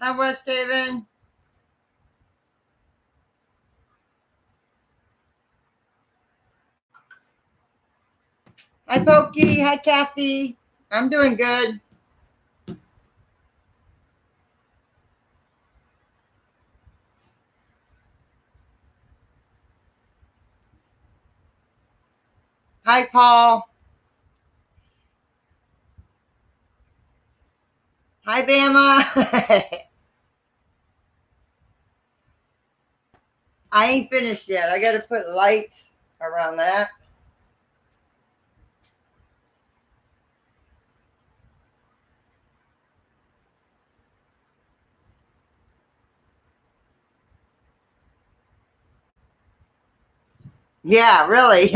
Hi, West Haven. Hi, Pokey. Hi, Kathy. I'm doing good. Hi, Paul. Hi, Bama. I ain't finished yet. I got to put lights around that. Yeah, really.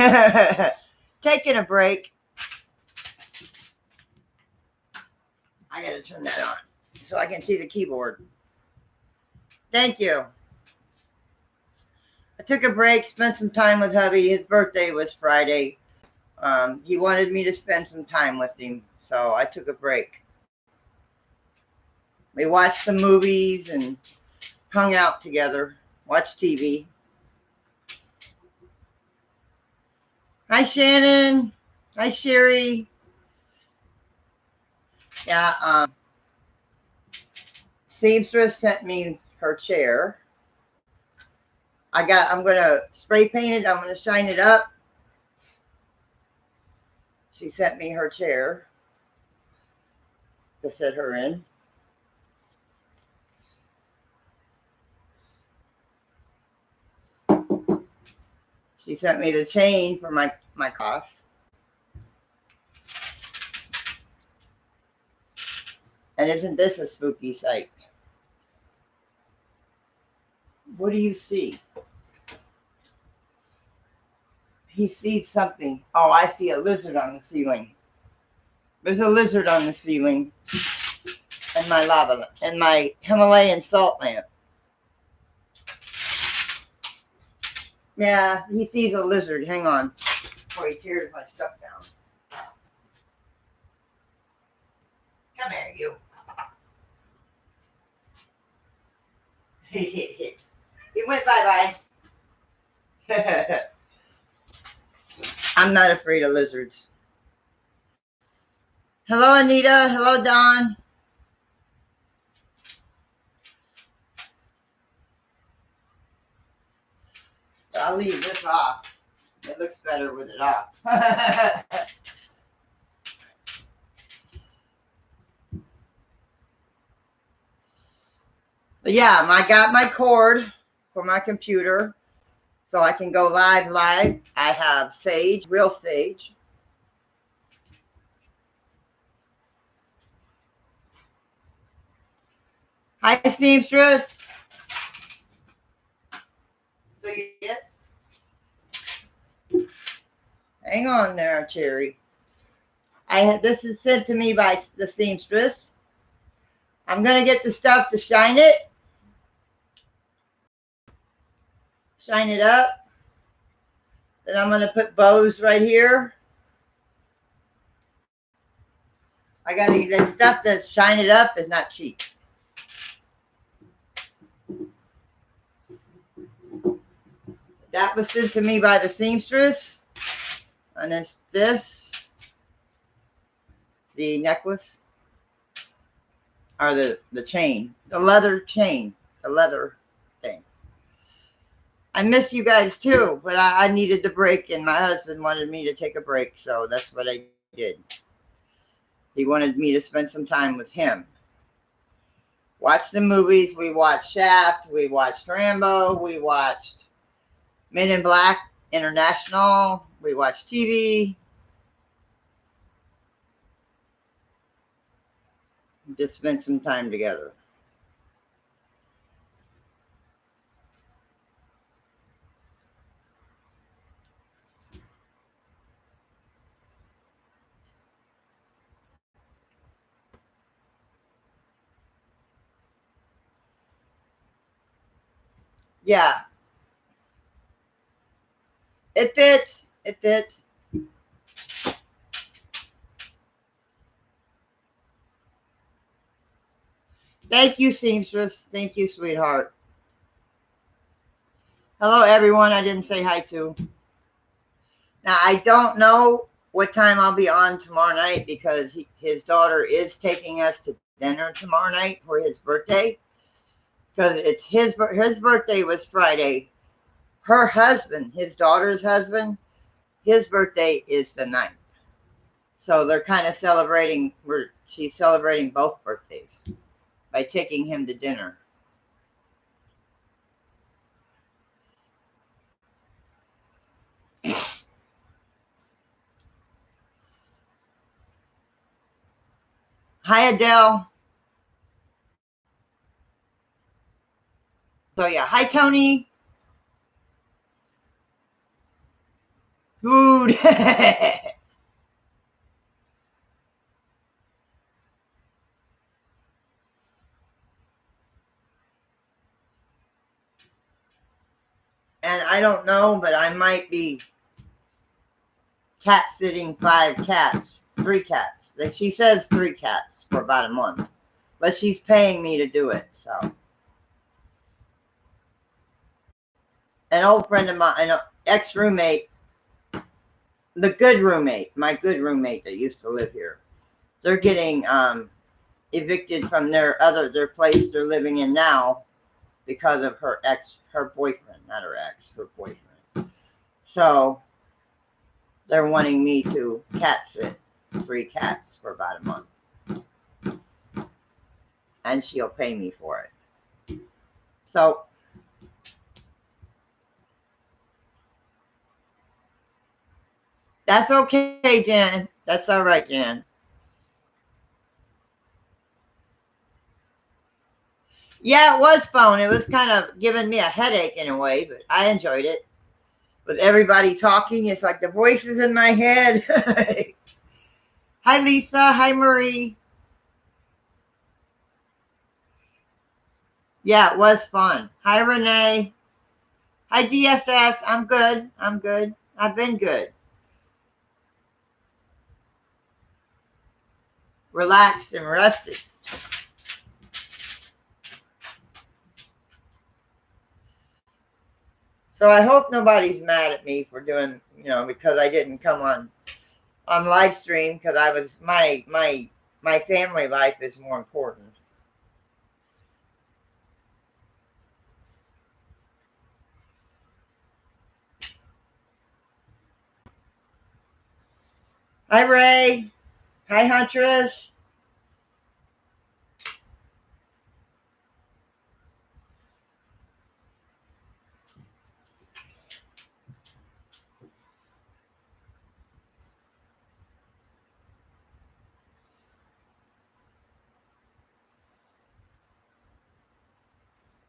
Taking a break. I got to turn that on so I can see the keyboard. Thank you. I took a break, spent some time with hubby. His birthday was Friday. He wanted me to spend some time with him, so I took a break. We watched some movies and hung out together, watched TV. Hi, Shannon. Hi, Sherry. Yeah, seamstress sent me her chair. I'm gonna spray paint it. I'm gonna shine it up. She sent me her chair to sit her in. She sent me the chain for my cough. And isn't this a spooky sight? What do you see? He sees something. Oh, I see a lizard on the ceiling. There's a lizard on the ceiling in my lava, in my Himalayan salt lamp. Yeah, he sees a lizard. Hang on. Before he tears my stuff down. Come here, you. He went bye-bye. I'm not afraid of lizards. Hello, Anita. Hello, Don. I'll leave this off. It looks better with it off. But yeah, I got my cord for my computer so I can go live. I have sage, real sage. Hi, seamstress. So you get? Hang on there, Cherry. This is sent to me by the seamstress. I'm gonna get the stuff to shine it. Shine it up. Then I'm gonna put bows right here. I gotta get that stuff that shine it up is not cheap. That was sent to me by the seamstress. And it's this, the necklace, or the chain, the leather chain, the leather thing. I miss you guys too, but I needed the break, and my husband wanted me to take a break, so that's what I did. He wanted me to spend some time with him. Watch the movies. We watched Shaft. We watched Rambo. We watched Men in Black International. We watched TV. Just spent some time together. Yeah. It fits. It fits. Thank you, seamstress. Thank you, sweetheart. Hello, everyone. I didn't say hi to. Now, I don't know what time I'll be on tomorrow night because his daughter is taking us to dinner tomorrow night for his birthday. Because it's his birthday was Friday. Her husband, his daughter's husband, his birthday is the 9th. So they're kind of celebrating. She's celebrating both birthdays by taking him to dinner. Hi, Adele. So yeah, hi, Tony. Food. And I don't know, but I might be cat sitting 5 cats, 3 cats. She says 3 cats for about a month, but she's paying me to do it. So, an old friend of mine, an ex roommate, the good roommate, my good roommate that used to live here, they're getting evicted from their place they're living in now because of her boyfriend, not her ex, her boyfriend. So they're wanting me to cat sit 3 cats for about a month, and she'll pay me for it. So that's okay, Jan. That's all right, Jan. Yeah, it was fun. It was kind of giving me a headache in a way, but I enjoyed it. With everybody talking, it's like the voices in my head. Hi, Lisa. Hi, Marie. Yeah, it was fun. Hi, Renee. Hi, DSS. I'm good. I'm good. I've been good. Relaxed and rested. So I hope nobody's mad at me for doing, because I didn't come on live stream because I was my family life is more important. Hi, Ray. Hi, Huntress.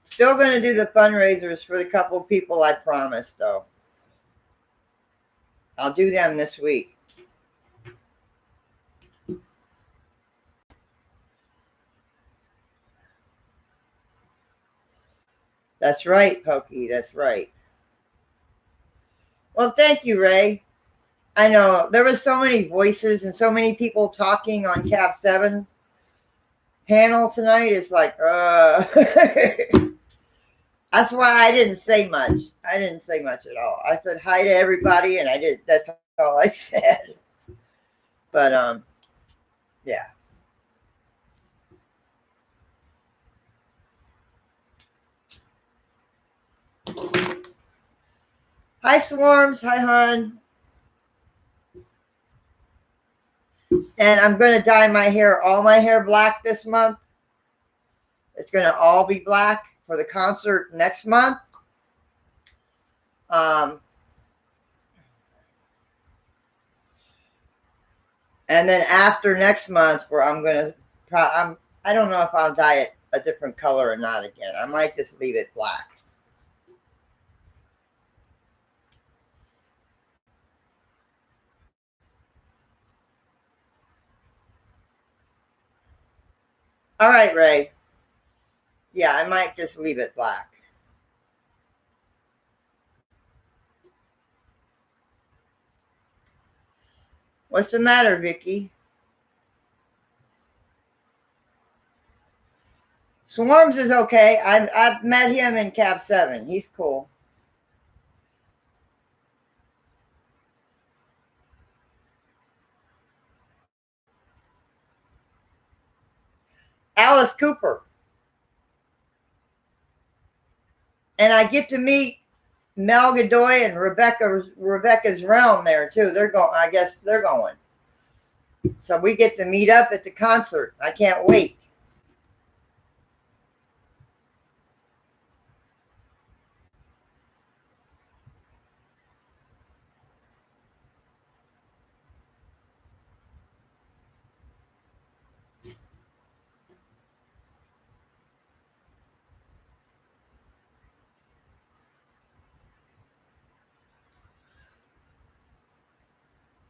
Still going to do the fundraisers for the couple people I promised, though. I'll do them this week. That's right, Pokey. That's right. Well, thank you, Ray. I know there was so many voices and so many people talking on Cap 7 panel tonight. It's like, that's why I didn't say much. I didn't say much at all. I said hi to everybody, and I did. That's all I said. But yeah. Hi, Swarms. Hi, Hun. And I'm gonna dye my hair, all my hair black this month. It's gonna all be black for the concert next month. Um, and then after next month, where I'm gonna, I don't know if I'll dye it a different color or not again. I might just leave it black. All right, Ray. Yeah, I might just leave it black. What's the matter, Vicky? Swarms is okay. I've met him in Cab 7. He's cool. Alice Cooper. And I get to meet Mel Godoy and Rebecca's Realm there too. They're going. I guess they're going. So we get to meet up at the concert. I can't wait.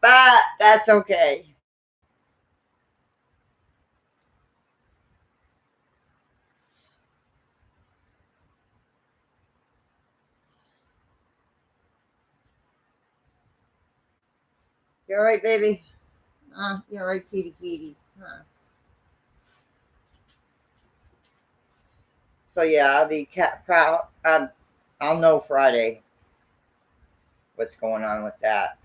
But that's okay. You all right, baby? You all right, kitty kitty? So yeah, I'll be proud. I'll know Friday what's going on with that.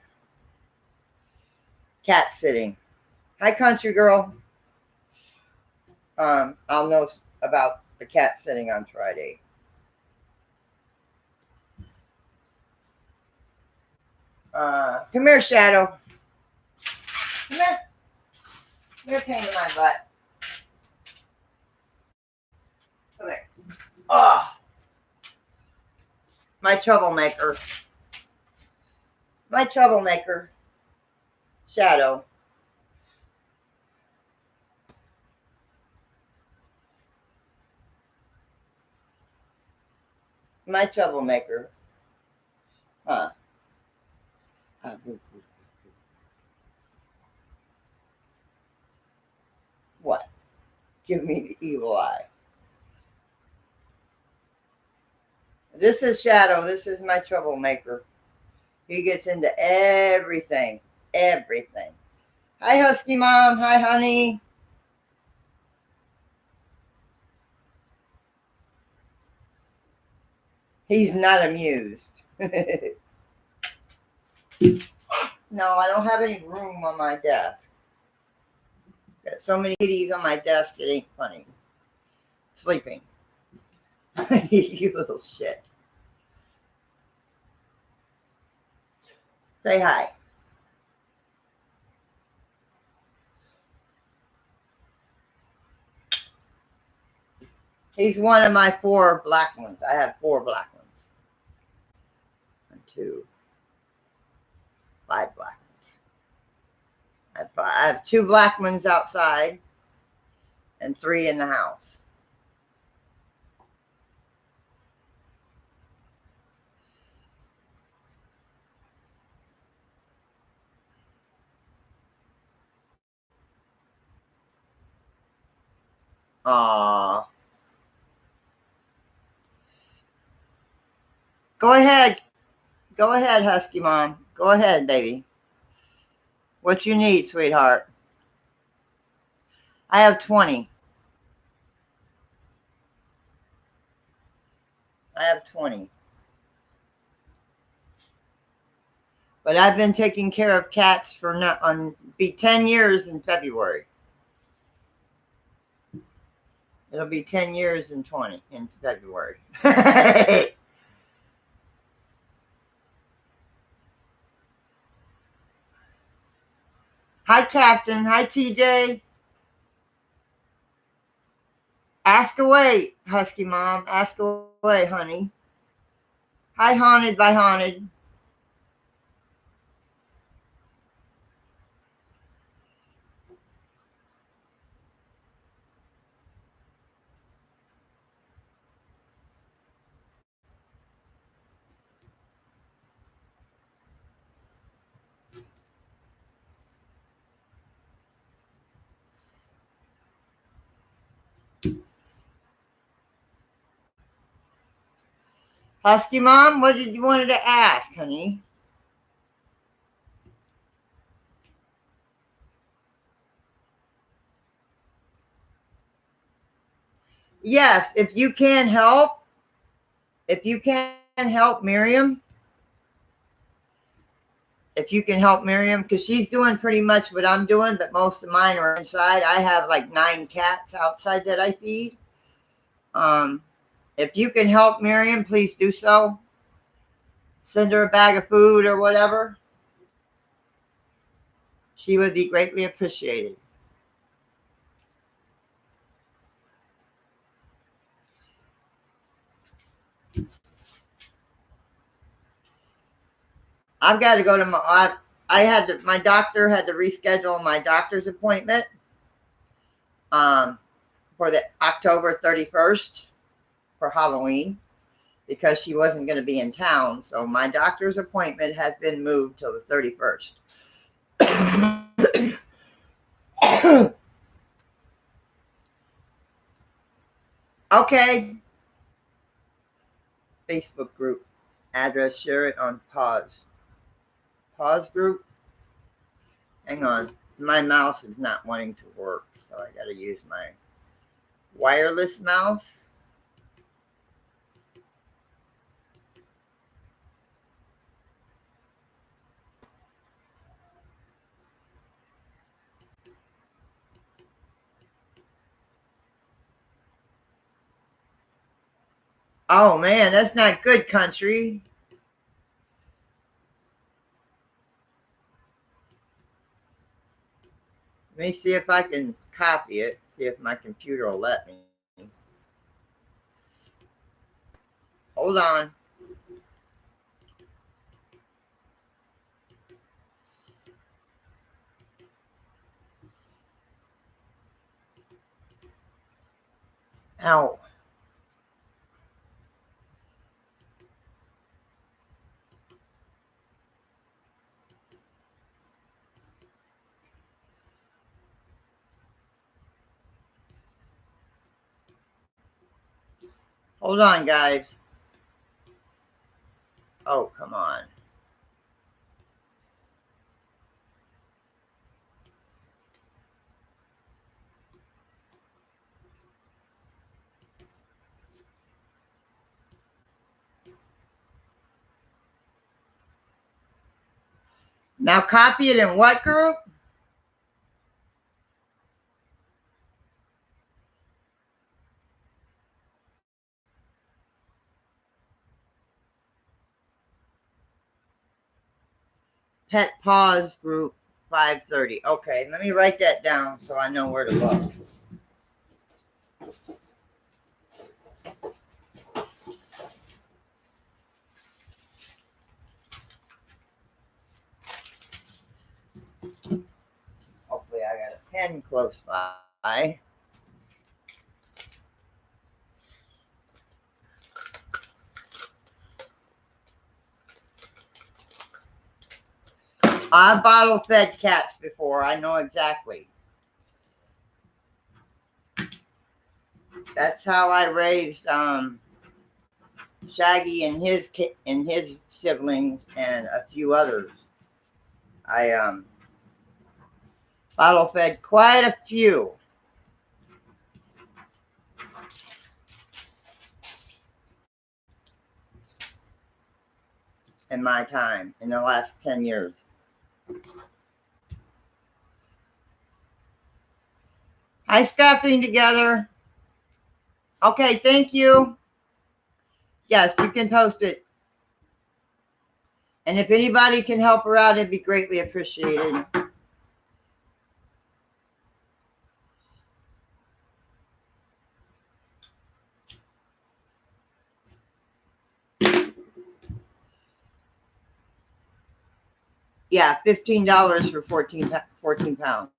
Cat sitting. Hi, country girl. I'll know about the cat sitting on Friday. Come here, Shadow. Come here. You're a pain in my butt. Come here. Oh, my troublemaker. My troublemaker. Shadow. My troublemaker. Huh. What? Give me the evil eye. This is Shadow. This is my troublemaker. He gets into everything. Everything. Hi, Husky Mom. Hi, honey. He's not amused. No, I don't have any room on my desk. Got so many kitties on my desk, it ain't funny. Sleeping. You little shit. Say hi. He's one of my 4 black ones. I have 4 black ones. 1, 2, 5 black ones. I have 2 black ones outside and 3 in the house. Aww. Go ahead. Go ahead, Husky Mom. Go ahead, baby. What you need, sweetheart? I have 20. I have 20. But I've been taking care of cats for be 10 years in February. It'll be 10 years in February. Hi, Captain. Hi, TJ. Ask away, Husky Mom. Ask away, honey. Hi, Haunted by Haunted. Husky Mom, what did you want to ask, honey? Yes, if you can help Miriam, if you can help Miriam, because she's doing pretty much what I'm doing, but most of mine are inside. I have like 9 cats outside that I feed. Um, if you can help Miriam, please do so. Send her a bag of food or whatever. She would be greatly appreciated. I've got to go to my doctor had to reschedule my doctor's appointment for the October 31st for Halloween because she wasn't going to be in town. So my doctor's appointment has been moved till the 31st. Okay. Facebook group. Address, share it on pause. Pause group. Hang on. My mouse is not wanting to work, so I got to use my wireless mouse. Oh man, that's not good, country. Let me see if I can copy it. See if my computer will let me. Hold on. Ow. Hold on, guys. Oh, come on. Now copy it in what group? Pet Paws group 530. Okay, let me write that down so I know where to look. Hopefully I got a pen close by. I've bottle fed cats before. I know exactly. That's how I raised Shaggy and his siblings and a few others. I bottle fed quite a few in my time in the last 10 years. Hi, stuffing together. Okay, thank you. Yes, you can post it. And if anybody can help her out, it'd be greatly appreciated. Yeah, $15 for 14 pounds.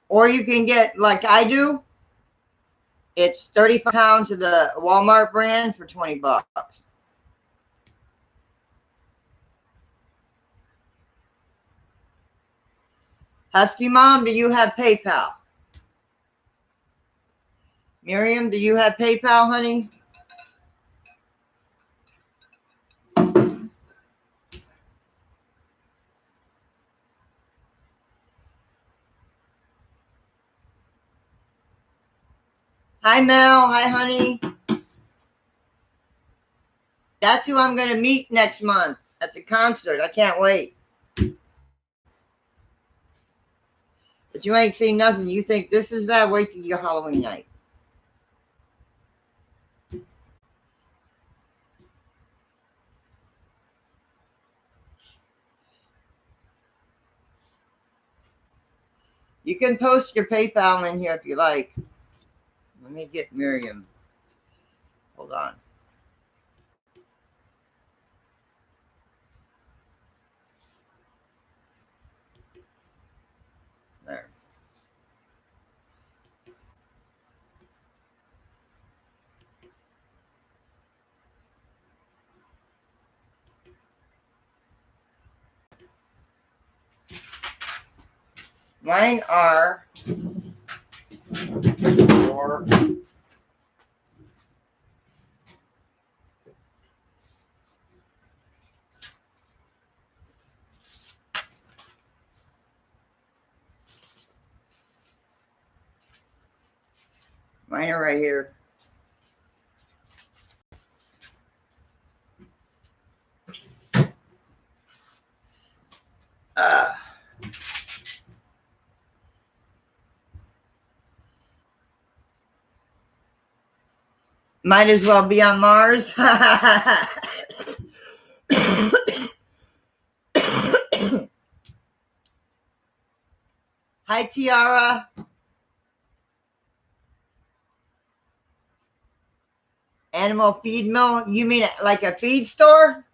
Or you can get, like I do, it's 35 pounds of the Walmart brand for $20. Husky Mom, do you have PayPal? Miriam, do you have PayPal, honey? Hi, Mel. Hi, honey. That's who I'm going to meet next month at the concert. I can't wait. But you ain't seen nothing. You think this is bad? Wait till your Halloween night. You can post your PayPal in here if you like. Let me get Miriam. Hold on. There. Mine are for mine are right here. Uh, might as well be on Mars. Hi, Tiara. Animal feed mill? You mean like a feed store?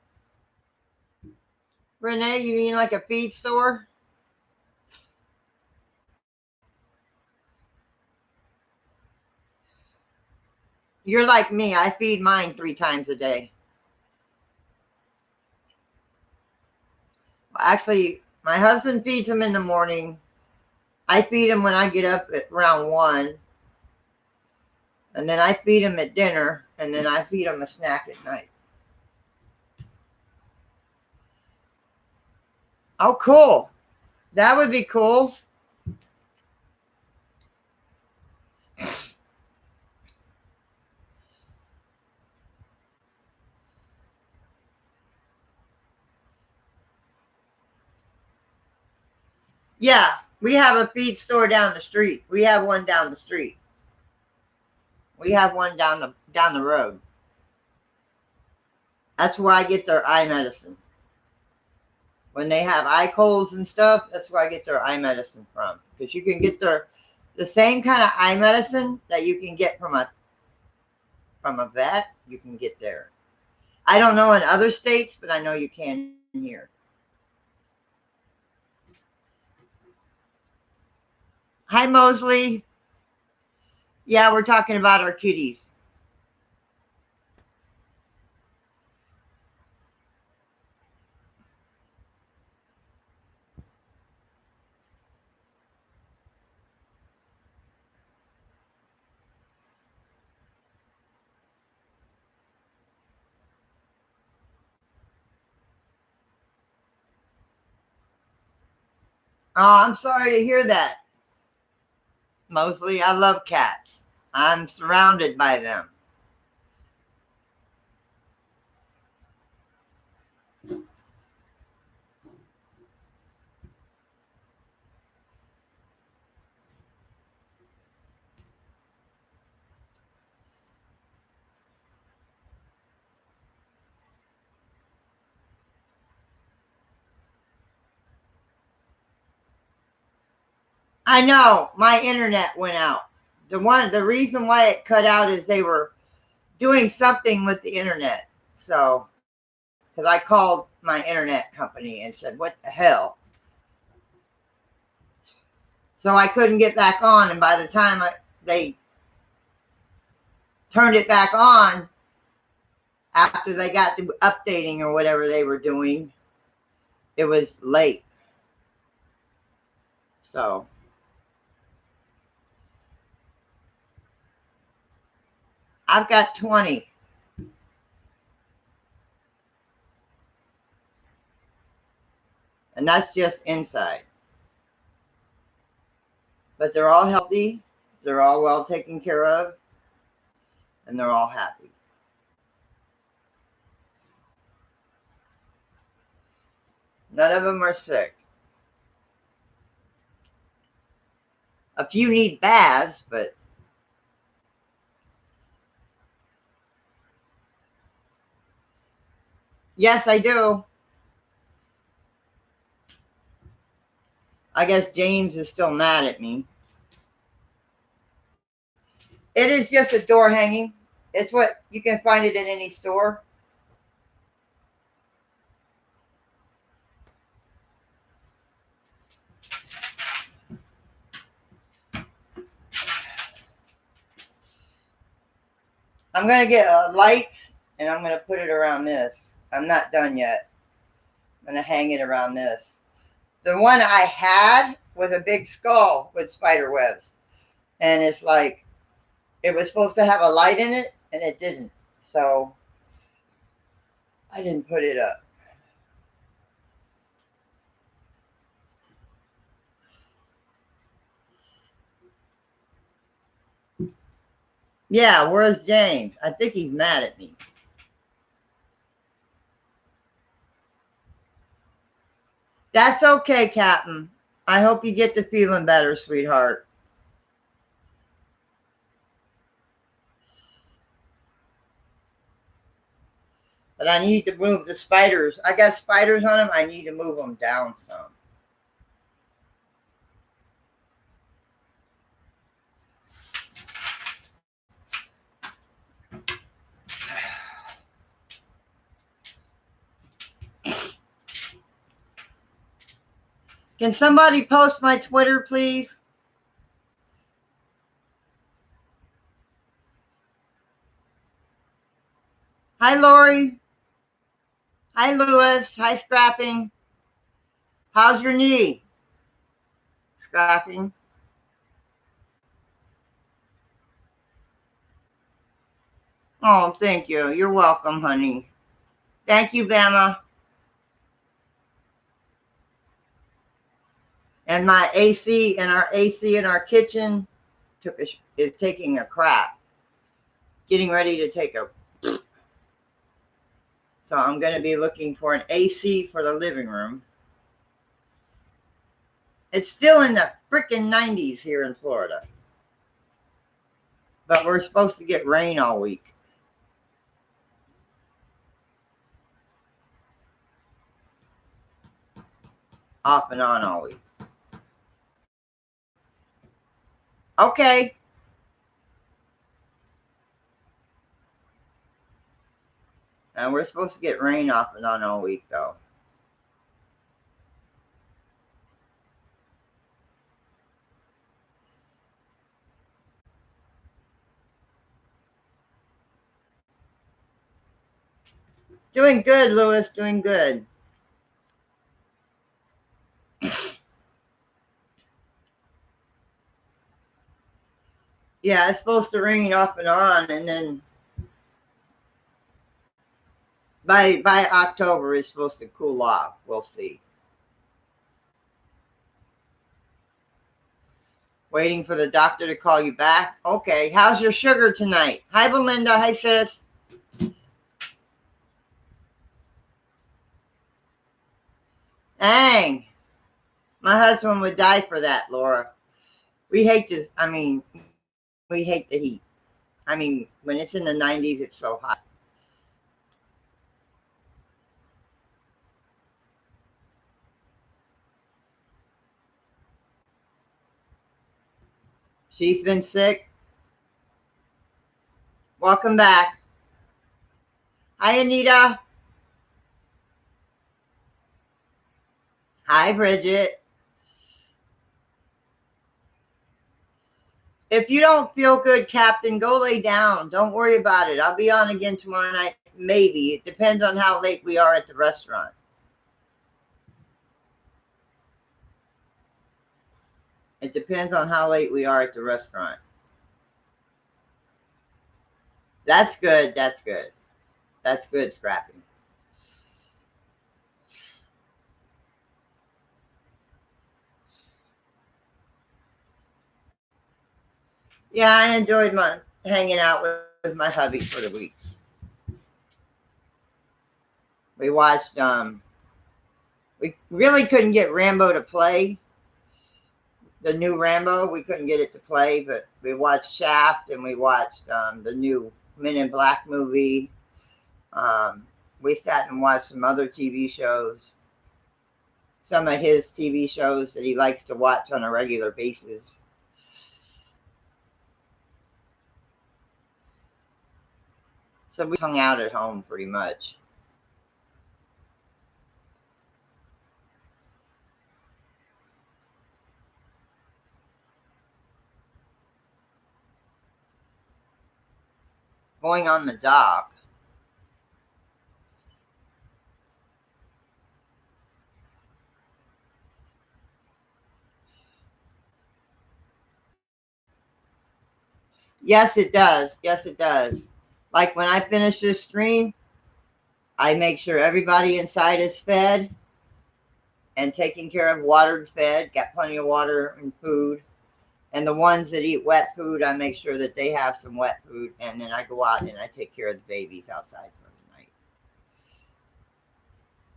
Renee, you mean like a feed store? You're like me. I feed mine 3 times a day. Actually, my husband feeds them in the morning. I feed them when I get up at around 1. And then I feed them at dinner. And then I feed them a snack at night. Oh, cool. That would be cool. Yeah, we have a feed store down the street. We have one down the street. We have one down the road. That's where I get their eye medicine. When they have eye colds and stuff, that's where I get their eye medicine from. Because you can get the same kind of eye medicine that you can get from a vet, you can get there. I don't know in other states, but I know you can here. Hi, Mosley. Yeah, we're talking about our kitties. Oh, I'm sorry to hear that, Mosley. I love cats. I'm surrounded by them. I know my internet went out. The reason why it cut out is they were doing something with the internet. So, because I called my internet company and said, "What the hell?" So I couldn't get back on, and by the time they turned it back on, after they got to updating or whatever they were doing, it was late. So I've got 20. And that's just inside. But they're all healthy. They're all well taken care of. and they're all happy. None of them are sick. A few need baths, but yes, I do. I guess James is still mad at me. It is just a door hanging. It's what you can find it in any store. I'm going to get a light and I'm going to put it around this. I'm not done yet. I'm going to hang it around this. The one I had was a big skull with spider webs. And it's like, it was supposed to have a light in it and it didn't. So I didn't put it up. Yeah, where's James? I think he's mad at me. That's okay, Captain. I hope you get to feeling better, sweetheart. But I need to move the spiders. I got spiders on them. I need to move them down some. Can somebody post my Twitter, please? Hi, Lori. Hi, Lewis. Hi, Scrapping. How's your knee? Scrapping. Oh, thank you. You're welcome, honey. Thank you, Bama. And my AC and our AC in our kitchen is taking a crap. Getting ready to take a. So I'm going to be looking for an AC for the living room. It's still in the freaking 90s here in Florida. But we're supposed to get rain all week. Off and on all week. Okay. And we're supposed to get rain off and on all week, though. Doing good, Lewis. Doing good. Yeah, it's supposed to rain off and on, and then by October it's supposed to cool off. We'll see. Waiting for the doctor to call you back. Okay, how's your sugar tonight? Hi, Belinda. Hi, sis. Dang. My husband would die for that, Laura. We hate this. I mean, we hate the heat. I mean, when it's in the 90s, it's so hot. She's been sick. Welcome back. Hi, Anita. Hi, Bridget. If you don't feel good, Captain, go lay down. Don't worry about it. I'll be on again tomorrow night. Maybe. It depends on how late we are at the restaurant. It depends on how late we are at the restaurant. That's good. That's good. That's good, Scrappy. Yeah, I enjoyed my hanging out with with my hubby for the week. We watched, we really couldn't get Rambo to play. The new Rambo, we couldn't get it to play, but we watched Shaft and we watched the new Men in Black movie. We sat and watched some other TV shows. Some of his TV shows that he likes to watch on a regular basis. So we hung out at home pretty much. Going on the dock. Yes, it does. Yes, it does. Like when I finish this stream, I make sure everybody inside is fed and taken care of, watered, fed, got plenty of water and food. And the ones that eat wet food, I make sure that they have some wet food. And then I go out and I take care of the babies outside for the night.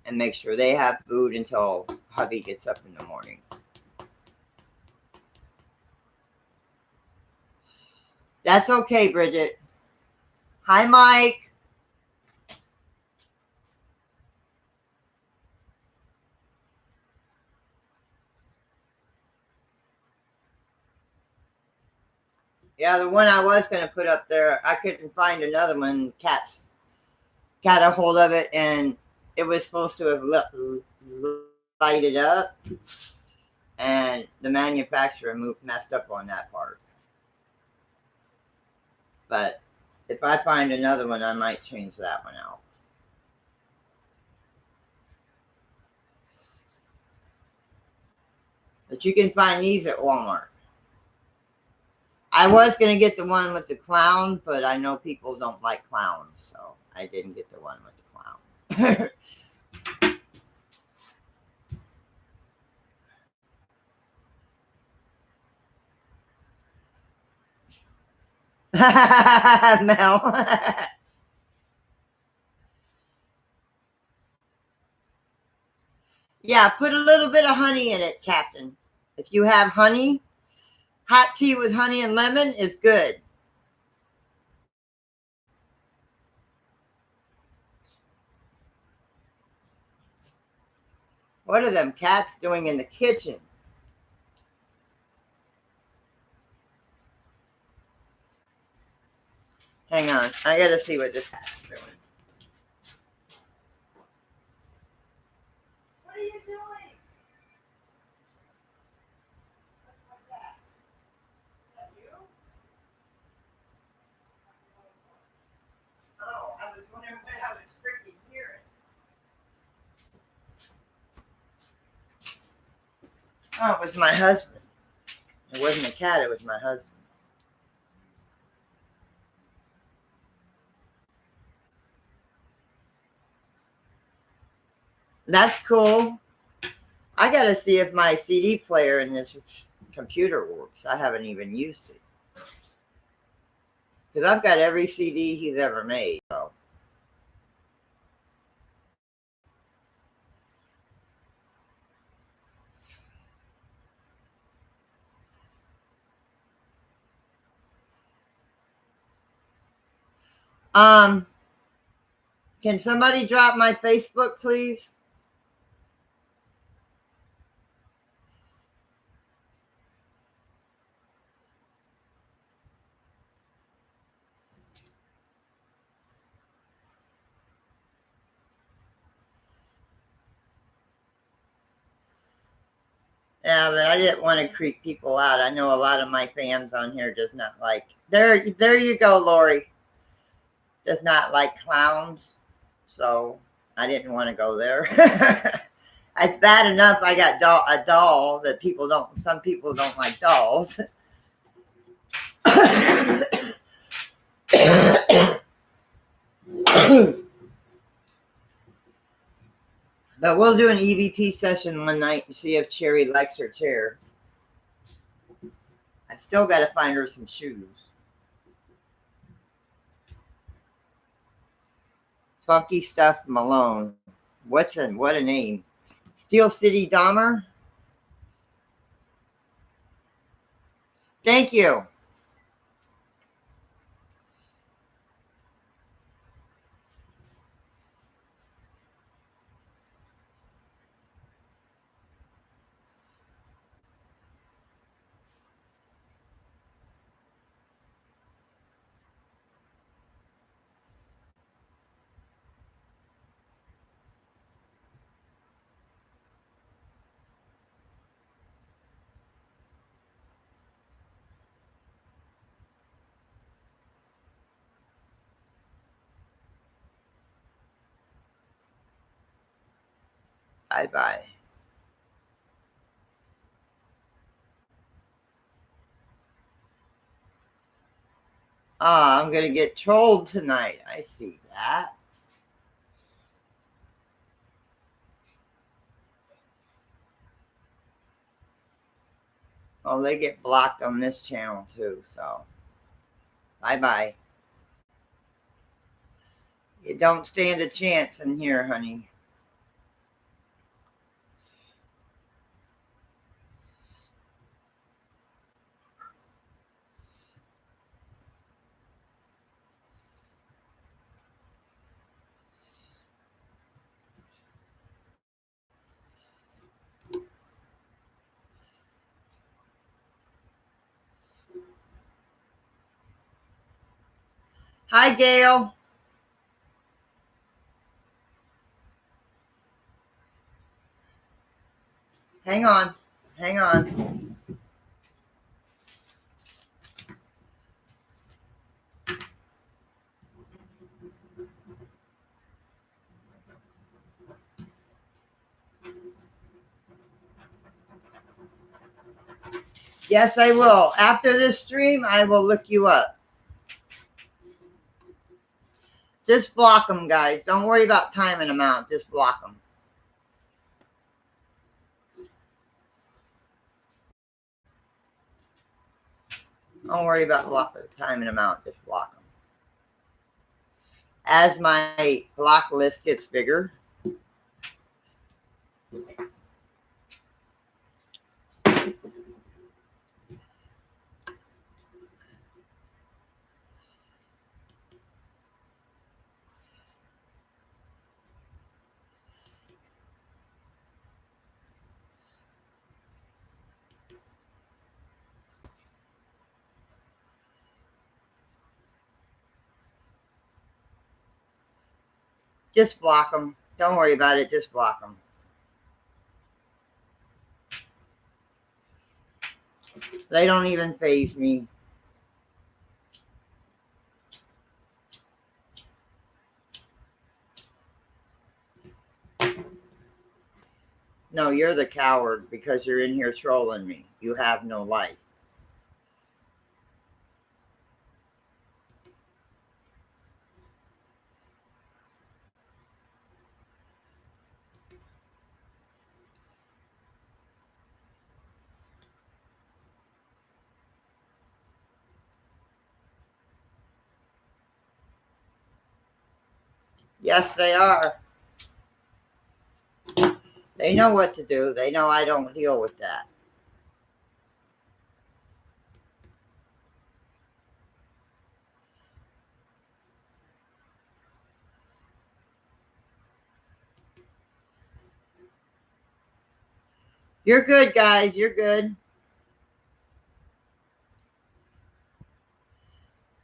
And make sure they have food until hubby gets up in the morning. That's okay, Bridget. Hi, Mike. Yeah, the one I was going to put up there, I couldn't find another one. Cats got a hold of it, and it was supposed to have lighted up, and the manufacturer messed up on that part. But if I find another one, I might change that one out. But you can find these at Walmart. I was going to get the one with the clown, but I know people don't like clowns, so I didn't get the one with the clown. Mel. Yeah, put a little bit of honey in it, Captain. If you have honey, hot tea with honey and lemon is good. What are them cats doing in the kitchen? Hang on. I got to see what this cat's doing. What are you doing? What's that? Is that you? Oh, I was wondering what I was freaking hearing. Oh, it was my husband. It wasn't a cat, it was my husband. That's cool. I got to see if my CD player in this computer works. I haven't even used it. Because I've got every CD he's ever made. So. Can somebody drop my Facebook, please? Yeah, but I didn't want to creep people out. I know a lot of my fans on here does not like. There you go, Lori. Does not like clowns, so I didn't want to go there. It's bad enough I got a doll that people don't. Some people don't like dolls. But we'll do an EVP session one night and see if Cherry likes her chair. I've still got to find her some shoes. Funky Stuff Malone. What a name. Steel City Dahmer. Thank you. Bye bye. Ah, I'm going to get trolled tonight. I see that. Oh, they get blocked on this channel too, so bye bye. You don't stand a chance in here, honey. Hi, Gail. Hang on. Hang on. Yes, I will. After this stream, I will look you up. Just block them, guys. Don't worry about time and amount. Just block them. Don't worry about time and amount. Just block them. As my block list gets bigger, just block them. Don't worry about it. Just block them. They don't even faze me. No, you're the coward because you're in here trolling me. You have no life. Yes, they are. They know what to do. They know I don't deal with that. You're good, guys. You're good.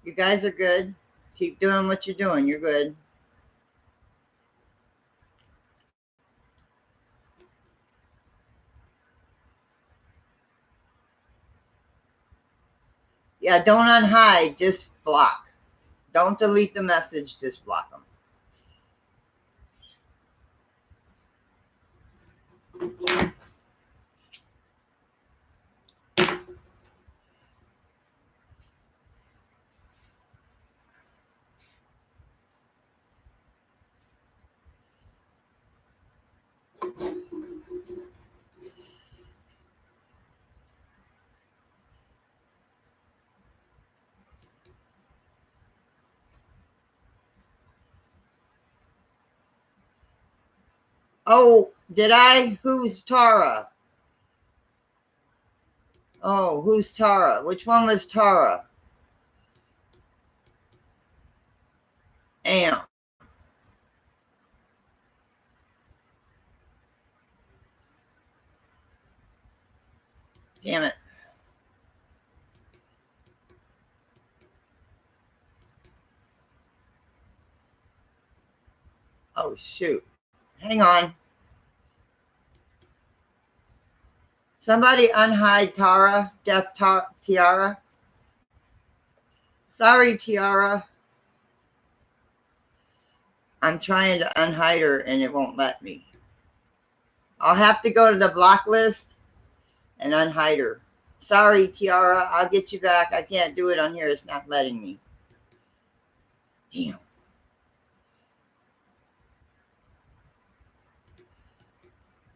You guys are good. Keep doing what you're doing. You're good. Yeah, don't unhide. Just block. Don't delete the message. Just block them. Oh, did I? Who's Tara? Oh, who's Tara? Which one was Tara? Am. Damn it. Oh, shoot. Hang on. Somebody unhide Tara. Death Tiara. Sorry, Tiara. I'm trying to unhide her and it won't let me. I'll have to go to the block list and unhide her. Sorry, Tiara. I'll get you back. I can't do it on here. It's not letting me. Damn.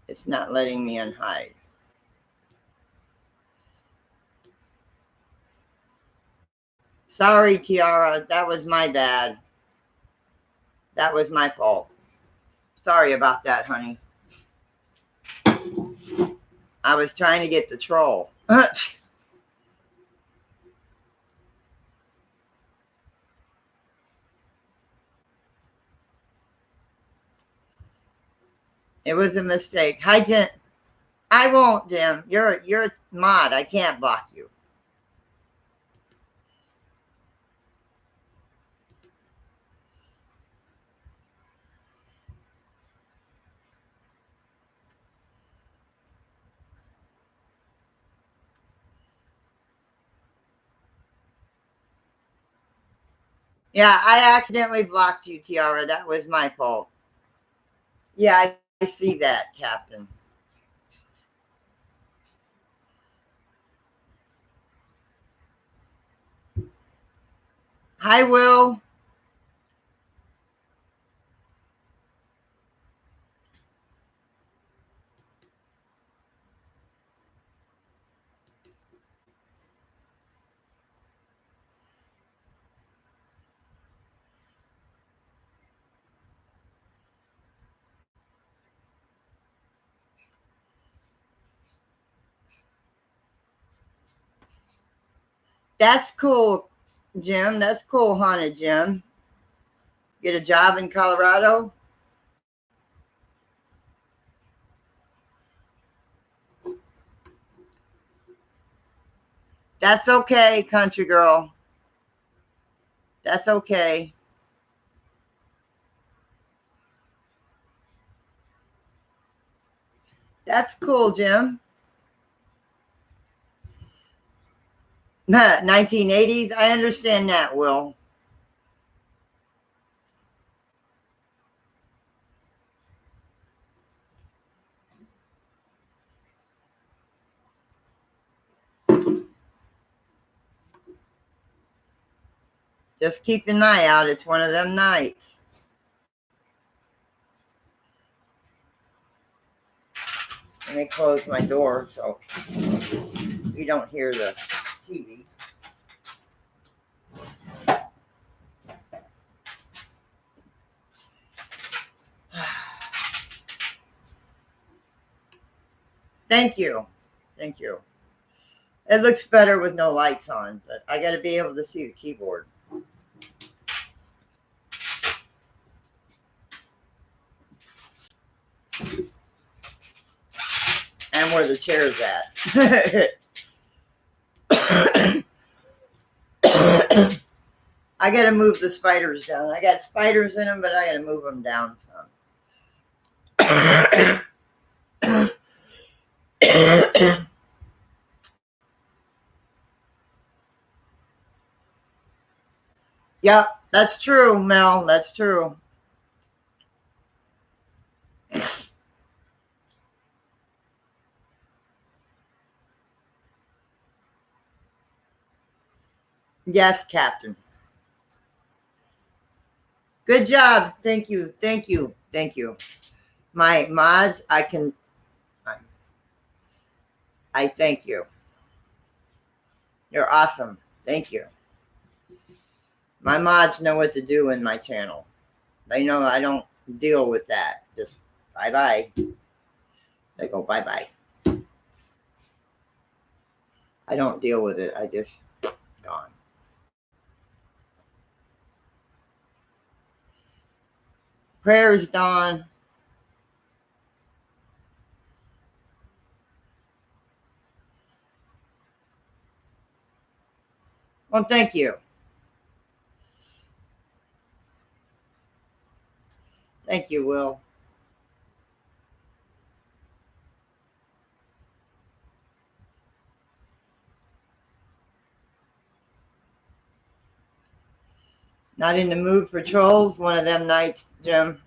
It's not letting me unhide. Sorry, Tiara. That was my bad. That was my fault. Sorry about that, honey. I was trying to get the troll. It was a mistake. Hi, Jen. I won't, Jim. You're a mod. I can't block you. Yeah, I accidentally blocked you, Tiara. That was my fault. Yeah, I see that, Captain. Hi, Will. That's cool, Jim. That's cool, Haunted Jim. Get a job in Colorado? That's okay, country girl. That's okay. That's cool, Jim. 1980s. I understand that, Will. Just keep an eye out. It's one of them nights. Let me close my door so you don't hear the TV. Thank you. Thank you. It looks better with no lights on, but I got to be able to see the keyboard. And where the chair's at. I got to move the spiders down. I got spiders in them, but I got to move them down some. Yep, that's true, Mel. That's true. Yes, Captain. Good job. Thank you. Thank you. Thank you. My mods, I thank you. You're awesome. Thank you. My mods know what to do in my channel. They know I don't deal with that. Just Bye-bye. They go bye-bye. I don't deal with it. I just gone. Prayers, Dawn. Well, thank you. Thank you, Will. Not in the mood for trolls one of them nights, Jim.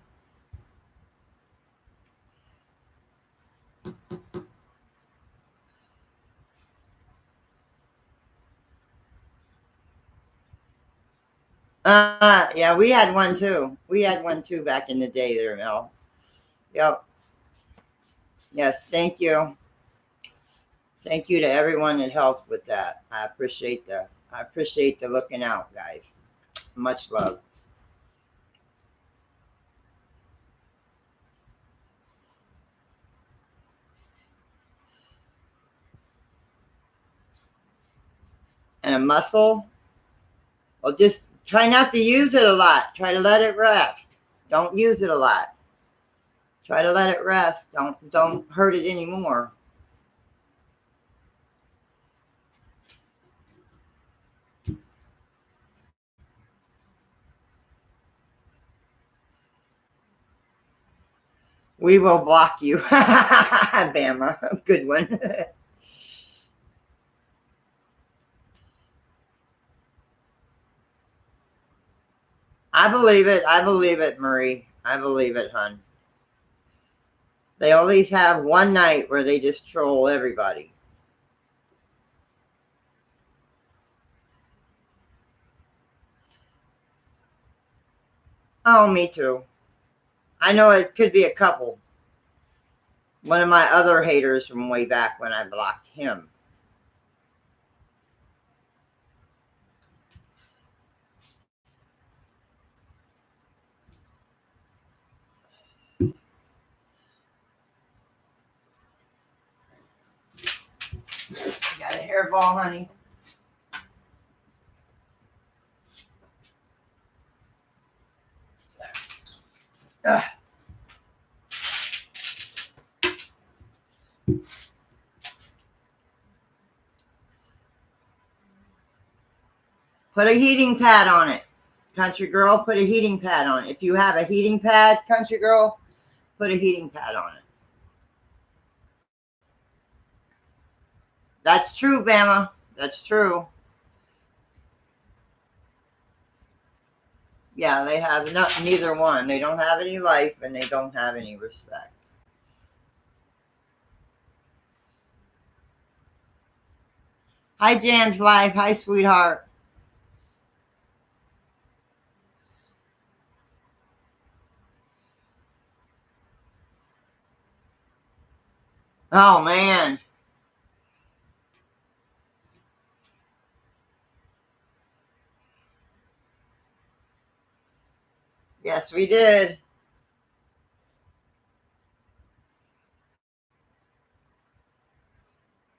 Yeah, we had one too. We had one too back in the day there, Mel. Yep. Yes, thank you. Thank you to everyone that helped with that. I appreciate the looking out, guys. Much love. And a muscle. Well, just try not to use it a lot. Try to let it rest. Don't use it a lot. Try to let it rest. Don't hurt it anymore. We will block you. Bama. Good one. I believe it. I believe it, Marie. I believe it, hon. They always have one night where they just troll everybody. Oh, me too. I know it could be a couple. One of my other haters from way back when I blocked him. Got a hairball, honey? Ugh. Put a heating pad on it. Country girl, put a heating pad on it. If you have a heating pad, country girl, put a heating pad on it. That's true, Bama. That's true. Yeah, they have neither one. They don't have any life and they don't have any respect. Hi, Jan's life. Hi, sweetheart. Oh, man. Yes, we did.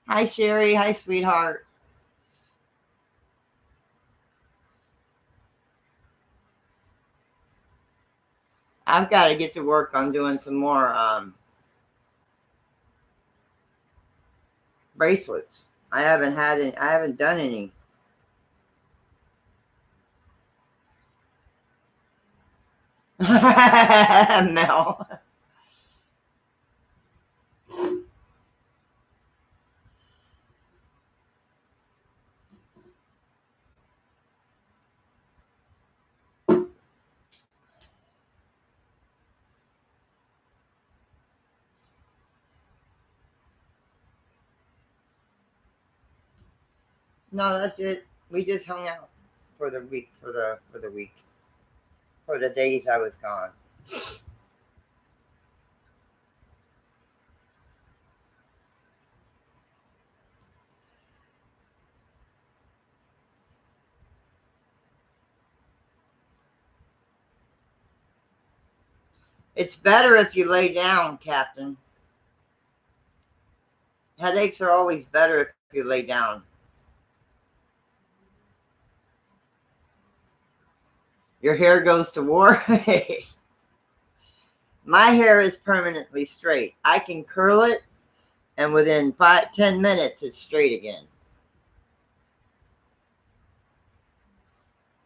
Hi, Sherry. Hi, sweetheart. I've got to get to work on doing some more bracelets. I haven't had any. I haven't done any. Mel. No, that's it. We just hung out for the week. For the week. For the days I was gone. It's better if you lay down, Captain. Headaches are always better if you lay down. Your hair goes to war. My hair is permanently straight. I can curl it, and within 10 minutes, it's straight again.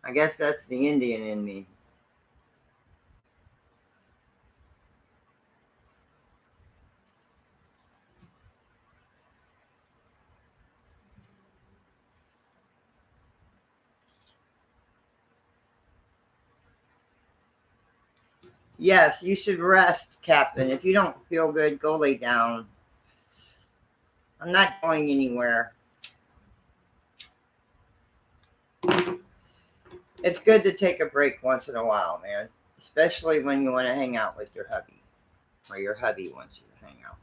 I guess that's the Indian in me. Yes, you should rest, Captain. If you don't feel good, go lay down. I'm not going anywhere. It's good to take a break once in a while, man. Especially when you want to hang out with your hubby. Or your hubby wants you to hang out.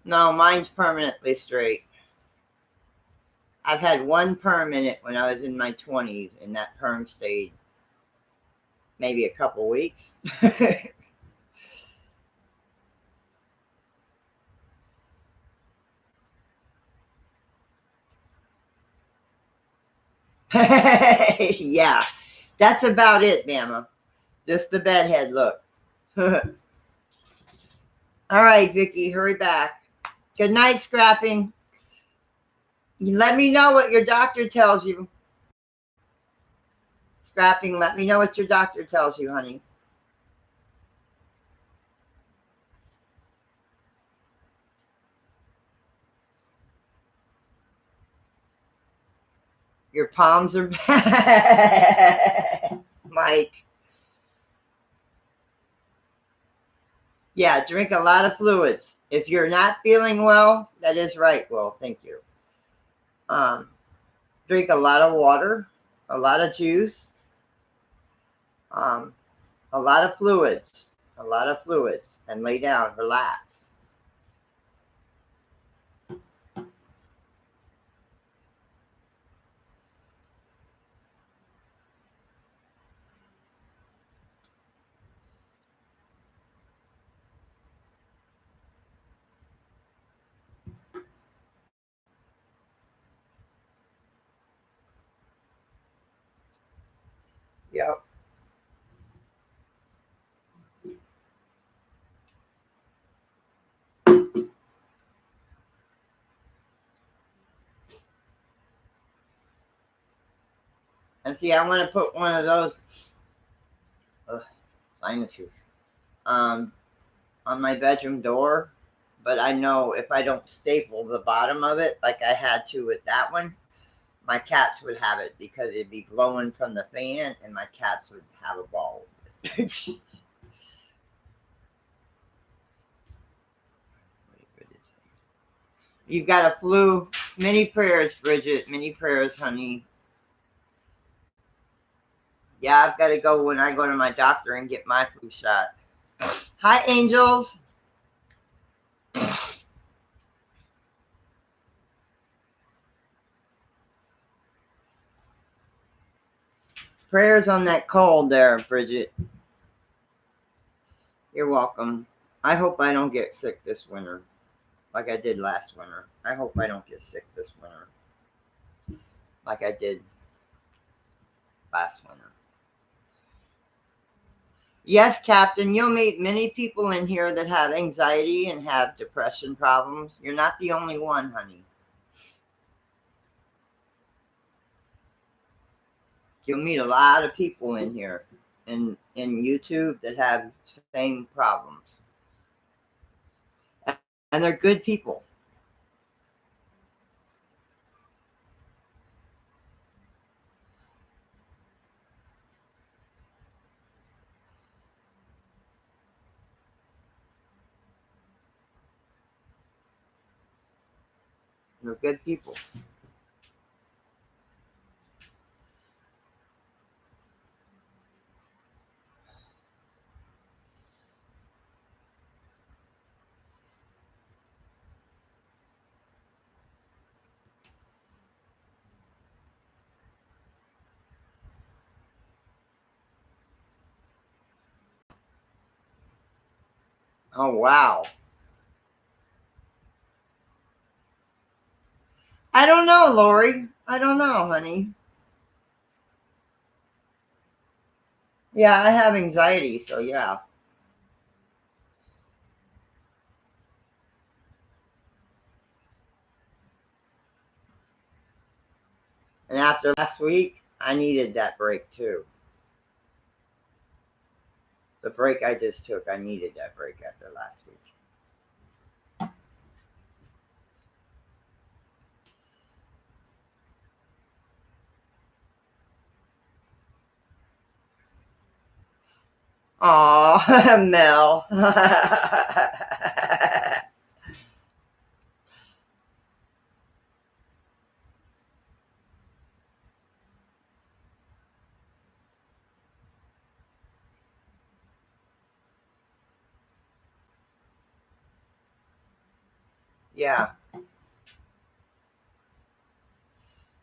No, mine's permanently straight. I've had one perm in it when I was in my 20s, and that perm stayed maybe a couple weeks. Yeah, that's about it, Mama. Just the bedhead look. All right, Vicky, hurry back. Good night, Scrapping. Let me know what your doctor tells you. Scrapping, let me know what your doctor tells you, honey. Your palms are bad. Mike. Yeah, drink a lot of fluids. If you're not feeling well, that is right. Well, thank you. Um, Drink a lot of water, a lot of juice, um, a lot of fluids, and lay down, relax. Yep. And see, I want to put one of those sinuses um, on my bedroom door, but I know if I don't staple the bottom of it like I had to with that one, my cats would have it because it'd be blowing from the fan, and my cats would have a ball with it. You've got a flu. Many prayers, Bridget. Many prayers, honey. Yeah, I've got to go when I go to my doctor and get my flu shot. Hi, angels. Prayers on that cold there, Bridget. You're welcome. I hope I don't get sick this winter like I did last winter. I hope I don't get sick this winter like I did last winter. Yes, Captain, you'll meet many people in here that have anxiety and have depression problems. You're not the only one, honey. You'll meet a lot of people in here in YouTube that have same problems. And they're good people. They're good people. Oh, wow. I don't know, Lori. I don't know, honey. Yeah, I have anxiety, so yeah. And after last week, I needed that break too. The break I just took, I needed that break after last week. Aw, Mel. Yeah.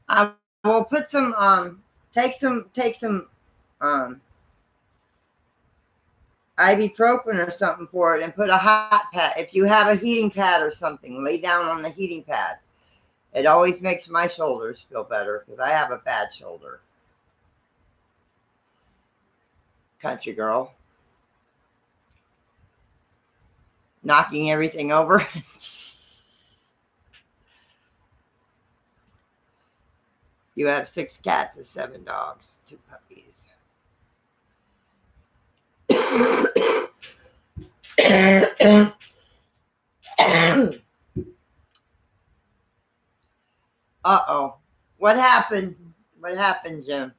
I will put some take some um ibuprofen or something for it and put a hot pad. If you have a heating pad or something, lay down on the heating pad. It always makes my shoulders feel better because I have a bad shoulder. Country girl. Knocking everything over. You have 6 cats and 7 dogs, 2 puppies. Uh-oh. What happened? What happened, Jim?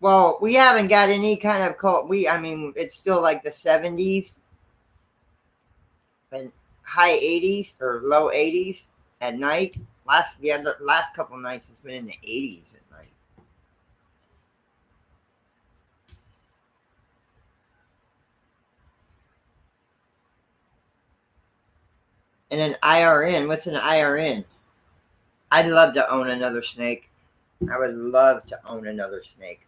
Well, we haven't got any kind of cold. I mean, it's still like the 70s and high 80s or low 80s at night. The last couple nights it's been in the 80s at night. And an IRN. What's an IRN? I'd love to own another snake. I would love to own another snake.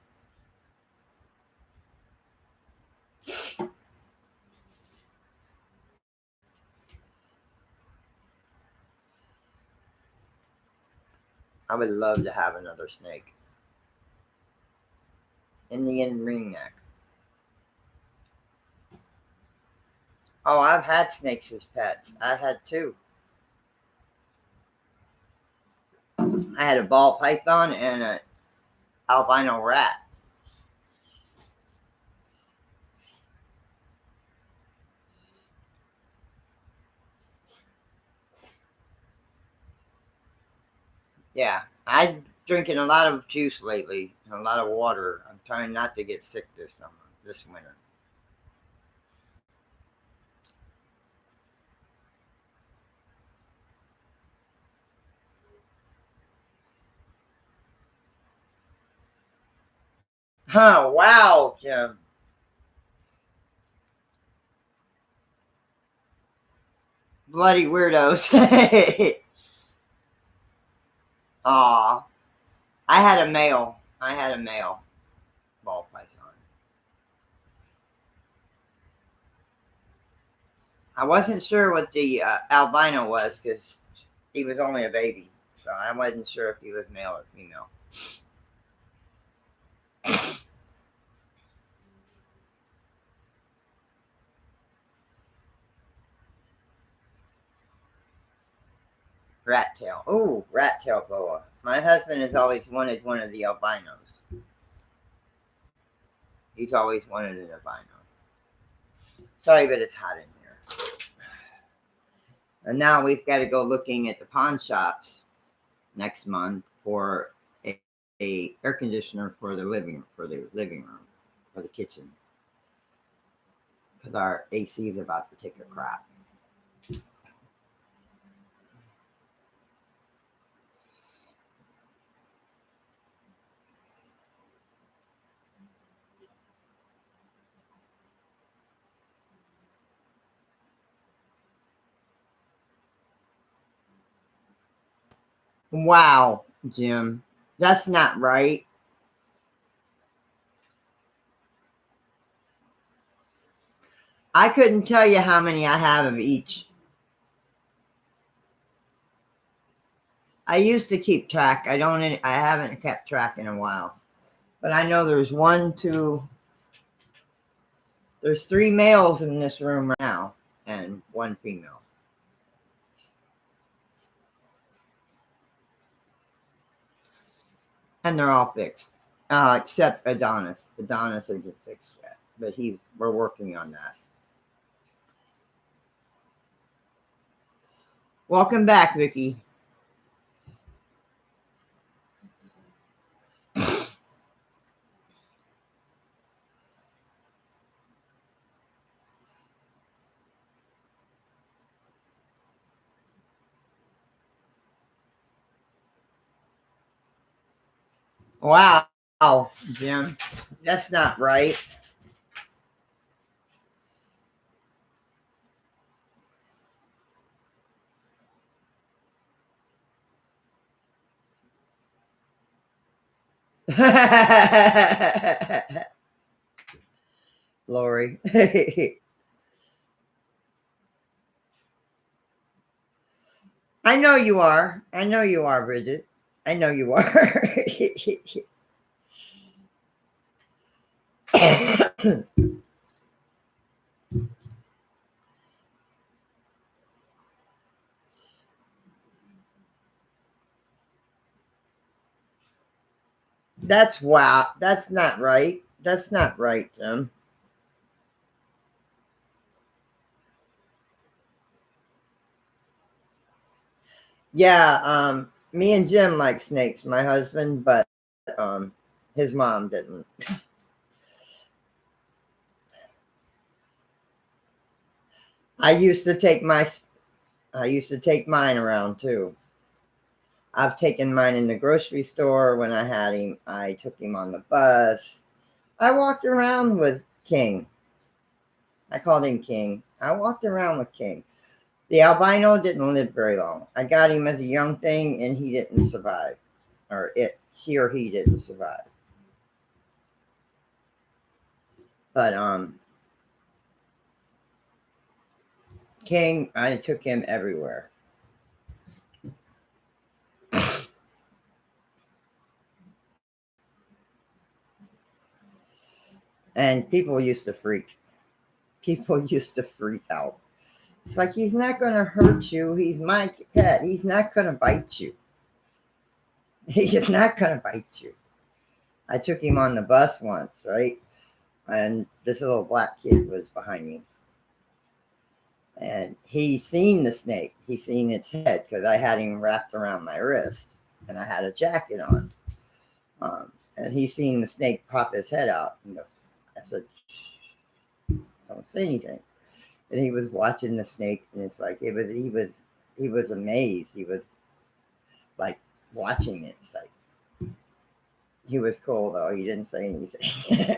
I would love to have another snake. Indian ringneck. Oh, I've had snakes as pets. I had 2. I had a ball python and an albino rat. Yeah, I'm drinking a lot of juice lately and a lot of water. I'm trying not to get sick this summer, this winter. Huh? Wow, Jim. Bloody weirdos. Aw, I had a male. I had a male ball python. I wasn't sure what the albino was because he was only a baby, so I wasn't sure if he was male or female. Rat tail. Ooh, rat tail boa. My husband has always wanted one of the albinos. He's always wanted an albino. Sorry, but it's hot in here. And now we've got to go looking at the pawn shops next month for a air conditioner for the living room for the kitchen because our AC is about to take a crap. Wow, Jim, that's not right. I couldn't tell you how many I have of each. I used to keep track. I haven't kept track in a while. But I know there's there's 3 males in this room right now and 1 female. And they're all fixed. Except Adonis. Adonis isn't fixed yet. But we're working on that. Welcome back, Vicky. Wow, Jim. That's not right. Lori. I know you are. I know you are, Bridget. I know you are. That's wow. That's not right. That's not right, Jim. Yeah, me and Jim like snakes, my husband, but his mom didn't. I used to take mine around too. I've taken mine in the grocery store when I had him. I took him on the bus. I walked around with King. I called him King. I walked around with King. The albino didn't live very long. I got him as a young thing and he didn't survive. She or he didn't survive. But King, I took him everywhere. And people used to freak out. It's like, he's not going to hurt you. He's my pet. He's not going to bite you. He is not going to bite you. I took him on the bus once, right? And this little black kid was behind me. And he seen the snake. He seen its head because I had him wrapped around my wrist. And I had a jacket on. And he seen the snake pop his head out. And I said, don't say anything. And he was watching the snake, and it's like he was amazed. He was like watching it. It's like he was cool though. He didn't say anything.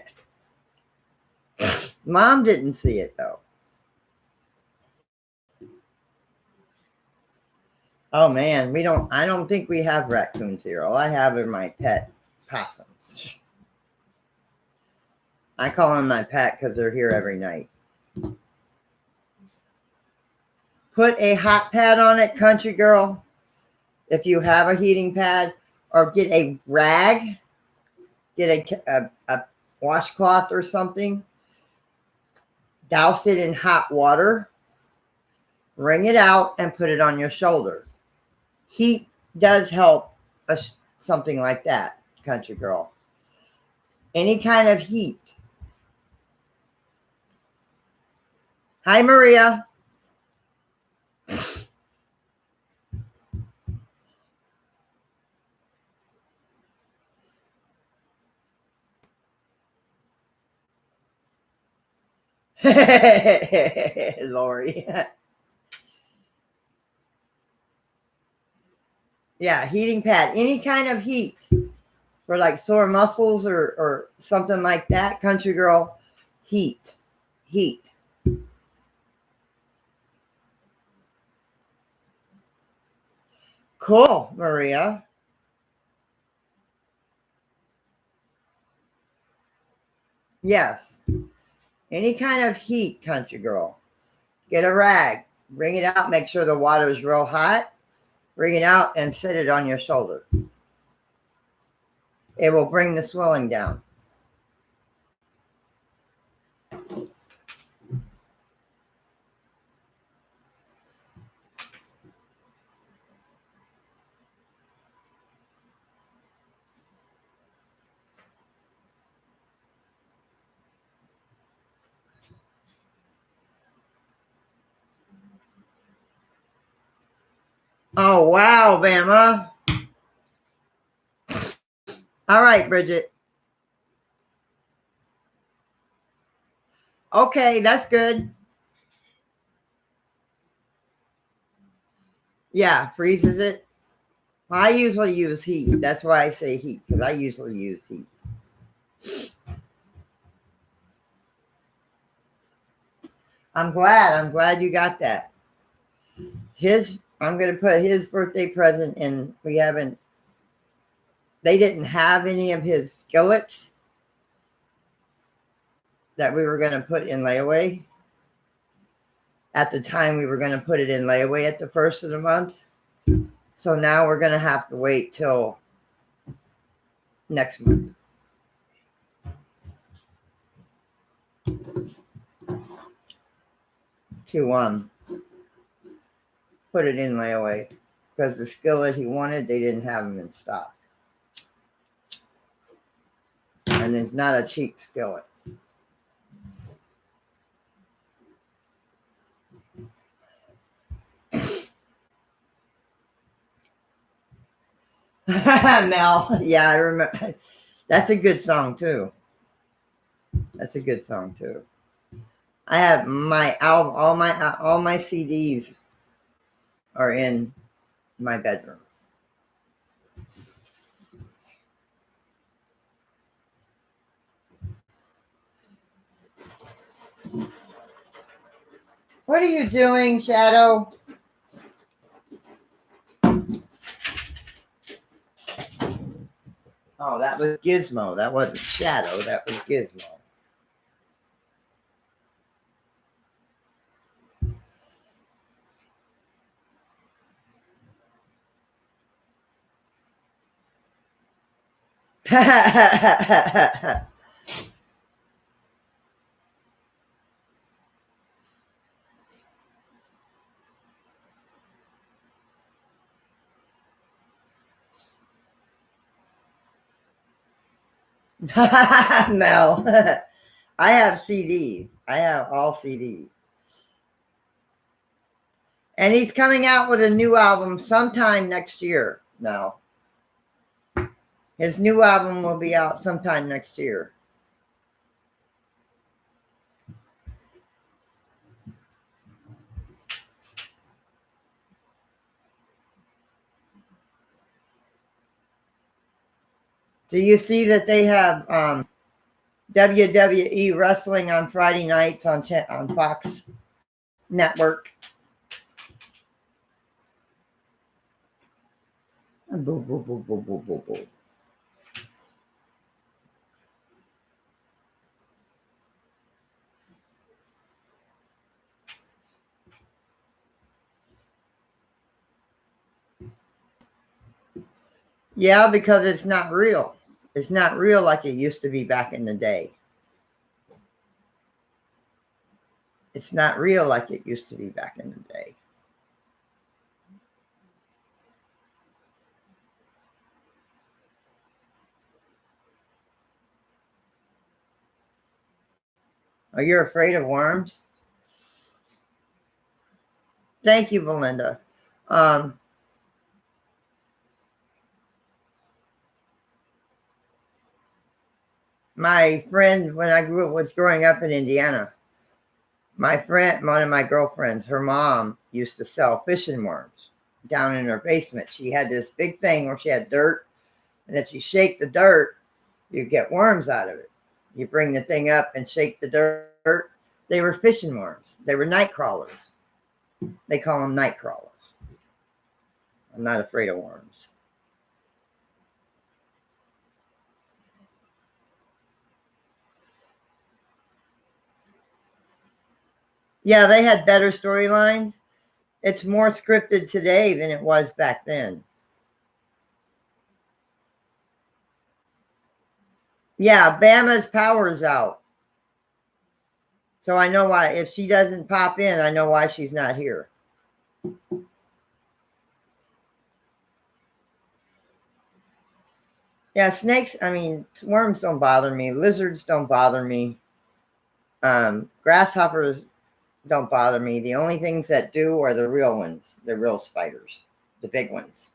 Mom didn't see it though. Oh man, I don't think we have raccoons here. All I have are my pet possums. I call them my pet because they're here every night. Put a hot pad on it, country girl. If you have a heating pad, or get a rag, get a washcloth or something, douse it in hot water, wring it out, and put it on your shoulder. Heat does help something like that, country girl. Any kind of heat. Hi, Maria. Lori. Yeah, heating pad. Any kind of heat for like sore muscles or something like that, country girl. Heat. Cool, Maria. Yes. Any kind of heat, country girl. Get a rag, bring it out, make sure the water is real hot. Bring it out and sit it on your shoulder. It will bring the swelling down. Oh, wow, Bama. All right, Bridget. Okay, that's good. Yeah, freezes it. I usually use heat. That's why I say heat, because I usually use heat. I'm glad you got that. I'm going to put his birthday present in. They didn't have any of his skillets that we were going to put in layaway. At the time, we were going to put it in layaway at the first of the month. So now we're going to have to wait till next month. To put it in layaway, because the skillet he wanted, they didn't have them in stock. And it's not a cheap skillet. Mel, yeah, I remember. That's a good song too. That's a good song too. I have my album, all my CDs are in my bedroom. What are you doing, Shadow? Oh, that was Gizmo. That wasn't Shadow. That was Gizmo. Mel, I have CDs. I have all CDs. And he's coming out with a new album sometime next year. No. His new album will be out sometime next year. Do you see that they have WWE wrestling on Friday nights on Fox Network? Boo, boo, boo, boo, boo, boo, boo. Yeah, because it's not real. It's not real like it used to be back in the day. It's not real like it used to be back in the day. Are you afraid of worms? Thank you, Belinda. My friend, when I was growing up in Indiana, my friend, one of my girlfriends, her mom used to sell fishing worms down in her basement. She had this big thing where she had dirt, and if you shake the dirt, you get worms out of it. You bring the thing up and shake the dirt. They were fishing worms. They were night crawlers. They call them night crawlers. I'm not afraid of worms. Yeah, they had better storylines. It's more scripted today than it was back then. Yeah, Bama's power's out. So I know why. If she doesn't pop in, I know why she's not here. Yeah, snakes, I mean, worms don't bother me. Lizards don't bother me. Grasshoppers don't bother me. The only things that do are the real ones, the real spiders, the big ones.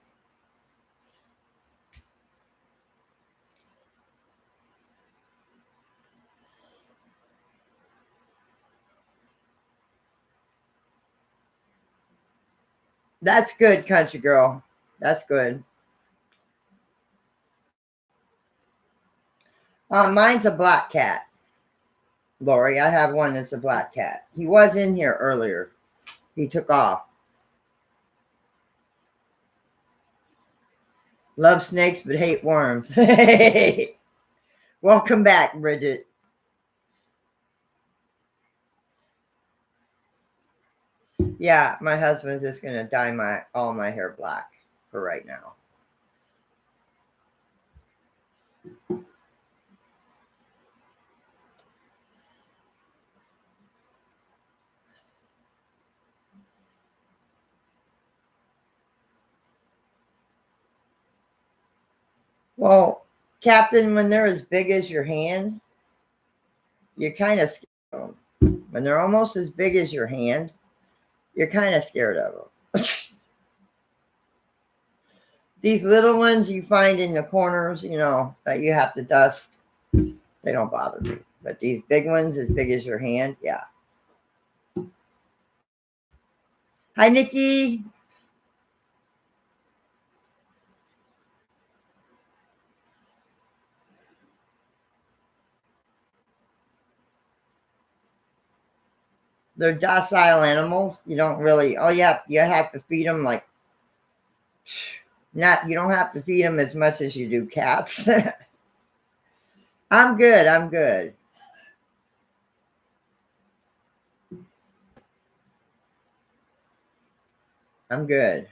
That's good, country girl. That's good. Mine's a black cat, Lori. I have one that's a black cat. He was in here earlier. He took off. Love snakes but hate worms. Welcome back, Bridget. Yeah, my husband's just gonna dye all my hair black for right now. Well, Captain, when they're as big as your hand, you're kind of scared of them. When they're almost as big as your hand, you're kind of scared of them. These little ones you find in the corners, that you have to dust, they don't bother me. But these big ones, as big as your hand, yeah. Hi, Nikki. They're docile animals. You don't really, oh, yeah, you have to feed them like, you don't have to feed them as much as you do cats. I'm good. I'm good. I'm good.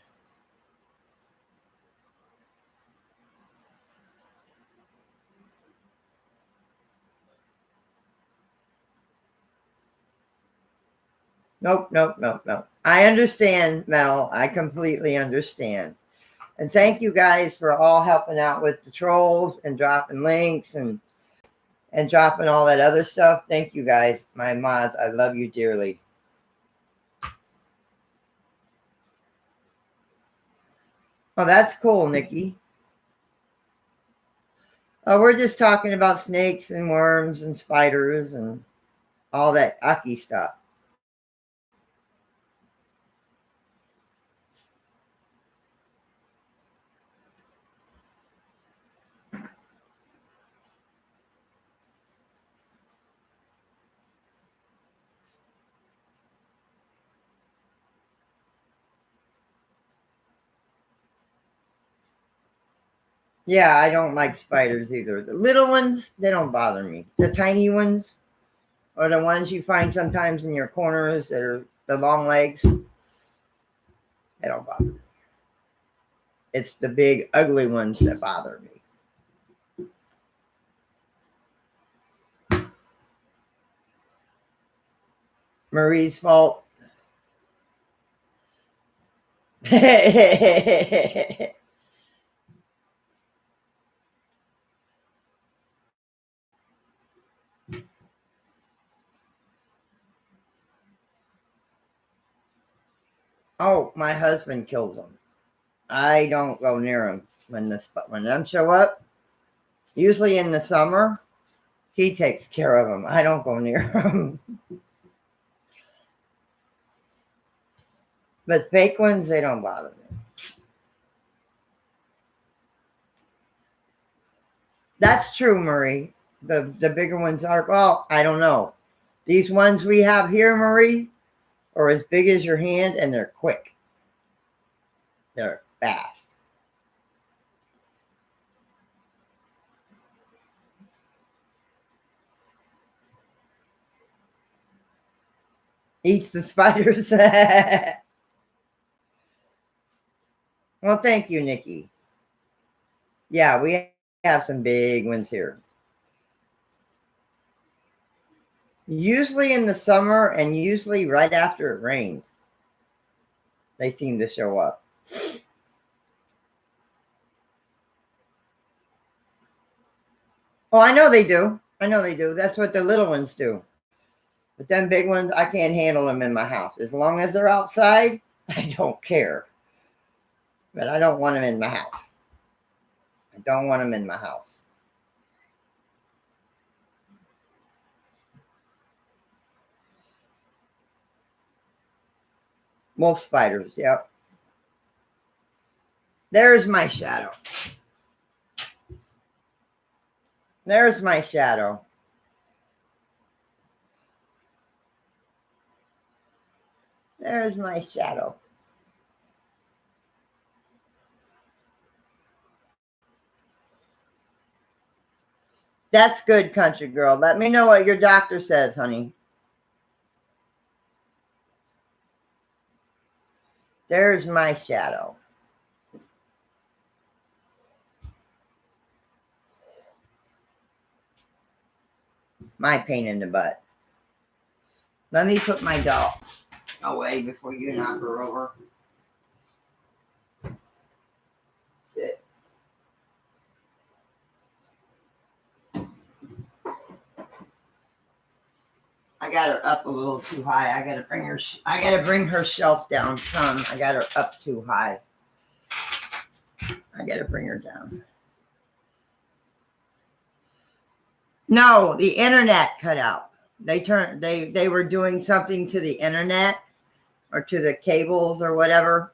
Nope, nope, nope, nope. I understand, Mel. I completely understand. And thank you guys for all helping out with the trolls and dropping links and dropping all that other stuff. Thank you guys, my mods. I love you dearly. Oh, that's cool, Nikki. Oh, we're just talking about snakes and worms and spiders and all that ucky stuff. Yeah, I don't like spiders either. The little ones, they don't bother me. The tiny ones, or the ones you find sometimes in your corners that are the long legs, they don't bother me. It's the big, ugly ones that bother me. Marie's fault. Oh, my husband kills them. I don't go near them when them show up. Usually in the summer, he takes care of them. I don't go near them. But fake ones, they don't bother me. That's true, Marie. The bigger ones are, well, I don't know. These ones we have here, Marie, are as big as your hand and they're quick. They're fast. Eats the spiders. Well, thank you, Nikki. Yeah, we have some big ones here. Usually in the summer and usually right after it rains, they seem to show up. Oh, I know they do. I know they do. That's what the little ones do. But them big ones, I can't handle them in my house. As long as they're outside, I don't care. But I don't want them in my house. I don't want them in my house. Wolf spiders, yep. There's my shadow. There's my shadow. There's my shadow. That's good, country girl. Let me know what your doctor says, honey. There's my shadow. My pain in the butt. Let me put my doll away before you knock her over. Sit. I got her up a little too high. I gotta bring her shelf down some. I got her up too high. I gotta bring her down. No, the internet cut out. They were doing something to the internet or to the cables or whatever.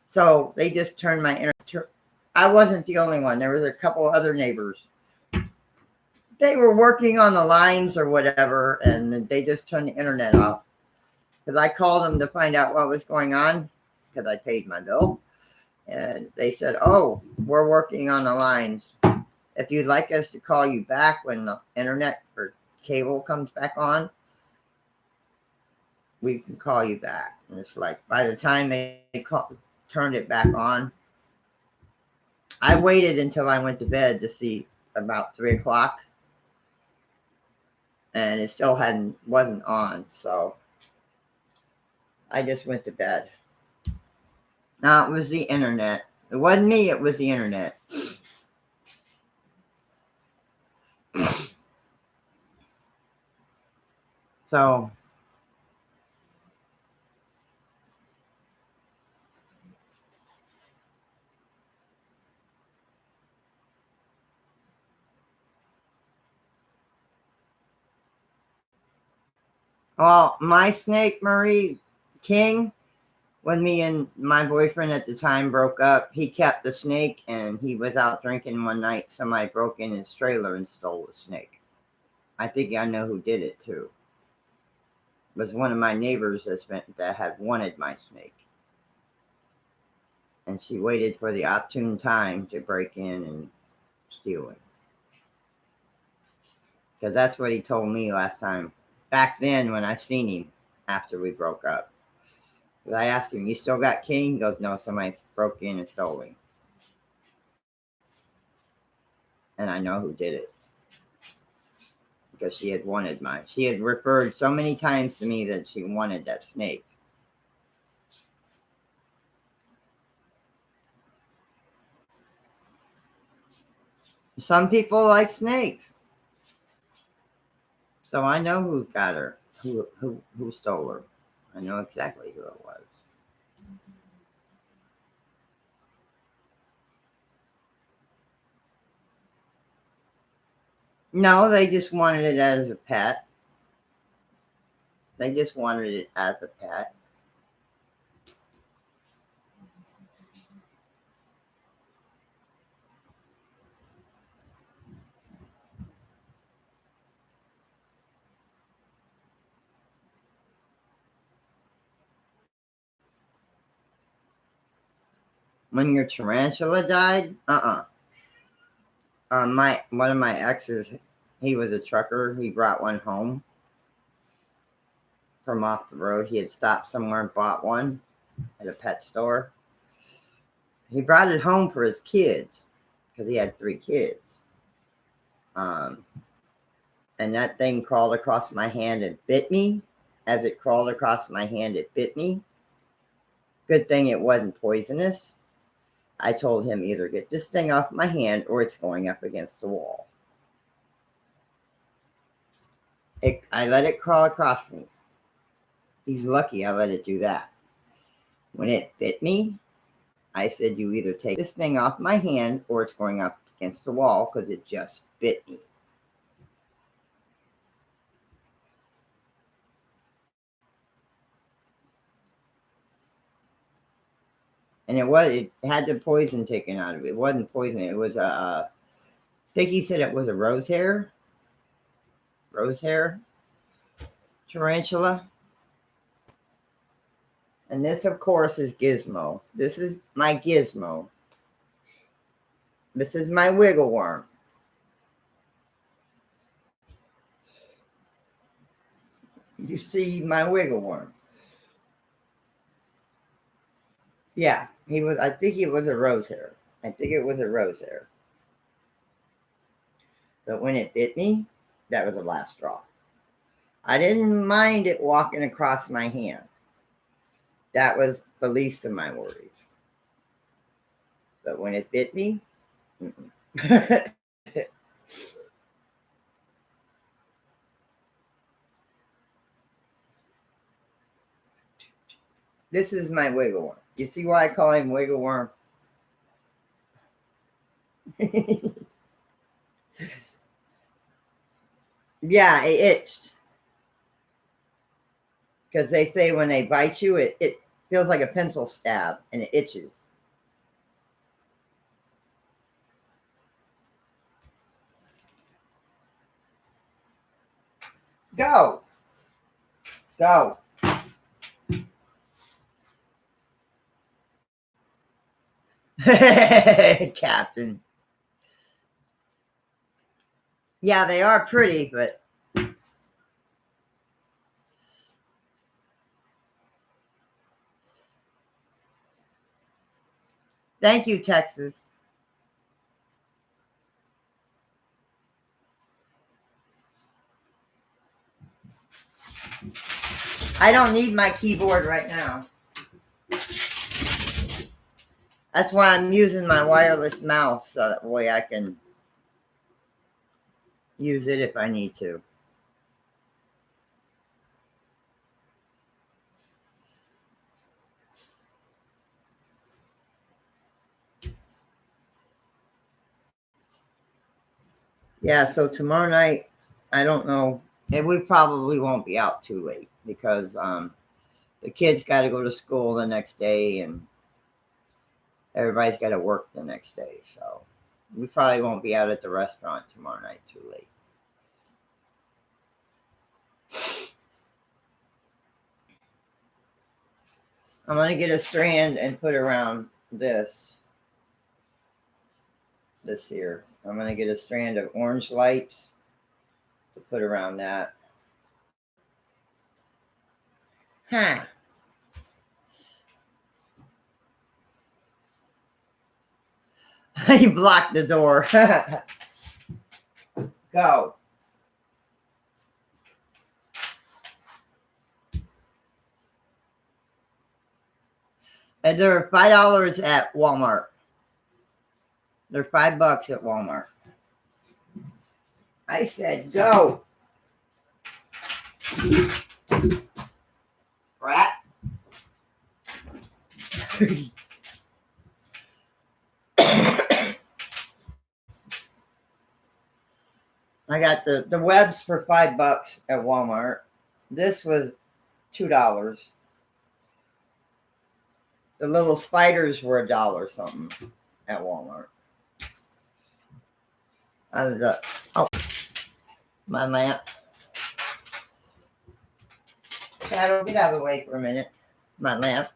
So they just turned my internet. I wasn't the only one. There was a couple other neighbors. They were working on the lines or whatever, and they just turned the internet off. Because I called them to find out what was going on, because I paid my bill. And they said, oh, we're working on the lines. If you'd like us to call you back when the internet or cable comes back on, we can call you back. And it's like, by the time they turned it back on, I waited until I went to bed to see about 3 o'clock. And it still wasn't on. So I just went to bed. No, it was the internet. It wasn't me, it was the internet. So well, my snake, Marie King, when me and my boyfriend at the time broke up, he kept the snake and he was out drinking one night. Somebody broke in his trailer and stole the snake. I think I know who did it too. It was one of my neighbors that had wanted my snake. And she waited for the opportune time to break in and steal it. Because that's what he told me last time. Back then when I seen him after we broke up. I asked him, you still got King? He goes, no, somebody broke in and stole him. And I know who did it. Because she had wanted mine. She had referred so many times to me that she wanted that snake. Some people like snakes. So I know who got her, who stole her. I know exactly who it was. No, they just wanted it as a pet. They just wanted it as a pet. When your tarantula died, one of my exes, he was a trucker. He brought one home, from off the road. He had stopped somewhere and bought one at a pet store. He brought it home for his kids because he had 3 kids. And that thing crawled across my hand and bit me. As it crawled across my hand, it bit me. Good thing it wasn't poisonous. I told him either get this thing off my hand or it's going up against the wall. I let it crawl across me. He's lucky I let it do that. When it bit me, I said, you either take this thing off my hand or it's going up against the wall because it just bit me. And it had the poison taken out of it. It wasn't poison. It was I think he said it was a rose hair tarantula. And this, of course, is Gizmo. This is my Gizmo. This is my wiggle worm. You see my wiggle worm. Yeah, I think it was a rose hair. But when it bit me, that was the last straw. I didn't mind it walking across my hand. That was the least of my worries. But when it bit me, this is my wiggle worm. You see why I call him wiggle worm? Yeah, it itched. Because they say when they bite you, it feels like a pencil stab and it itches. Go. Captain. Yeah, they are pretty, but thank you, Texas. I don't need my keyboard right now. That's why I'm using my wireless mouse so that way I can use it if I need to. Yeah, so tomorrow night, I don't know, and we probably won't be out too late because the kids got to go to school the next day and everybody's got to work the next day. So we probably won't be out at the restaurant tomorrow night too late. I'm going to get a strand and put around this here. I'm going to get a strand of orange lights to put around that. Huh. You blocked the door. Go. And they're $5 at Walmart. They're $5 at Walmart. I said, go. Rat. I got the webs for $5 at Walmart. This was $2. The little spiders were $1 something at Walmart. My lamp. Shadow, get out of the way for a minute. My lamp.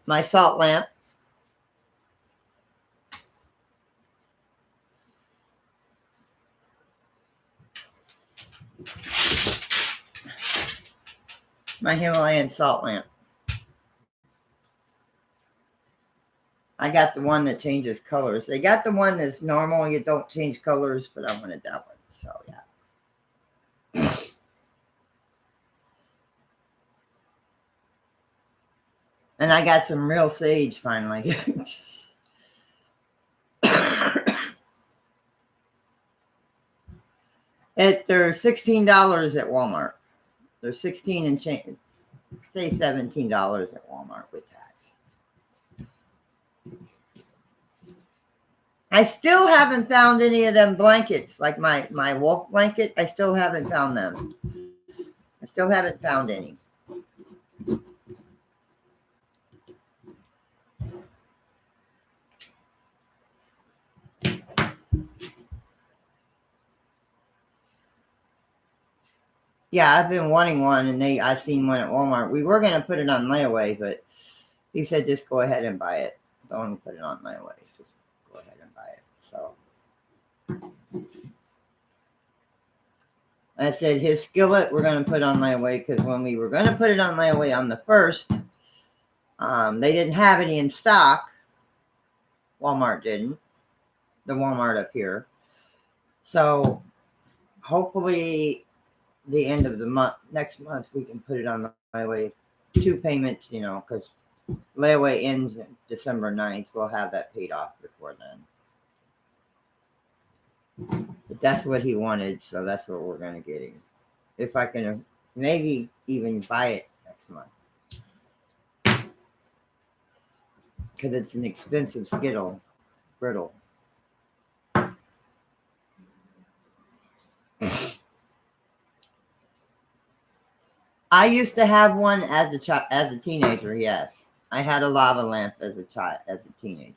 My salt lamp. My Himalayan salt lamp. I got the one that changes colors. They got the one that's normal, you don't change colors, but I wanted that one. So yeah. And I got some real sage finally. They're $16 at Walmart. They're 16 and change. Say $17 at Walmart with tax. I still haven't found any of them blankets, like my wolf blanket. I still haven't found them. I still haven't found any. Yeah, I've been wanting one, and I seen one at Walmart. We were gonna put it on layaway, but he said just go ahead and buy it. Don't put it on layaway. Just go ahead and buy it. So I said his skillet we're gonna put on layaway because when we were gonna put it on layaway on the first, they didn't have any in stock. Walmart didn't. The Walmart up here. So hopefully the end of the month, next month, we can put it on the layaway. 2 payments, because layaway ends December 9th. We'll have that paid off before then. But that's what he wanted, so that's what we're going to get him. If I can maybe even buy it next month. Because it's an expensive brittle. I used to have one as a teenager, yes. I had a lava lamp as a teenager.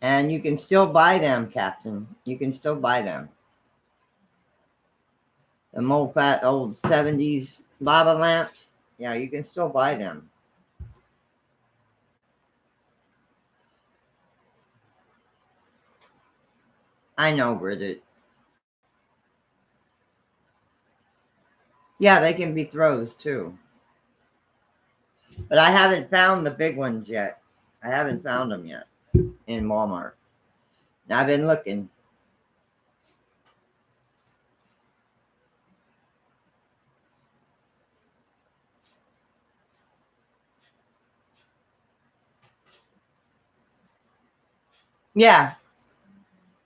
And you can still buy them, Captain. You can still buy them. The old 70s lava lamps. Yeah, you can still buy them. I know, Bridget. Yeah, they can be throws too. But I haven't found the big ones yet. I haven't found them yet in Walmart. And I've been looking. Yeah.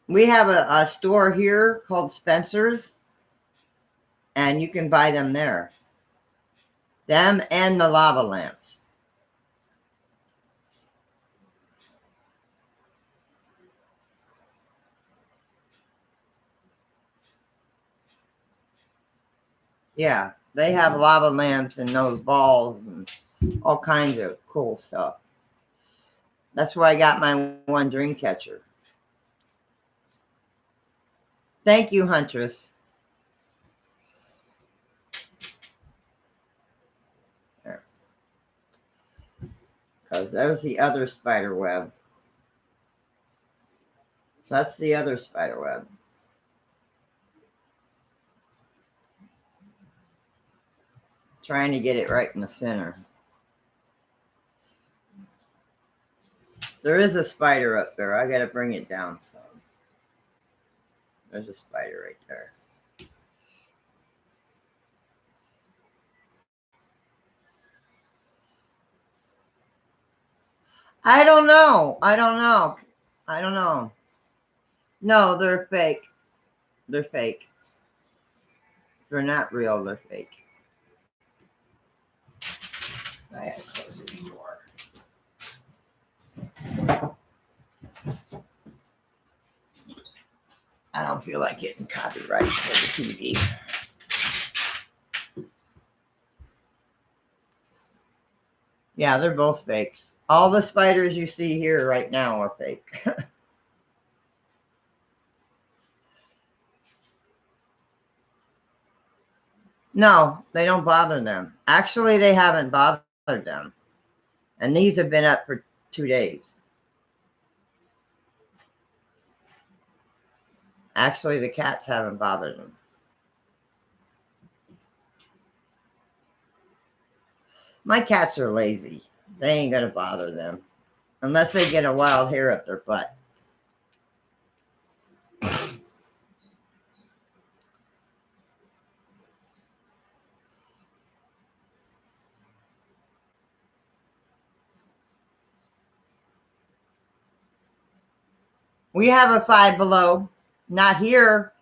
We have a store here called Spencer's, and you can buy them there. Them and the lava lamps. Yeah, they have lava lamps and those balls and all kinds of cool stuff. That's where I got my one dream catcher. Thank you, Huntress. There. Because there's the other spider web. That's the other spider web. Trying to get it right in the center. There is a spider up there. I got to bring it down some. There's a spider right there. I don't know. No, they're fake. They're fake. They're not real. They're fake. I have to close this door. I don't feel like getting copyright for the TV. Yeah, they're both fake. All the spiders you see here right now are fake. No, they don't bother them. Actually, they haven't bothered them. And these have been up for 2 days. Actually, the cats haven't bothered them. My cats are lazy. They ain't going to bother them. Unless they get a wild hair up their butt. We have a Five Below. Not here,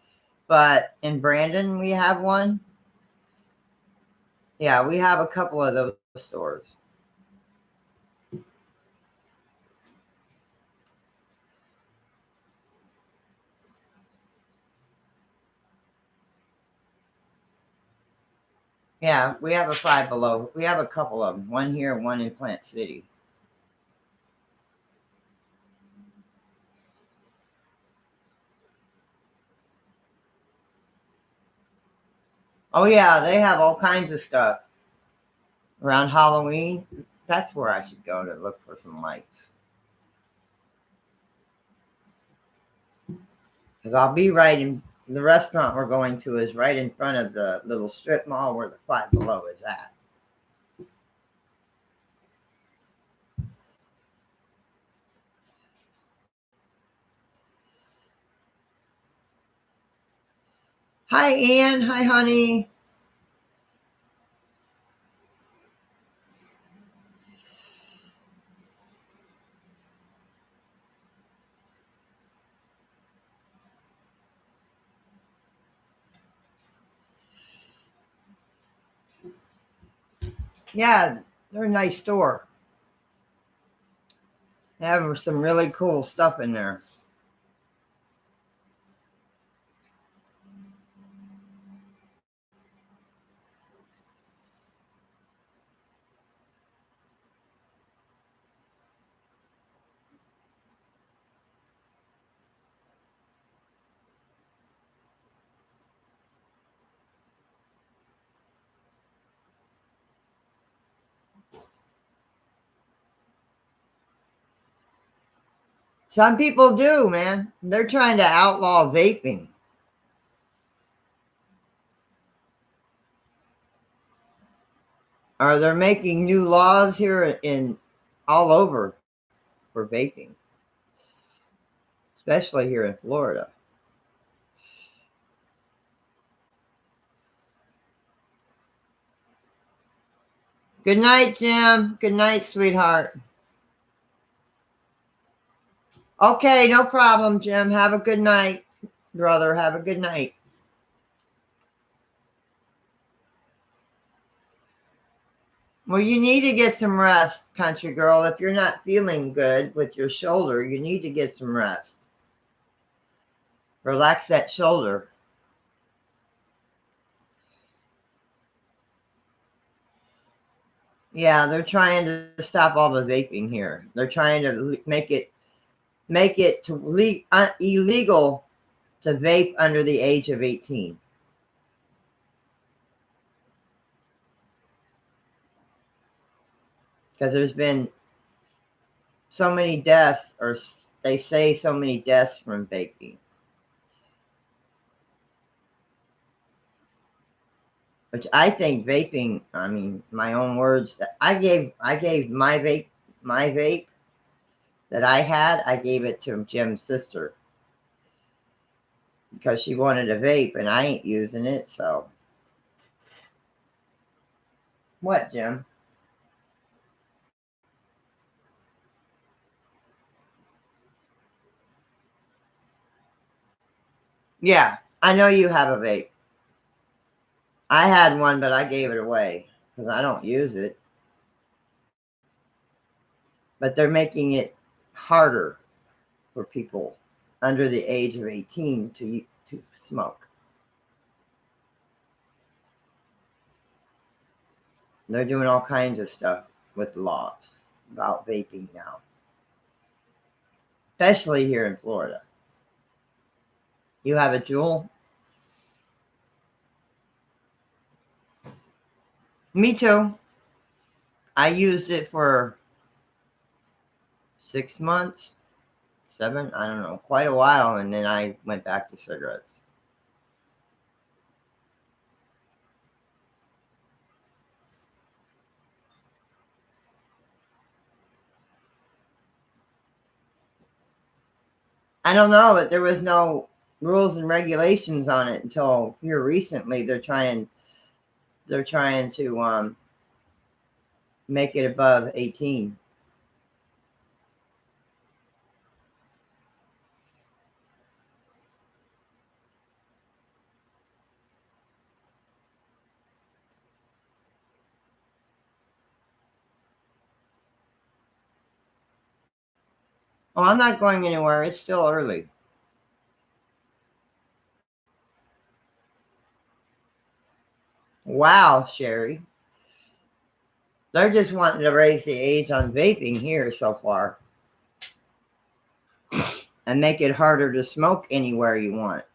but in Brandon we have one. Yeah, we have a couple of those stores. Yeah, we have a Five Below. We have a couple of them. One here and one in Plant City. Oh, yeah, they have all kinds of stuff. Around Halloween, that's where I should go to look for some lights. Because I'll be right in the restaurant we're going to is right in front of the little strip mall where the Five Below is at. Hi, Ann. Hi, honey. Yeah, they're a nice store. They have some really cool stuff in there. Some people do, man. They're trying to outlaw vaping. Or they're making new laws here in all over for vaping, especially here in Florida. Good night, Jim. Good night, sweetheart. Okay, no problem, Jim. Have a good night, brother. Have a good night. Well, you need to get some rest, country girl. If you're not feeling good with your shoulder, you need to get some rest. Relax that shoulder. Yeah, they're trying to stop all the vaping here. They're trying to make it illegal to vape under the age of 18. Because there's been so many deaths, or they say so many deaths from vaping. Which I think vaping, I mean, my own words, I gave my vape that I had, I gave it to Jim's sister. Because she wanted a vape and I ain't using it, so. What, Jim? Yeah, I know you have a vape. I had one, but I gave it away because I don't use it. But they're making it harder for people under the age of 18 to smoke. They're doing all kinds of stuff with laws about vaping now, especially here in Florida. You have a Juul? Me too. I used it for 6 months, 7, I don't know, quite a while, and then I went back to cigarettes. I don't know, but there was no rules and regulations on it until here recently. They're trying to make it above 18. Oh, I'm not going anywhere. It's still early. Wow, Sherry. They're just wanting to raise the age on vaping here so far and make it harder to smoke anywhere you want.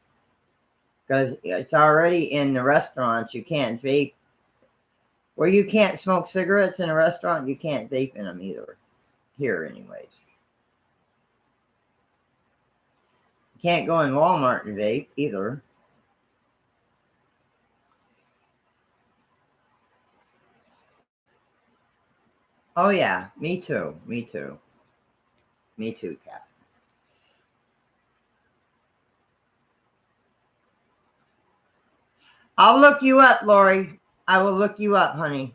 Because it's already in the restaurants. You can't vape. Where you can't smoke cigarettes in a restaurant, you can't vape in them either. Here, anyways. You can't go in Walmart and vape either. Oh, yeah. Me too. Me too. Me too, Cap. I'll look you up, Lori. I will look you up, honey.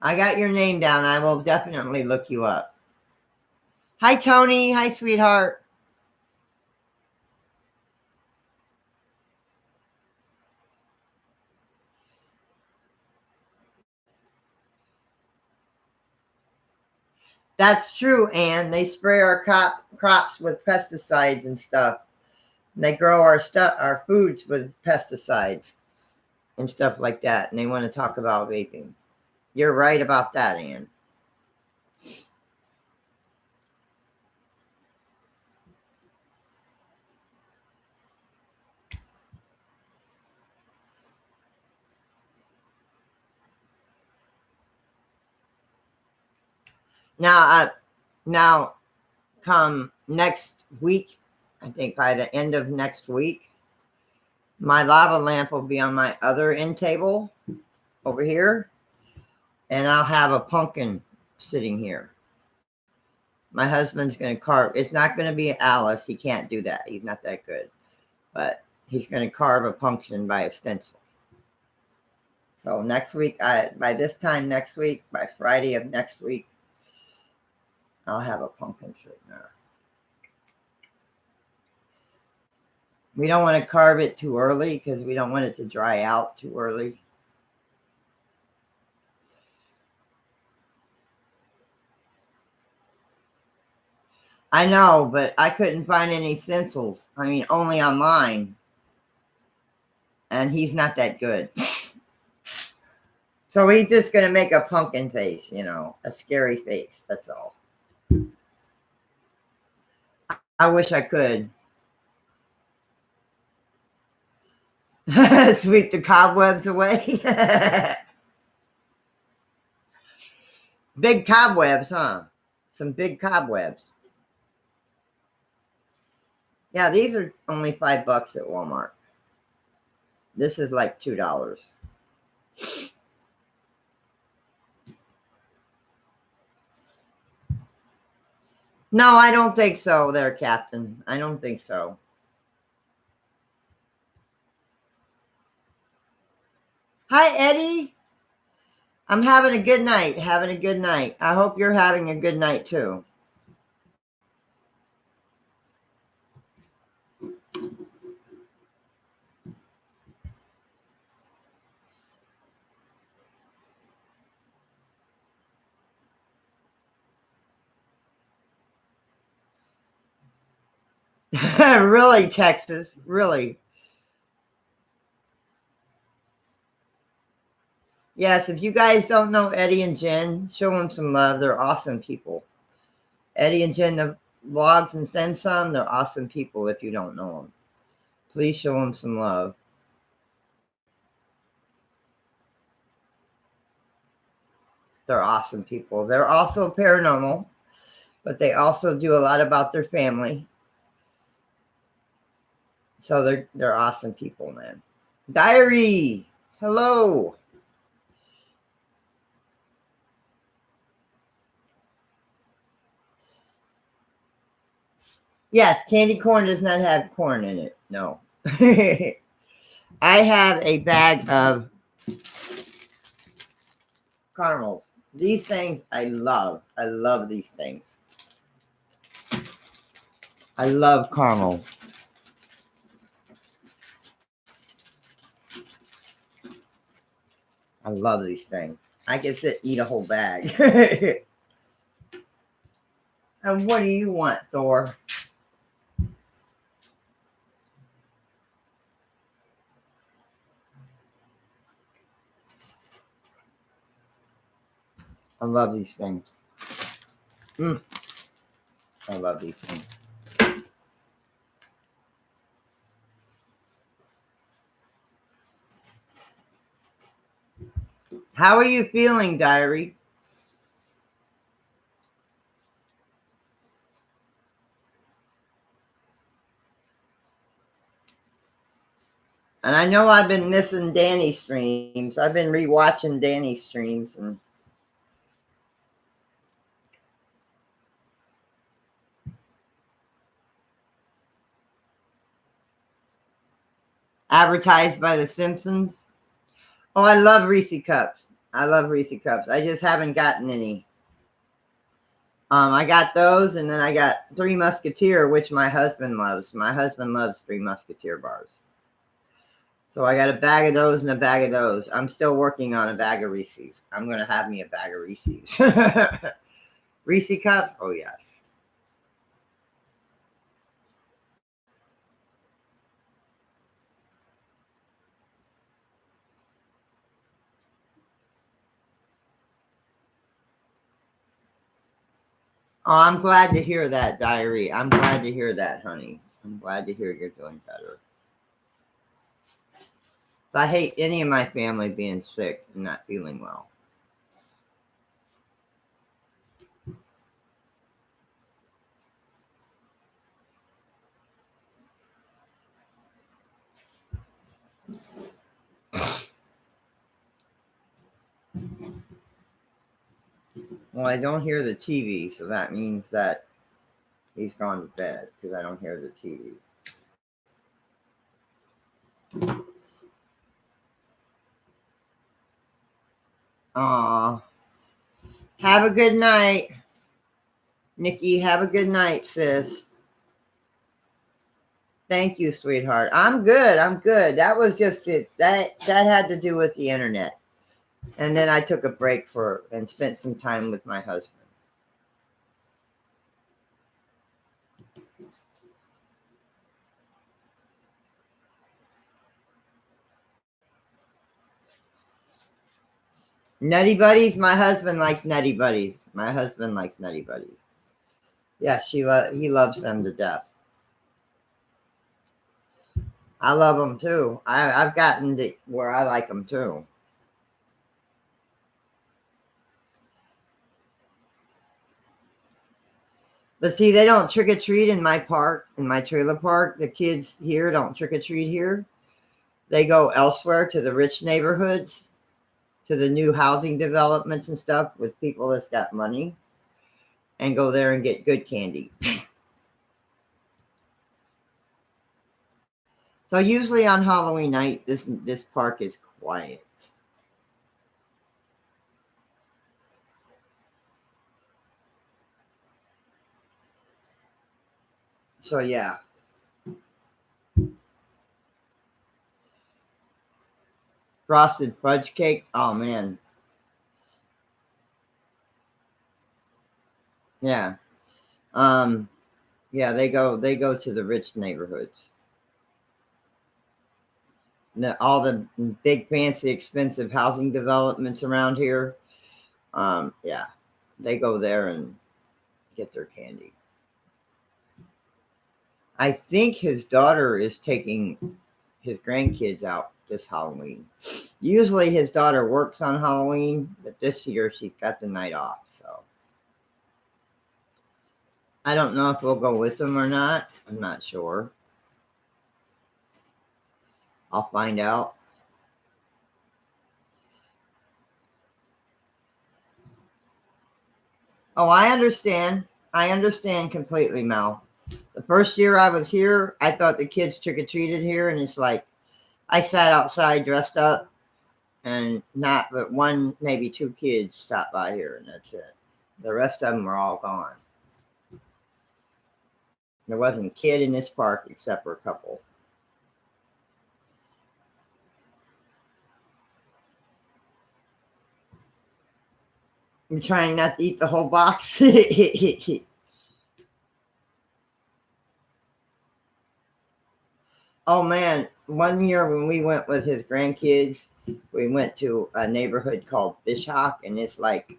I got your name down. I will definitely look you up. Hi, Tony. Hi, sweetheart. That's true, Ann. They spray our crops with pesticides and stuff. And they grow our foods with pesticides and stuff like that. And they want to talk about vaping. You're right about that, Ann. Now, come next week, I think by the end of next week, my lava lamp will be on my other end table over here, and I'll have a pumpkin sitting here. My husband's going to carve. It's not going to be Alice. He can't do that. He's not that good. But he's going to carve a pumpkin by a stencil. So next week, by this time next week, by Friday of next week, I'll have a pumpkin sitting there. We don't want to carve it too early because we don't want it to dry out too early. I know, but I couldn't find any stencils. I mean, only online. And he's not that good. So he's just going to make a pumpkin face, a scary face. That's all. I wish I could. Sweep the cobwebs away. Big cobwebs, huh? Some big cobwebs. Yeah, these are only $5 at Walmart. This is like $2. No, I don't think so there, Captain. I don't think so. Hi, Eddie. I'm having a good night. Having a good night. I hope you're having a good night too. Really, Texas? Really? Yes, if you guys don't know Eddie and Jen, show them some love. They're awesome people. Eddie and Jen, the vlogs and send some. They're awesome people if you don't know them. Please show them some love. They're awesome people. They're also paranormal, but they also do a lot about their family. So they're awesome people, man. Diary, hello. Yes, candy corn does not have corn in it. No. I have a bag of caramels. These things I love. I love these things. I love caramels. I love these things. I can eat a whole bag. And what do you want, Thor? I love these things. I love these things. How are you feeling, Diary? And I know I've been missing Danny's streams. I've been rewatching Danny's streams and advertised by The Simpsons. Oh, I love Reese cups. I love Reese cups. I just haven't gotten any. I got those, and then I got Three Musketeer, which my husband loves. My husband loves Three Musketeer bars. So I got a bag of those and a bag of those. I'm still working on a bag of Reese's. I'm going to have me a bag of Reese's. Reese cup? Oh, yes. Oh, I'm glad to hear that, Diary. I'm glad to hear that, honey. I'm glad to hear you're doing better. I hate any of my family being sick and not feeling well. Well, I don't hear the TV, so that means that he's gone to bed because I don't hear the TV. Aw. Have a good night. Nikki, have a good night, sis. Thank you, sweetheart. I'm good. I'm good. That was just it. That had to do with the internet. And then I took a break and spent some time with my husband. Nutty Buddies? My husband likes Nutty Buddies. My husband likes Nutty Buddies. Yeah, he loves them to death. I love them too. I've gotten to where I like them too. But see, they don't trick or treat in my park, in my trailer park. The kids here don't trick or treat here. They go elsewhere to the rich neighborhoods, to the new housing developments and stuff with people that's got money, and go there and get good candy. So usually on Halloween night, this park is quiet. So yeah. Frosted fudge cakes. Oh man. Yeah. Um yeah, they go to the rich neighborhoods. All the big fancy expensive housing developments around here. Yeah. They go there and get their candy. I think his daughter is taking his grandkids out this Halloween. Usually his daughter works on Halloween, but this year she's got the night off. So I don't know if we'll go with them or not. I'm not sure. I'll find out. Oh, I understand. I understand completely, Mel. The first year I was here, I thought the kids trick-or-treated here, and it's like I sat outside dressed up, and not but one, maybe two kids stopped by here, and that's it. The rest of them were all gone. There wasn't a kid in this park except for a couple. I'm trying not to eat the whole box. Oh man, one year when we went with his grandkids, we went to a neighborhood called Fishhawk, and it's like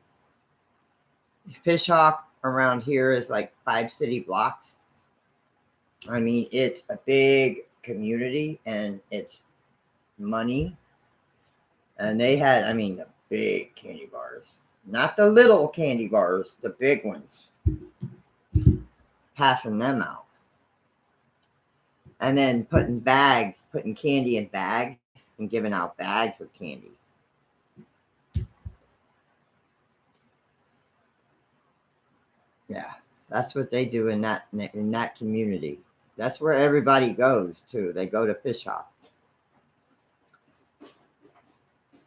Fishhawk around here is like 5 city blocks. I mean, it's a big community and it's money. And they had, I mean, the big candy bars, not the little candy bars, the big ones, passing them out. And then putting candy in bags and giving out bags of candy. Yeah, that's what they do in that community. That's where everybody goes to. They go to Fishhawk.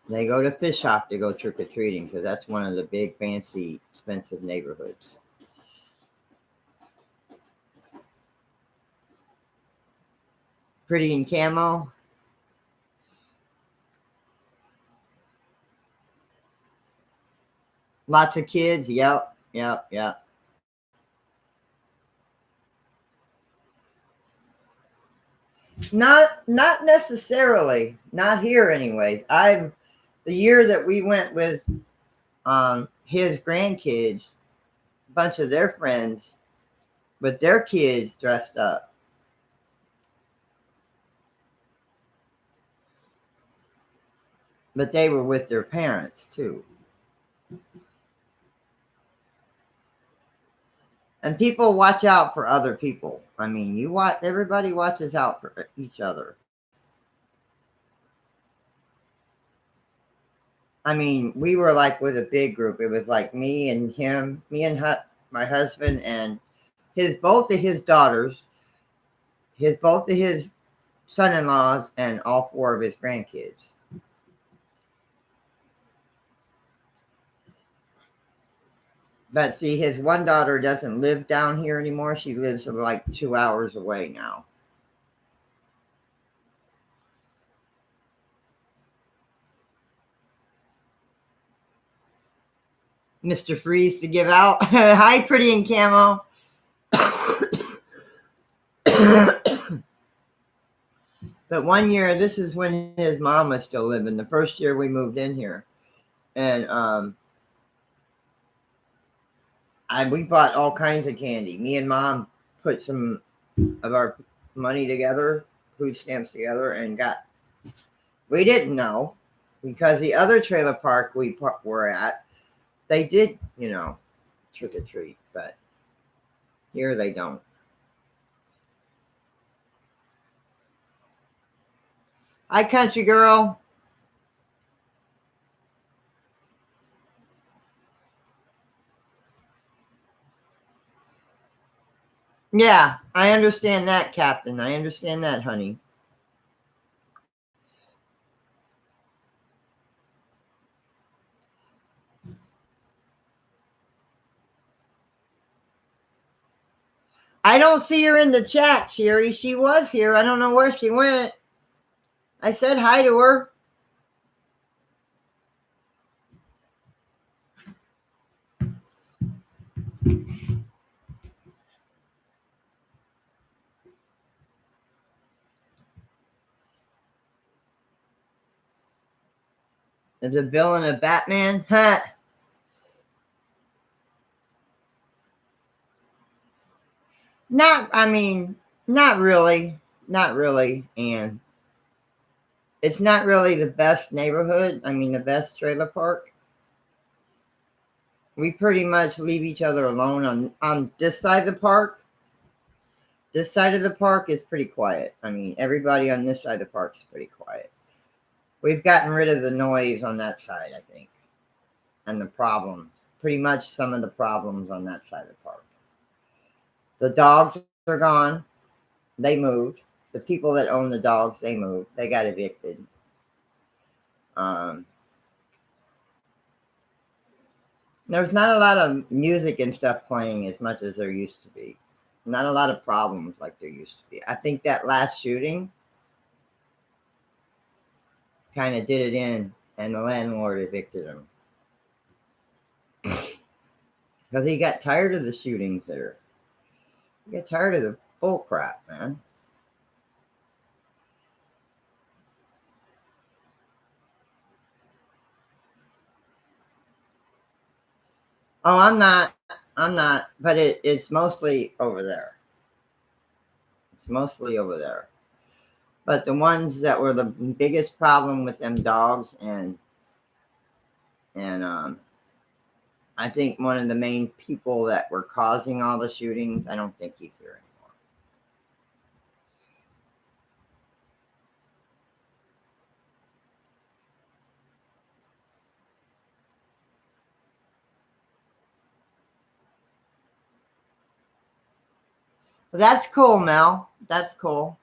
They go to Fishhawk to go trick or treating because that's one of the big, fancy, expensive neighborhoods. Pretty in camo. Lots of kids. Yep, yep, yep. Not necessarily. Not here anyway. The year that we went with his grandkids, a bunch of their friends with their kids dressed up. But they were with their parents too. And people watch out for other people. I mean, everybody watches out for each other. I mean, we were like with a big group. It was like me and him, my husband, and both of his daughters, both of his son-in-laws, and all four of his grandkids. But see, his one daughter doesn't live down here anymore. She lives like 2 hours away now. Mr. Freeze to give out. Hi, pretty in camo. But one year, this is when his mom was still living. The first year we moved in here, and we bought all kinds of candy. Me and Mom put some of our money together, food stamps together, and got. We didn't know because the other trailer park we were at, they did, trick or treat, but here they don't. Hi, country girl. Yeah, I understand that, Captain. I understand that, honey. I don't see her in the chat, Sherry. She was here. I don't know where she went. I said hi to her. Is a villain of Batman? Huh. Not really. Not really. And it's not really the best neighborhood. I mean, the best trailer park. We pretty much leave each other alone on this side of the park. This side of the park is pretty quiet. I mean, everybody on this side of the park is pretty quiet. We've gotten rid of the noise on that side, I think, and the problems. Pretty much some of the problems on that side of the park. The dogs are gone. They moved. The people that own the dogs, they moved. They got evicted. There's not a lot of music and stuff playing as much as there used to be. Not a lot of problems like there used to be. I think that last shooting kind of did it in, and the landlord evicted him. Because he got tired of the shootings there. He got tired of the bull crap, man. Oh, I'm not. But it's mostly over there. It's mostly over there. But the ones that were the biggest problem with them dogs and I think one of the main people that were causing all the shootings, I don't think he's here anymore. But that's cool, Mel. That's cool.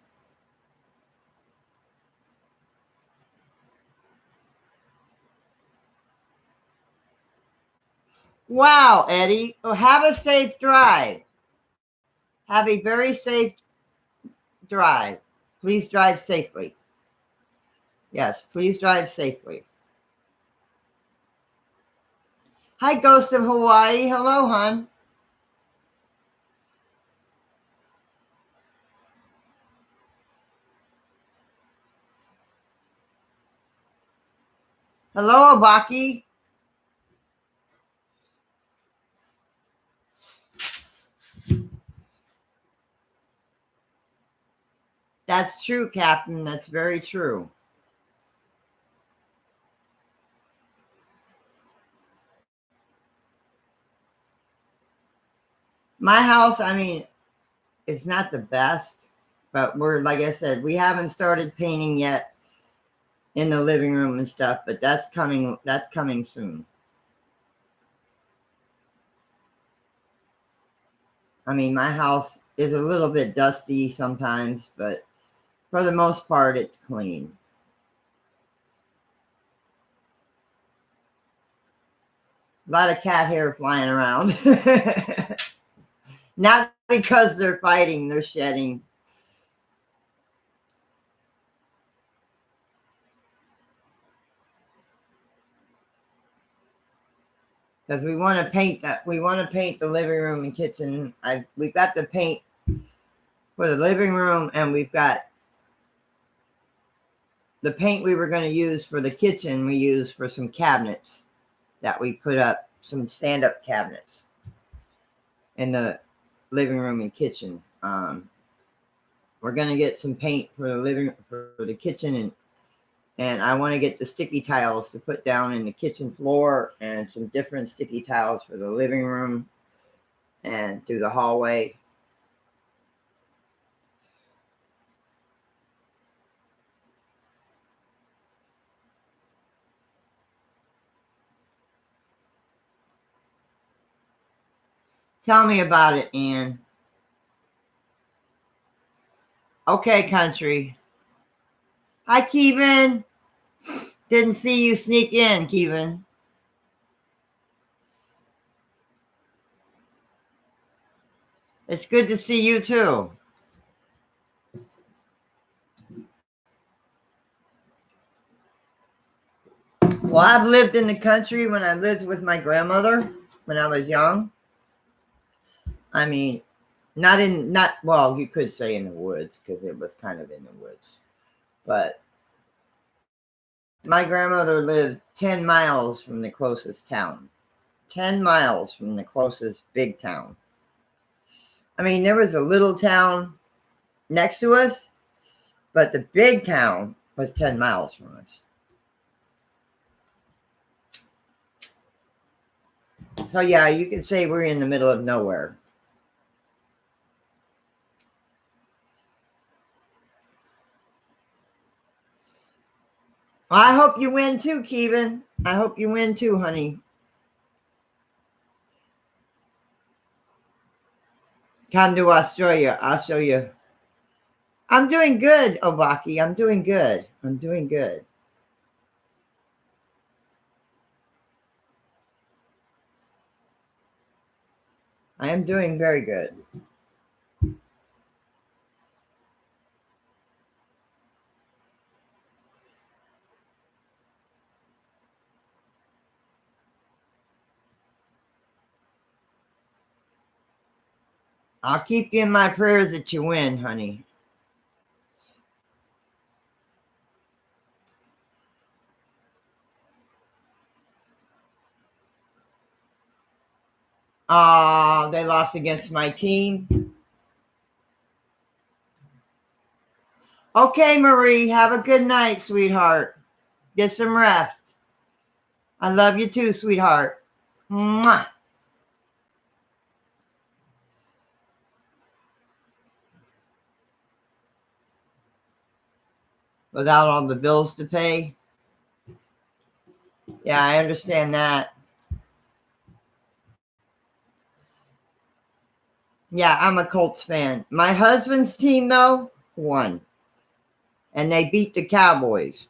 Wow, Eddie. Well, have a safe drive. Have a very safe drive. Please drive safely. Yes, please drive safely. Hi, Ghost of Hawaii. Hello, hon. Hello, Abaki. That's true, Captain. That's very true. My house, I mean, it's not the best, but we're, like I said, we haven't started painting yet in the living room and stuff, but that's coming soon. I mean, my house is a little bit dusty sometimes, but for the most part, it's clean. A lot of cat hair flying around. Not because they're fighting, they're shedding. Because we want to paint that. We want to paint the living room and kitchen. We've got the paint for the living room, and we've got the paint we were going to use for the kitchen. We used for some cabinets that we put up, some stand-up cabinets in the living room and kitchen. We're going to get some paint for the kitchen, and I want to get the sticky tiles to put down in the kitchen floor and some different sticky tiles for the living room and through the hallway. Tell me about it, Ann. Okay, country. Hi, Kevin. Didn't see you sneak in, Kevin. It's good to see you too. Well, I've lived in the country when I lived with my grandmother when I was young. I mean, well, you could say in the woods because it was kind of in the woods. But my grandmother lived 10 miles from the closest town. 10 miles from the closest big town. I mean, there was a little town next to us, but the big town was 10 miles from us. So yeah, you could say we're in the middle of nowhere. I hope you win too, Kevin. I hope you win too, honey. Come to Australia. I'll show you. I'm doing good, Obaki. I'm doing good. I'm doing good. I am doing very good. I'll keep you in my prayers that you win, honey. They lost against my team. Okay, Marie, have a good night, sweetheart. Get some rest. I love you too, sweetheart. Mwah. Without all the bills to pay. Yeah, I understand that. Yeah, I'm a Colts fan. My husband's team, though, won. And they beat the Cowboys.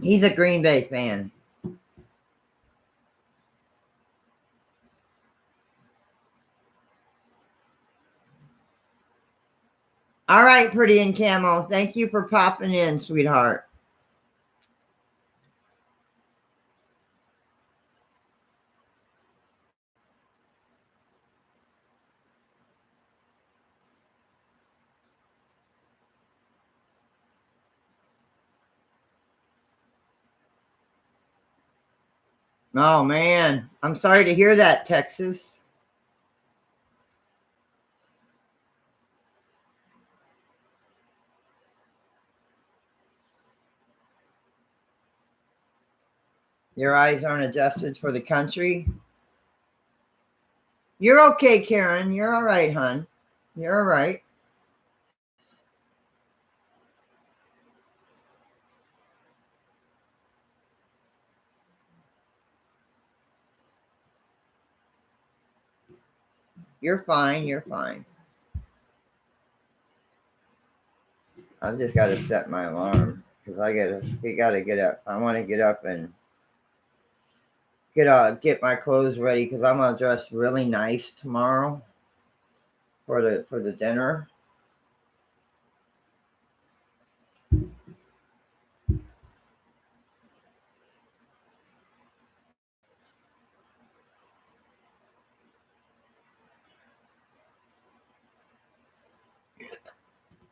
He's a Green Bay fan. All right, Pretty and Camo. Thank you for popping in, sweetheart. Oh, man. I'm sorry to hear that, Texas. Your eyes aren't adjusted for the country. You're okay, Karen. You're all right, hon. You're all right. You're fine. You're fine. I've just got to set my alarm because we got to get up. I want to get up and get my clothes ready because I'm gonna dress really nice tomorrow for the dinner.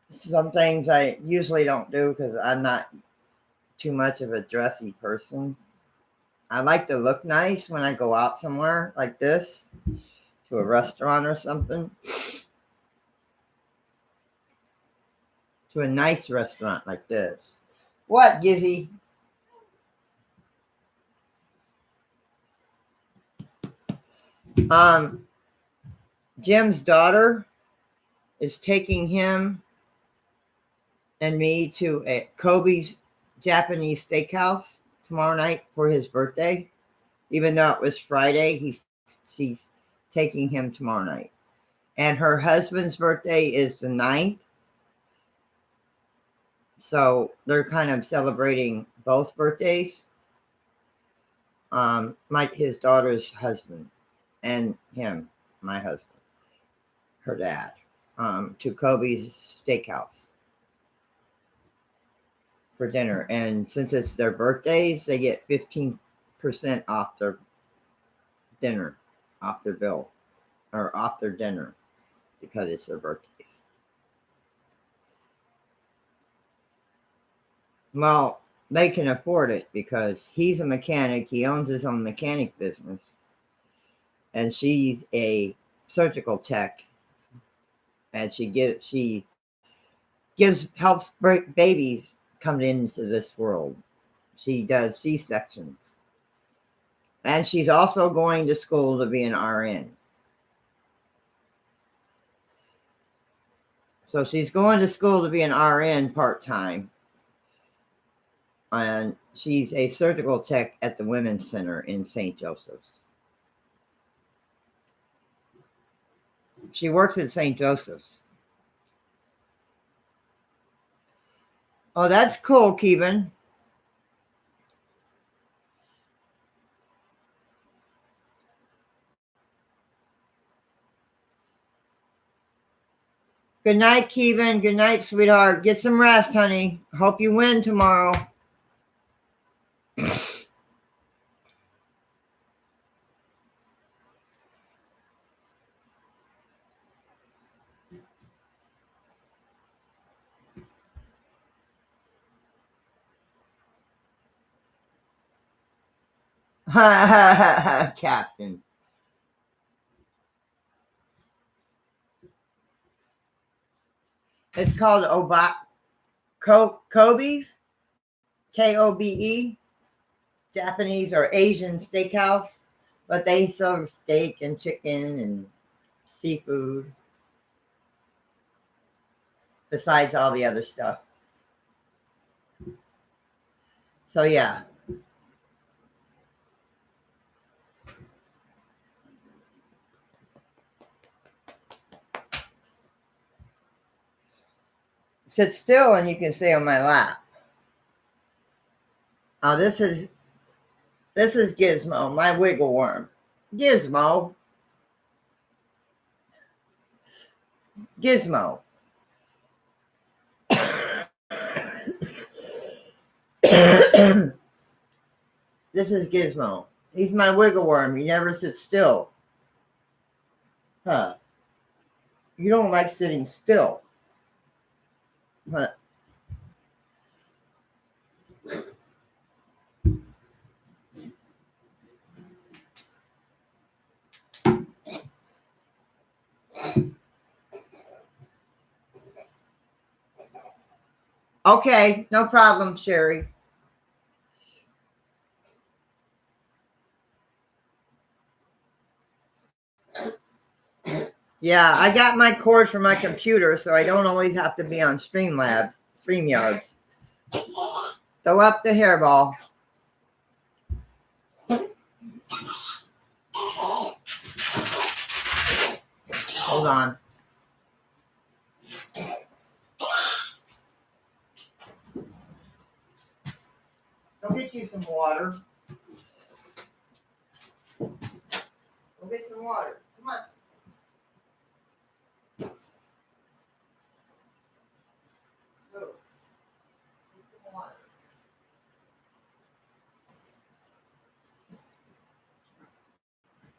Some things I usually don't do because I'm not too much of a dressy person. I like to look nice when I go out somewhere like this, to a restaurant or something, to a nice restaurant like this. What, Gizzy? Jim's daughter is taking him and me to a Kobe's Japanese steakhouse tomorrow night for his birthday. Even though it was Friday, she's taking him tomorrow night. And her husband's birthday is the 9th. So they're kind of celebrating both birthdays. His daughter's husband and him, my husband, her dad, to Kobe's steakhouse for dinner. And since it's their birthdays, they get 15% off their dinner, off their bill, or off their dinner because it's their birthdays. Well, they can afford it because he's a mechanic. He owns his own mechanic business. And she's a surgical tech and helps babies come into this world. She does C-sections. And she's also going to school to be an RN. So she's going to school to be an RN part-time. And she's a surgical tech at the Women's Center in St. Joseph's. She works at St. Joseph's. Oh, that's cool, Kevin. Good night, Kevin. Good night, sweetheart. Get some rest, honey. Hope you win tomorrow. Captain. It's called Kobe's, Kobe, Japanese or Asian steakhouse, but they serve steak and chicken and seafood besides all the other stuff. So yeah. Sit still and you can stay on my lap. Oh, this is Gizmo, my wiggle worm. Gizmo. Gizmo. This is Gizmo. He's my wiggle worm. He never sits still. Huh. You don't like sitting still. Huh. Okay, no problem, Sherry. Yeah, I got my cord from my computer, so I don't always have to be on StreamYards. Throw up the hairball. Hold on. Go get you some water. Go get some water. Come on. Go. Get some water.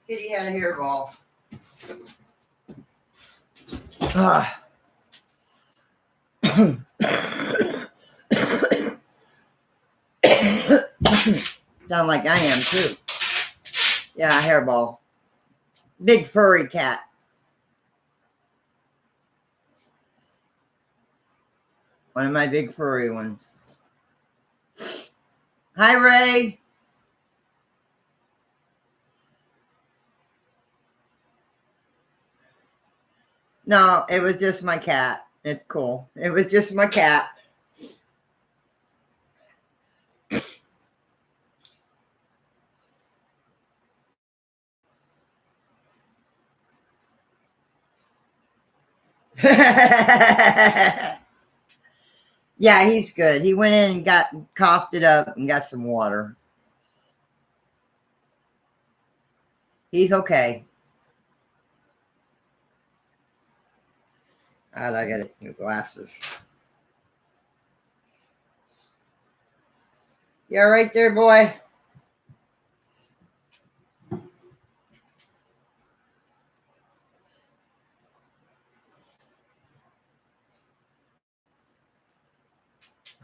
Kitty had a hairball. Sound like I am too. Yeah, hairball. Big furry cat. One of my big furry ones. Hi, Ray. No, it was just my cat. It's cool. It was just my cat. Yeah, he's good. He went in and coughed it up and got some water. He's okay. I got new glasses. You all right there, boy?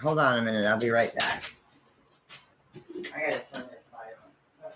Hold on a minute. I'll be right back. I got to turn this light on.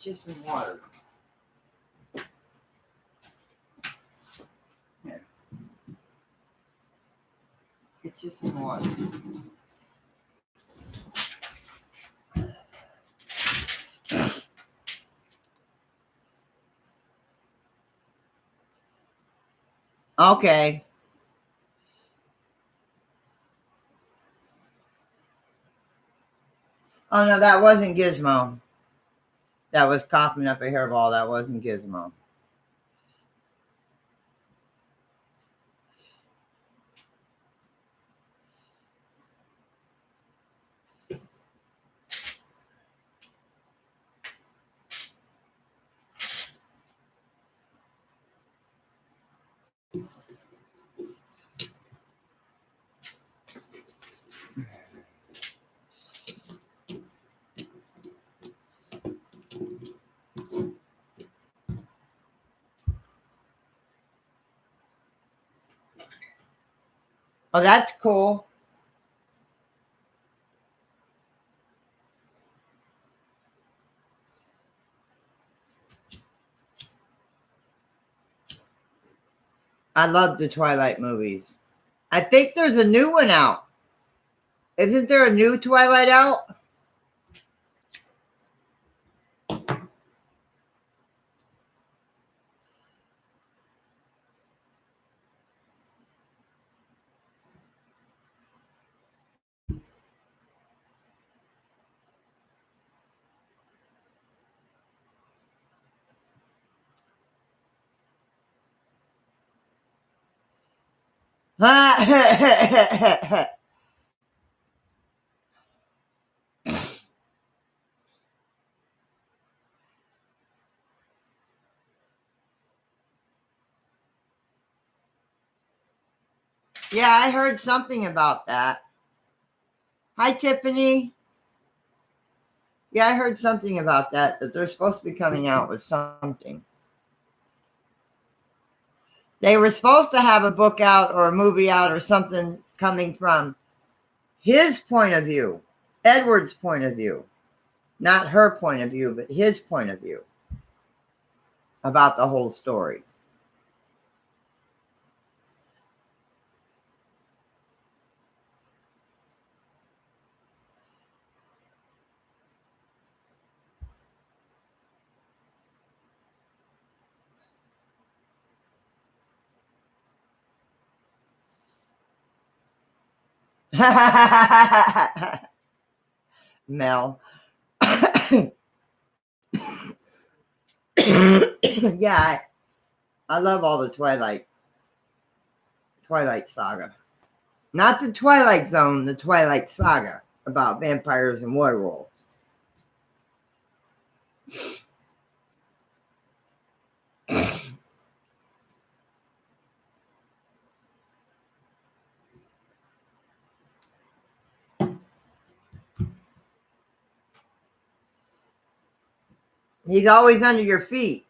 Get you some water. Here. Get you some water. Okay. Oh, no, that wasn't Gizmo. That was coughing up a hairball. That wasn't Gizmo. Oh, that's cool. I love the Twilight movies. I think there's a new one out. Isn't there a new Twilight out? Yeah, I heard something about that. Hi, Tiffany. Yeah, I heard something about that they're supposed to be coming out with something. They were supposed to have a book out or a movie out or something coming from his point of view, Edward's point of view, not her point of view, but his point of view about the whole story. Mel. Yeah, I love all the Twilight saga. Not the Twilight Zone, the Twilight Saga about vampires and werewolves. He's always under your feet.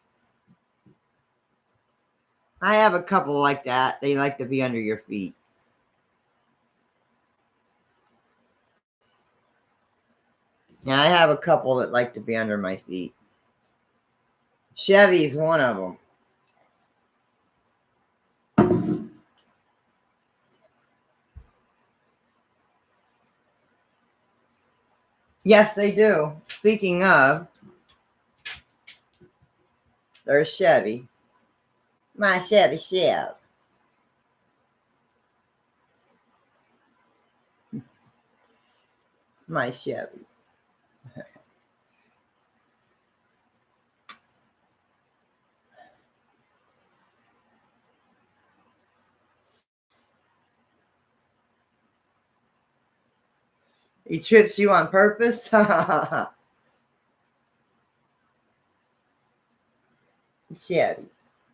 I have a couple like that. They like to be under your feet. Yeah, I have a couple that like to be under my feet. Chevy's one of them. Yes, they do. Speaking of, there's Chevy. My Chevy Chev. My Chevy. He trips you on purpose? Chevy.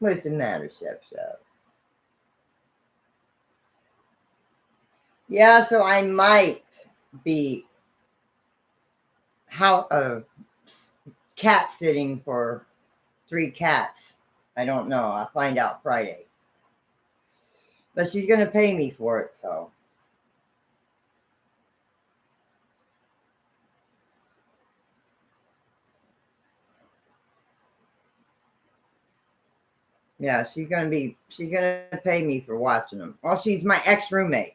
What's the matter, Chev? Yeah, so I might be cat sitting for 3 cats. I don't know. I'll find out Friday. But she's going to pay me for it, so. Yeah, she's gonna pay me for watching them. Well, she's my ex-roommate.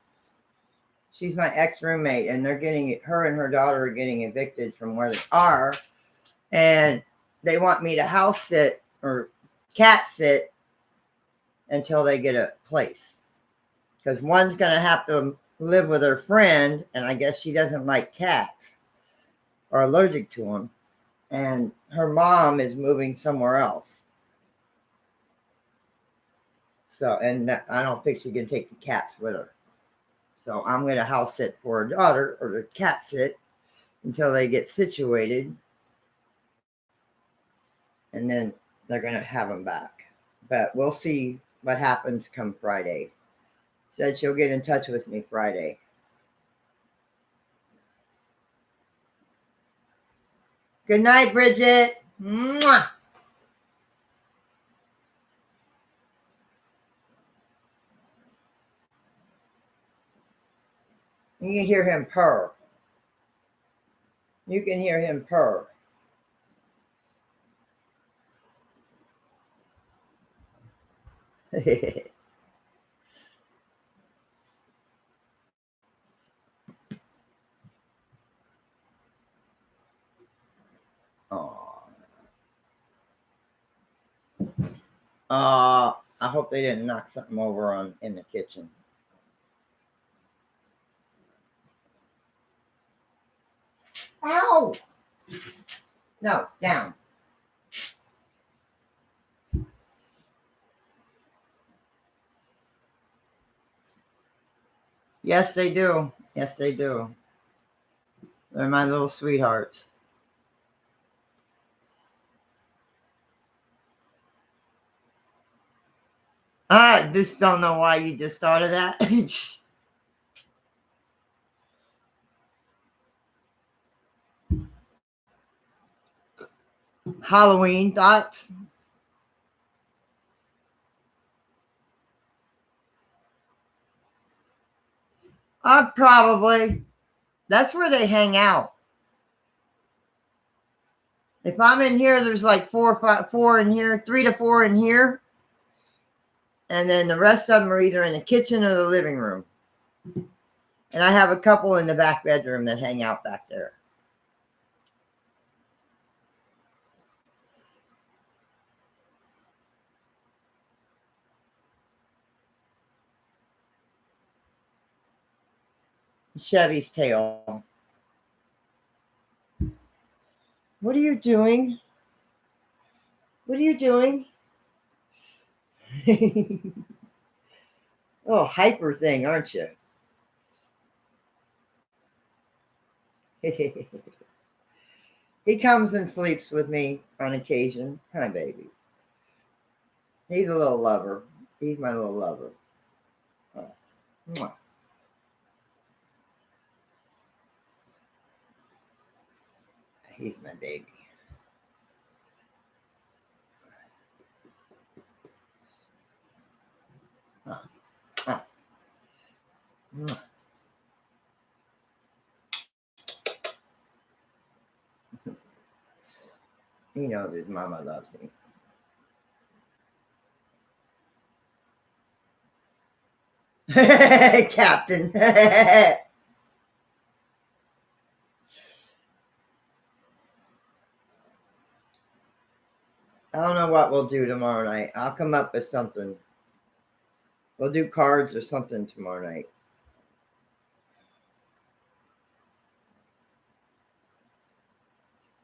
She's my ex-roommate, and her and her daughter are getting evicted from where they are, and they want me to house sit or cat sit until they get a place. Because one's gonna have to live with her friend, and I guess she doesn't like cats or allergic to them, and her mom is moving somewhere else. So, and I don't think she can take the cats with her. So I'm going to house sit for her daughter, or the cat sit, until they get situated. And then they're going to have them back. But we'll see what happens come Friday. Said she'll get in touch with me Friday. Good night, Bridget. Mwah! You can hear him purr. You can hear him purr. Aww. I hope they didn't knock something over in the kitchen. Ow! No, down. Yes, they do. Yes, they do. They're my little sweethearts. I just don't know why you just thought of that. Halloween thoughts? Probably. That's where they hang out. If I'm in here, there's like four in here, 3 to 4 in here. And then the rest of them are either in the kitchen or the living room. And I have a couple in the back bedroom that hang out back there. Chevy's tail. What are you doing? What are you doing? Oh, hyper thing, aren't you? He comes and sleeps with me on occasion. Hi, baby. He's a little lover. He's my little lover. Oh. He's my baby. He knows his mama loves him. Captain. I don't know what we'll do tomorrow night. I'll come up with something. We'll do cards or something tomorrow night.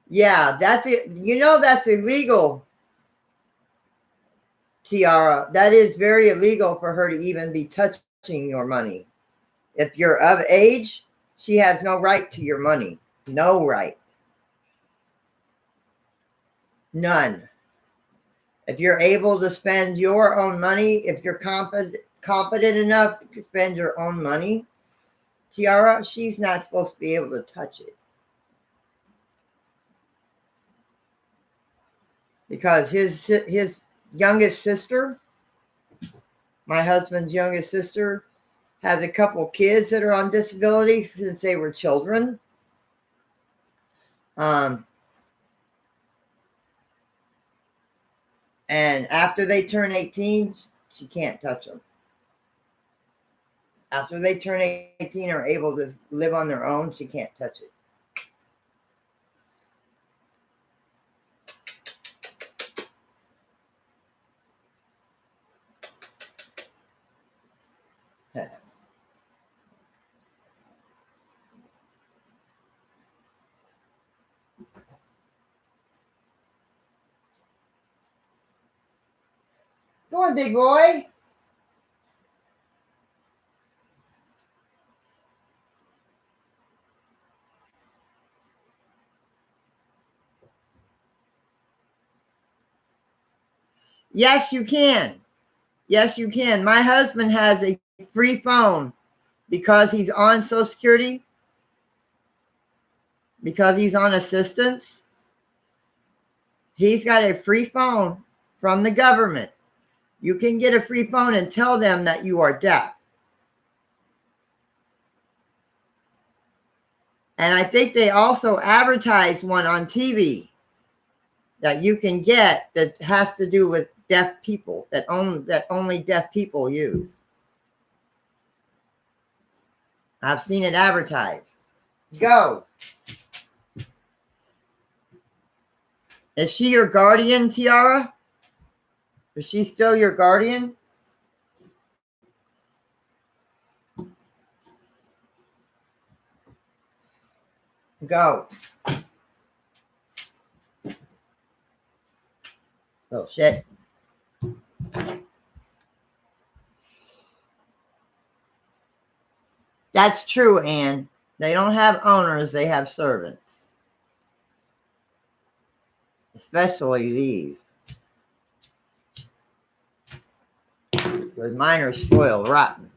Yeah, that's it. You know that's illegal, Tiara. That is very illegal for her to even be touching your money. If you're of age, she has no right to your money. No right. None. If you're able to spend your own money, if you're competent enough to spend your own money, Tiara, she's not supposed to be able to touch it. Because his youngest sister, my husband's youngest sister, has a couple kids that are on disability since they were children. And after they turn 18, she can't touch them. After they turn 18 or able to live on their own, she can't touch it. Go on, big boy. Yes, you can. Yes, you can. My husband has a free phone because he's on Social Security, because he's on assistance. He's got a free phone from the government. You can get a free phone and tell them that you are deaf. And I think they also advertised one on TV that you can get that has to do with deaf people, that only deaf people use. I've seen it advertised. Go. Is she your guardian, Tiara? Is she still your guardian? Go. Oh, shit. That's true, Anne. They don't have owners, they have servants. Especially these. Because mine are spoiled rotten.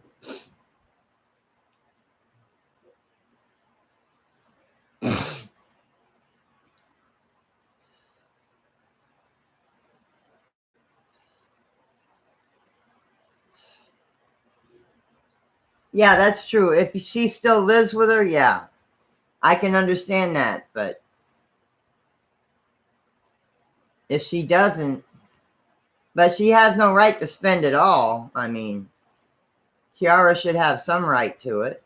Yeah, that's true. If she still lives with her, yeah. I can understand that, but if she doesn't, but she has no right to spend it all. I mean, Tiara should have some right to it.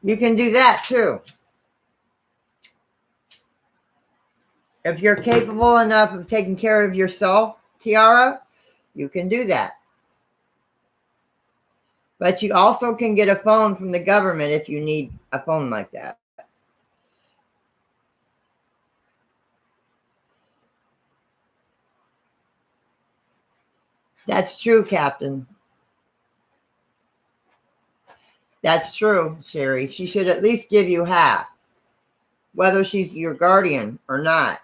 You can do that too. If you're capable enough of taking care of yourself, Tiara, you can do that. But you also can get a phone from the government if you need a phone like that. That's true, Captain. That's true, Sherry. She should at least give you half, whether she's your guardian or not.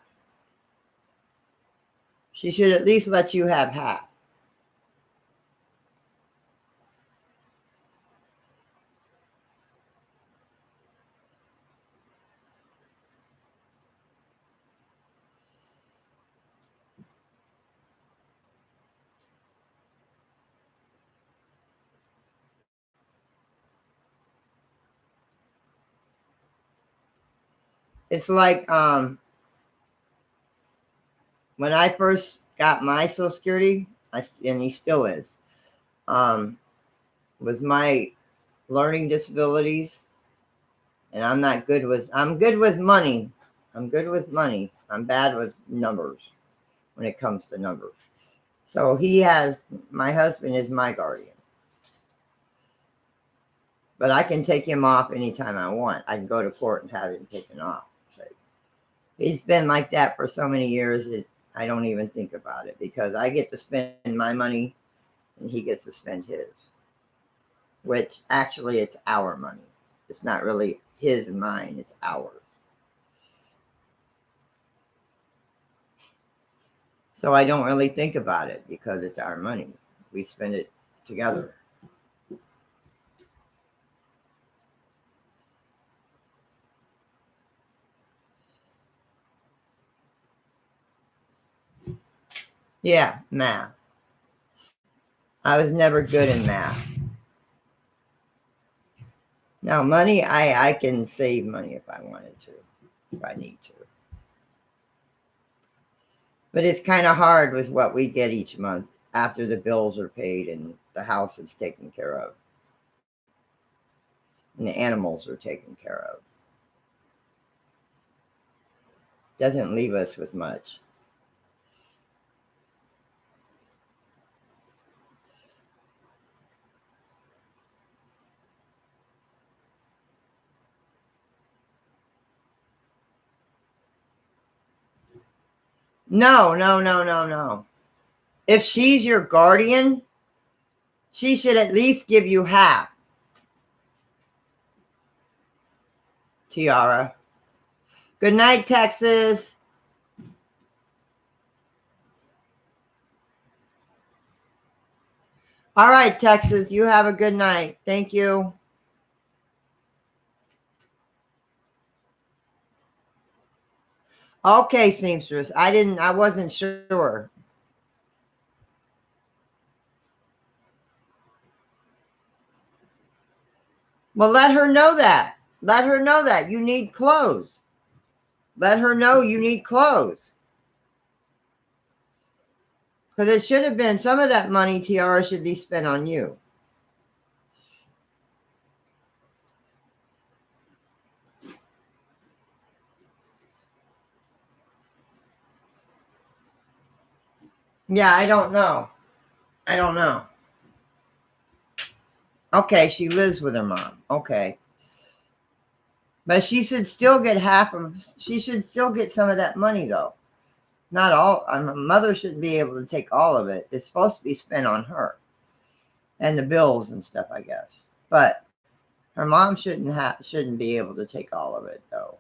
She should at least let you have half. It's like when I first got my Social Security, and he still is, with my learning disabilities, and I'm good with money. I'm good with money. I'm bad with numbers when it comes to numbers. So my husband is my guardian. But I can take him off anytime I want. I can go to court and have him taken off. But he's been like that for so many years that I don't even think about it because I get to spend my money and he gets to spend his. Which actually it's our money. It's not really his and mine, it's ours. So I don't really think about it because it's our money. We spend it together. Yeah, math. I was never good in math. Now, money, I can save money if I wanted to, if I need to. But it's kind of hard with what we get each month after the bills are paid and the house is taken care of and the animals are taken care of. Doesn't leave us with much. No, no, no, no, no. If she's your guardian, she should at least give you half, Tiara. Good night, Texas. All right, Texas, you have a good night. Thank you. Okay, seamstress. I wasn't sure. Well, let her know that. Let her know that you need clothes. Let her know you need clothes. Because it should have been some of that money, Tiara, should be spent on you. Yeah, I don't know. I don't know. Okay, she lives with her mom. Okay. But she should still get she should still get some of that money, though. Not all. Her mother shouldn't be able to take all of it. It's supposed to be spent on her and the bills and stuff, I guess. But her mom shouldn't be able to take all of it, though.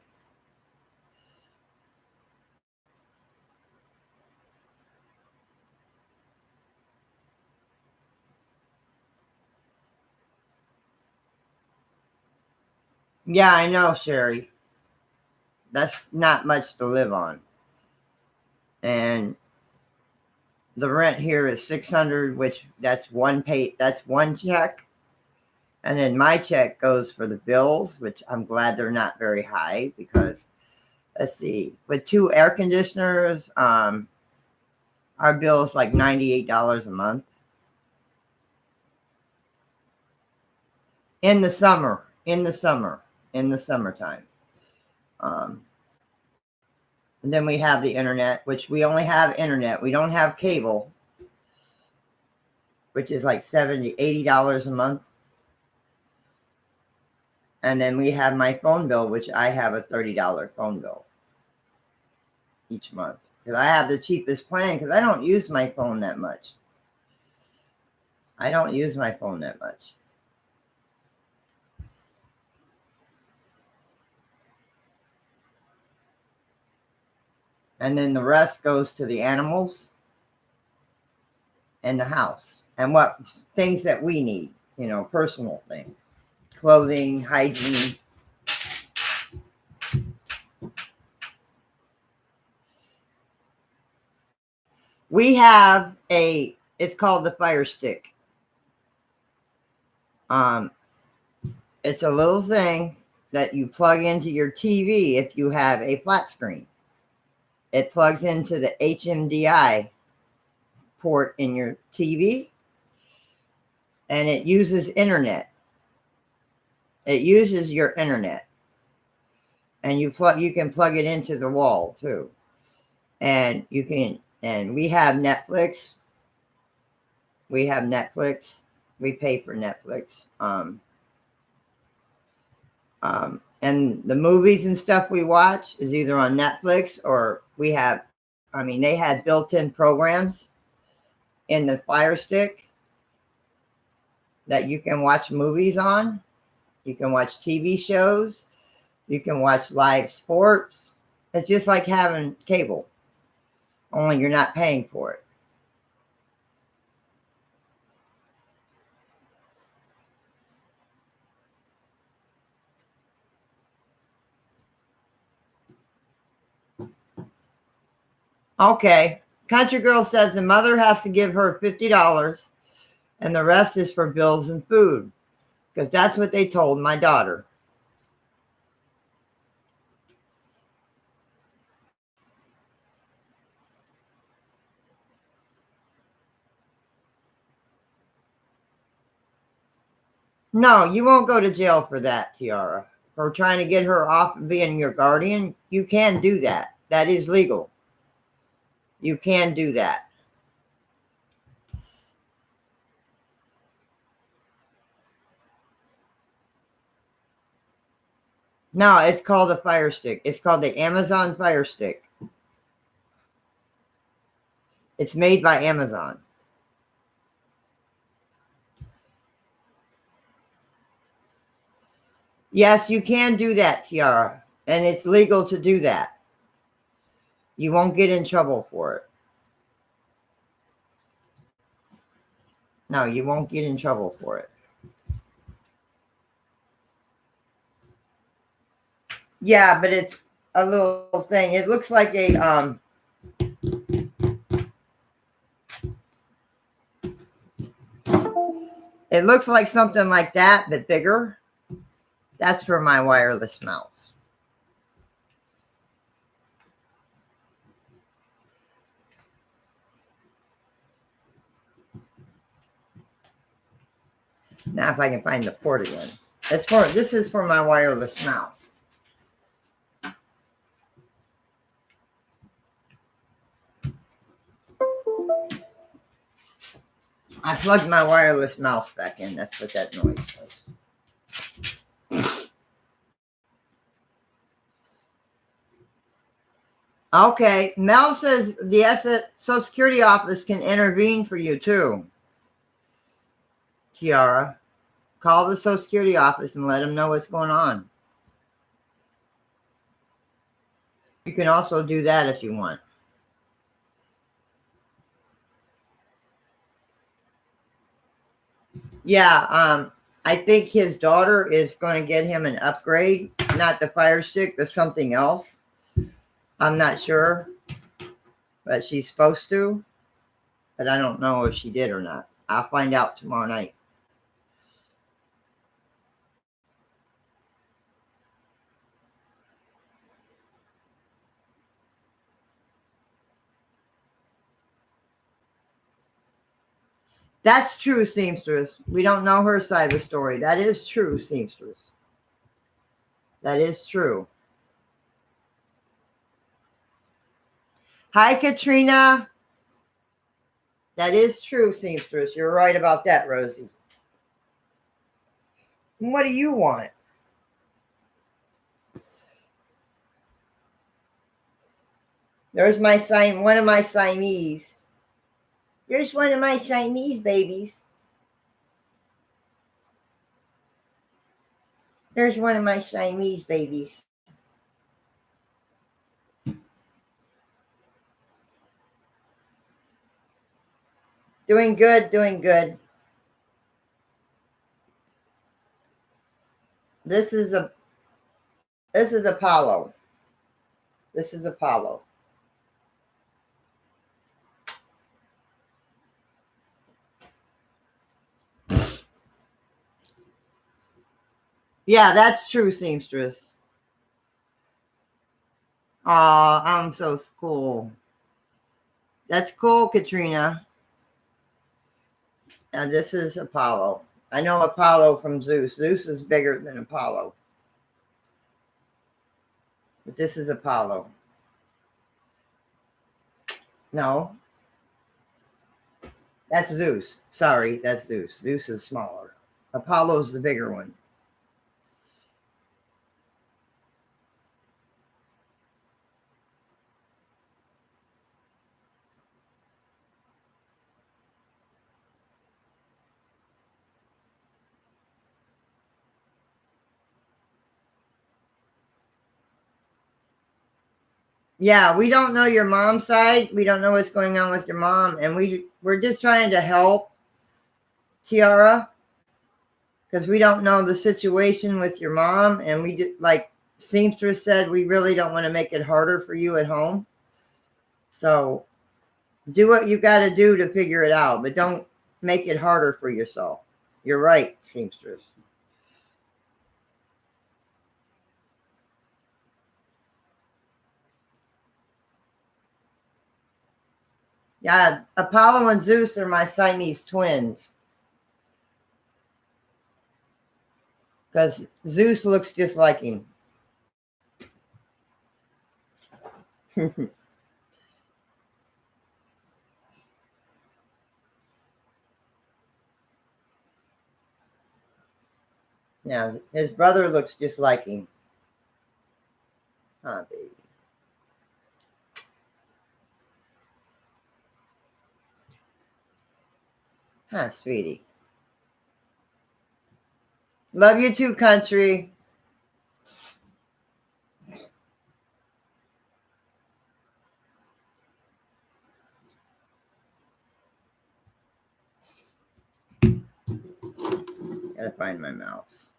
Yeah, I know, Sherry. That's not much to live on. And the rent here is 600, which that's one check. And then my check goes for the bills, which I'm glad they're not very high because let's see, with 2 air conditioners, our bill is like $98 a month. In the summer, in the summertime. Um, and then we have the internet, which we only have internet. We don't have cable, which is like $70, $80 a month. And then we have my phone bill, which I have a $30 phone bill each month. Because I have the cheapest plan because I don't use my phone that much. I don't use my phone that much. And then the rest goes to the animals and the house and what things that we need, personal things, clothing, hygiene. We have it's called the Fire Stick. It's a little thing that you plug into your TV if you have a flat screen. It plugs into the HMDI port in your TV and it uses internet. It uses your internet. And you can plug it into the wall too. And we have Netflix. We have Netflix. We pay for Netflix. And the movies and stuff we watch is either on Netflix or they had built-in programs in the Fire Stick that you can watch movies on. You can watch TV shows. You can watch live sports. It's just like having cable, only you're not paying for it. Okay. Country Girl says the mother has to give her $50 and the rest is for bills and food. Because that's what they told my daughter. No, you won't go to jail for that, Tiara. For trying to get her off of being your guardian. You can do that. That is legal. You can do that. No, it's called a Fire Stick. It's called the Amazon Fire Stick. It's made by Amazon. Yes, you can do that, Tiara. And it's legal to do that. You won't get in trouble for it. No, you won't get in trouble for it. Yeah, but it's a little thing. It looks like a it looks like something like that, but bigger. That's for my wireless mouse. Now if I can find the port again. This is for my wireless mouse. I plugged my wireless mouse back in. That's what that noise was. Okay. Mel says the Social Security office can intervene for you too. Tiara, call the Social Security office and let them know what's going on. You can also do that if you want. Yeah, I think his daughter is going to get him an upgrade, not the Fire Stick, but something else. I'm not sure, but she's supposed to, but I don't know if she did or not. I'll find out tomorrow night. That's true, seamstress. We don't know her side of the story. That is true, seamstress. That is true. Hi, Katrina. That is true, seamstress. You're right about that, Rosie. What do you want? There's one of my Siamese. There's one of my Chinese babies. There's one of my Siamese babies. Doing good, doing good. This is Apollo. This is Apollo. Yeah, that's true, seamstress. Oh, I'm so cool. That's cool, Katrina. And this is Apollo. I know Apollo from Zeus. Zeus is bigger than Apollo. But this is Apollo. No. That's Zeus. Sorry, that's Zeus. Zeus is smaller. Apollo's the bigger one. Yeah, we don't know your mom's side. We don't know what's going on with your mom. And we're just trying to help Tiara because we don't know the situation with your mom. And we just, like Seamstress said, we really don't want to make it harder for you at home. So Do what you got to do to figure it out, but don't make it harder for yourself. You're right, seamstress. Yeah, Apollo and Zeus are my Siamese twins. Because Zeus looks just like him. Now, his brother looks just like him. Huh, baby. Huh, sweetie. Love you too, country. Gotta find my mouse.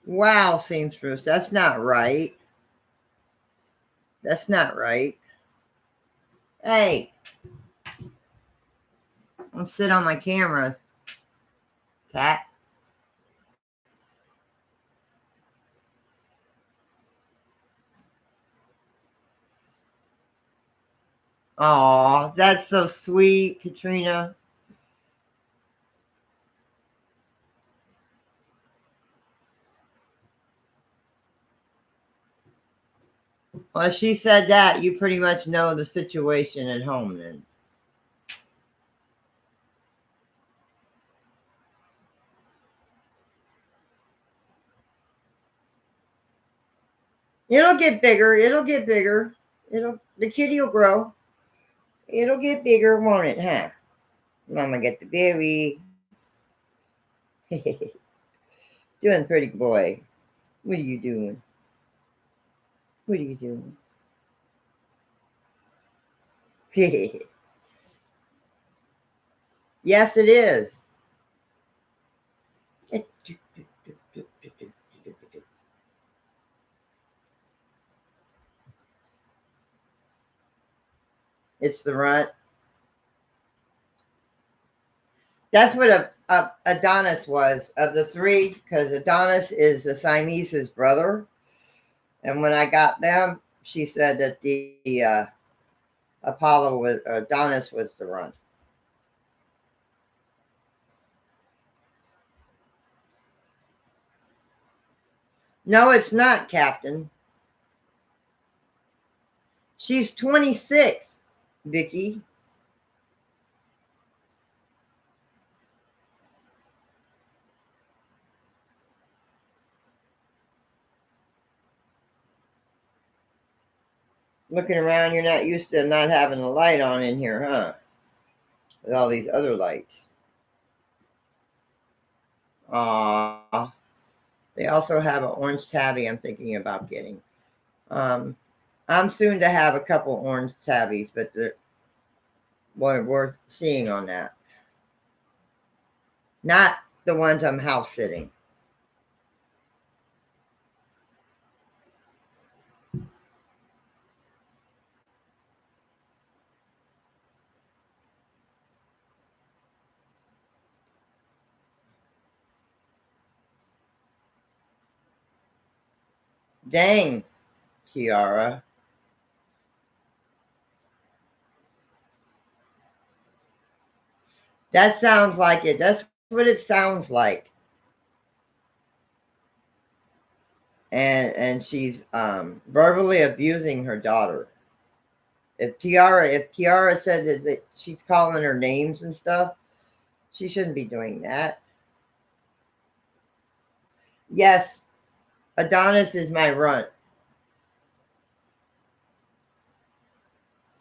Wow, seamstress, that's not right. That's not right. Hey, I'll sit on my camera, cat. Aw, that's so sweet, Katrina. Well, she said that. You pretty much know the situation at home then. It'll get bigger. It'll get bigger. The kitty will grow. It'll get bigger, won't it, huh? Mama get the baby. Doing pretty boy. What are you doing? What are you doing? Yes, it is. It's the runt. That's what a Adonis was of the three, because Adonis is the Siamese's brother. And when I got them, she said that the Apollo was Adonis was the runt. No, it's not, Captain. She's 26, Vicky. Looking around, you're not used to not having the light on in here, huh? With all these other lights. Aww. They also have an orange tabby I'm thinking about getting. I'm soon to have a couple orange tabbies, but they're worth seeing on that. Not the ones I'm house sitting. Dang, Tiara. That sounds like it. That's what it sounds like. And she's verbally abusing her daughter. If Tiara said that she's calling her names and stuff, she shouldn't be doing that. Yes, Adonis is my runt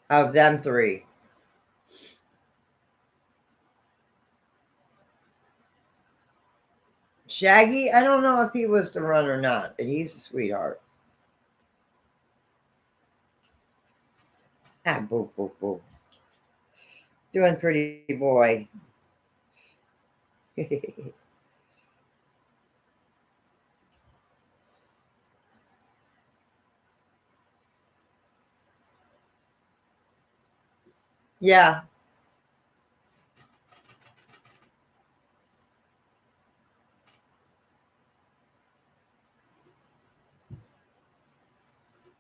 of them three. Shaggy, I don't know if he was the run or not, but he's a sweetheart. Ah, boo, boo, boo. Doing pretty boy. Yeah.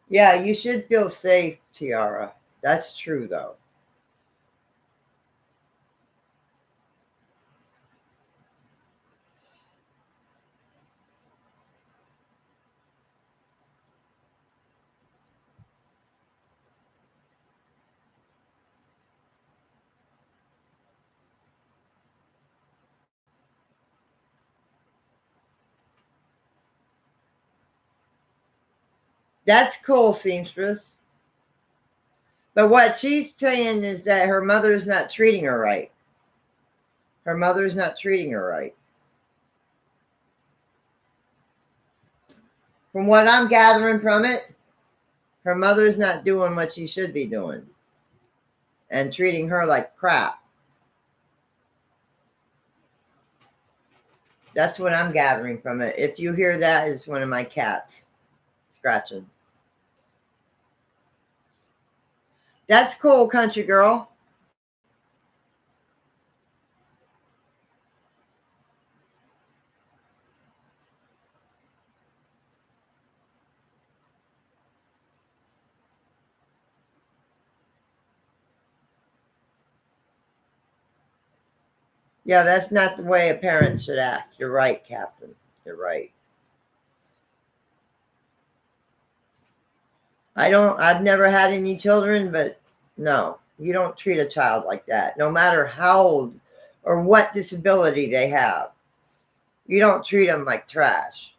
Yeah, you should feel safe, Tiara. That's true, though. That's cool, seamstress. But what she's saying is that her mother's not treating her right. Her mother's not treating her right. From what I'm gathering from it, her mother's not doing what she should be doing and treating her like crap. That's what I'm gathering from it. If you hear that, it's one of my cats scratching. That's cool, country girl. Yeah, that's not the way a parent should act. You're right, Captain. You're right. I've never had any children, but no, you don't treat a child like that, no matter how old or what disability they have. You don't treat them like trash.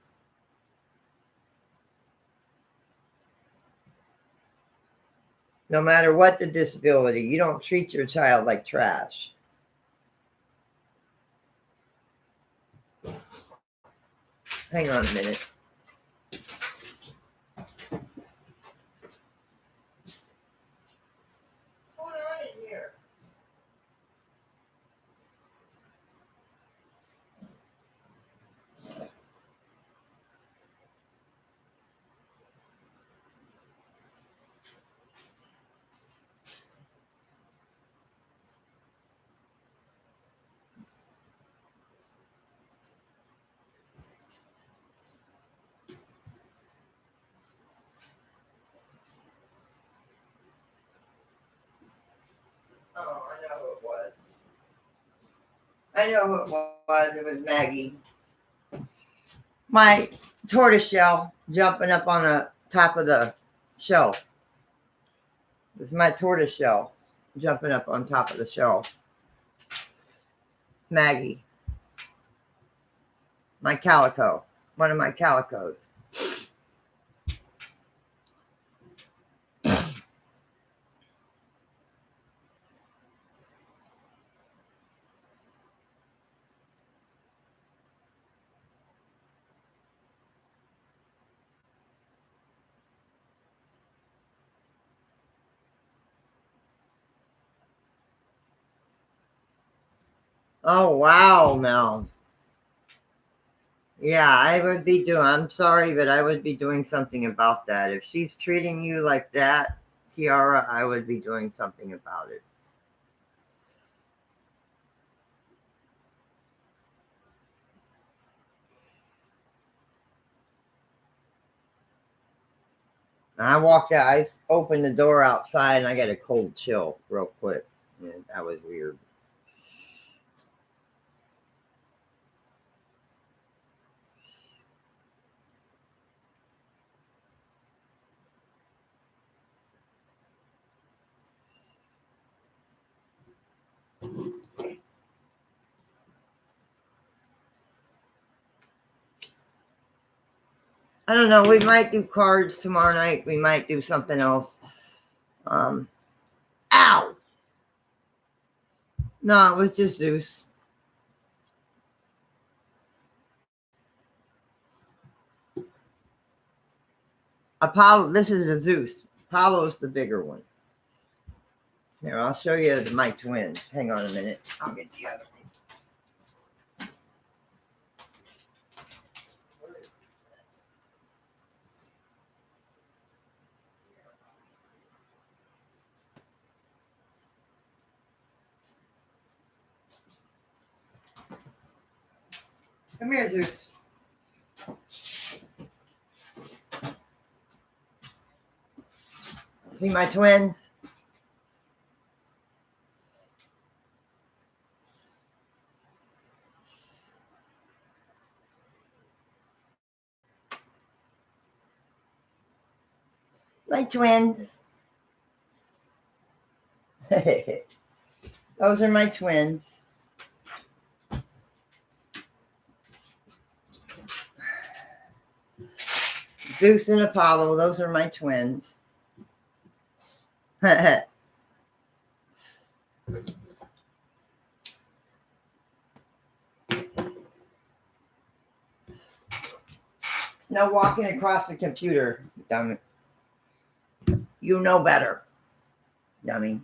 No matter what the disability, you don't treat your child like trash. Hang on a minute. What's going on in here? Oh, I know who it was. I know who it was. It was Maggie. My tortoiseshell jumping up on the top of the shelf. It was my tortoiseshell jumping up on top of the shelf. Maggie. My calico. One of my calicos. Oh, wow, Mel. Yeah, I would be doing, I'm sorry, but I would be doing something about that. If she's treating you like that, Tiara, I would be doing something about it. And I walked out, I opened the door outside and I got a cold chill real quick. And that was weird. I don't know. We might do cards tomorrow night. We might do something else. Um, Ow! No, it was just Zeus. Apollo, this is a Zeus. Apollo's the bigger one. Here, I'll show you my twins. Hang on a minute. I'll get the other one. Come here, Zeus. See my twins? My twins. Those are my twins. Zeus and Apollo, those are my twins. No walking across the computer, dummy. You know better, dummy.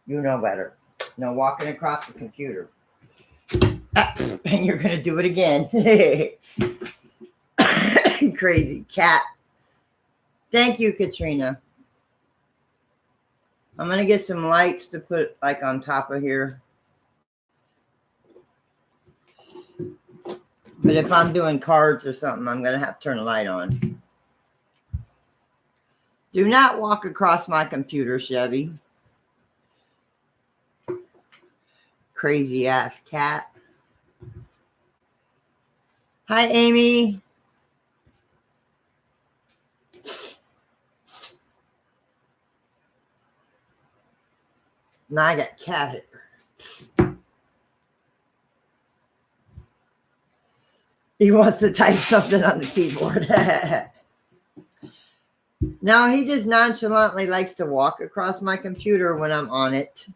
You know better. No walking across the computer. And you're going to do it again. Crazy cat. Thank you, Katrina. I'm going to get some lights to put like on top of here. But if I'm doing cards or something, I'm going to have to turn a light on. Do not walk across my computer, Chevy. Crazy ass cat. Hi, Amy. Now I got cat hair. He wants to type something on the keyboard. No, he just nonchalantly likes to walk across my computer when I'm on it.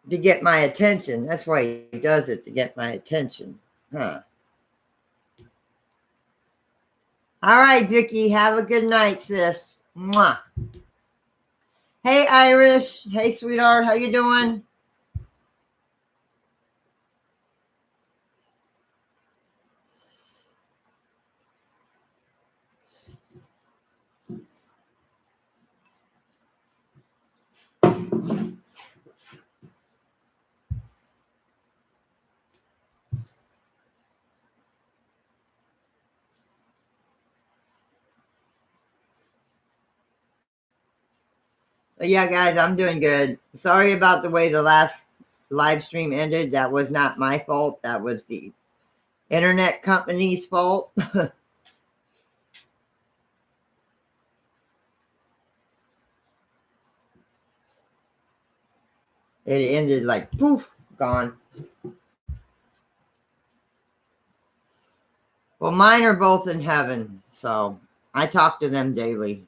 To get my attention. That's why he does it, to get my attention. Huh. All right, Vicky. Have a good night, sis. Mwah. Hey, Irish. Hey, sweetheart. How you doing? But yeah, guys, I'm doing good. Sorry about the way the last live stream ended. That was not my fault. That was the internet company's fault. It ended like poof, gone. Well, mine are both in heaven, so I talk to them daily.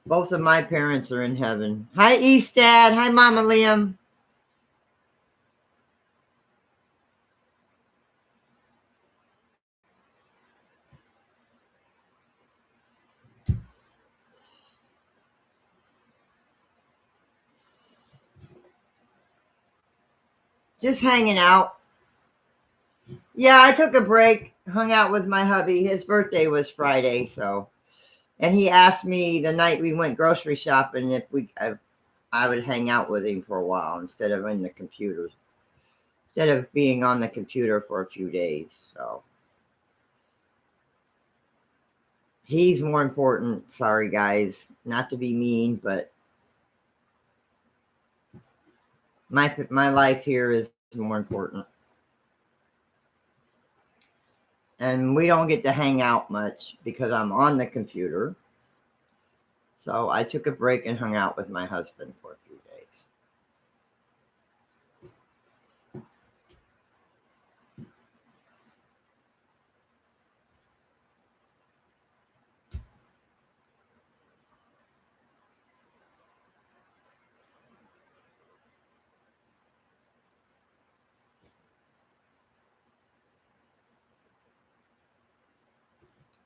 Both of my parents are in heaven. Hi, Eastad. Hi, Mama Liam. Just hanging out. Yeah, I took a break, hung out with my hubby. His birthday was Friday, so. And he asked me the night we went grocery shopping if I would hang out with him for a while instead of in the computer. Instead of being on the computer for a few days, so. He's more important. Sorry, guys. Not to be mean, but my life here is more important. And we don't get to hang out much because I'm on the computer. So I took a break and hung out with my husband for a few days.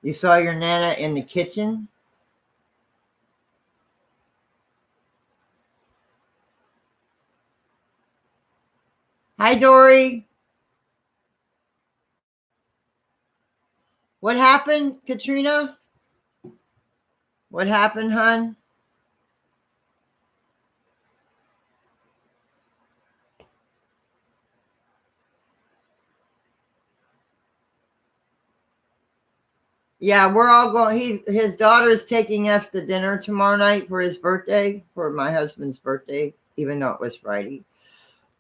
You saw your Nana in the kitchen? Hi, Dory. What happened, Katrina? What happened, hon? Yeah, we're all going. His daughter's taking us to dinner tomorrow night for his birthday, for my husband's birthday, even though it was Friday.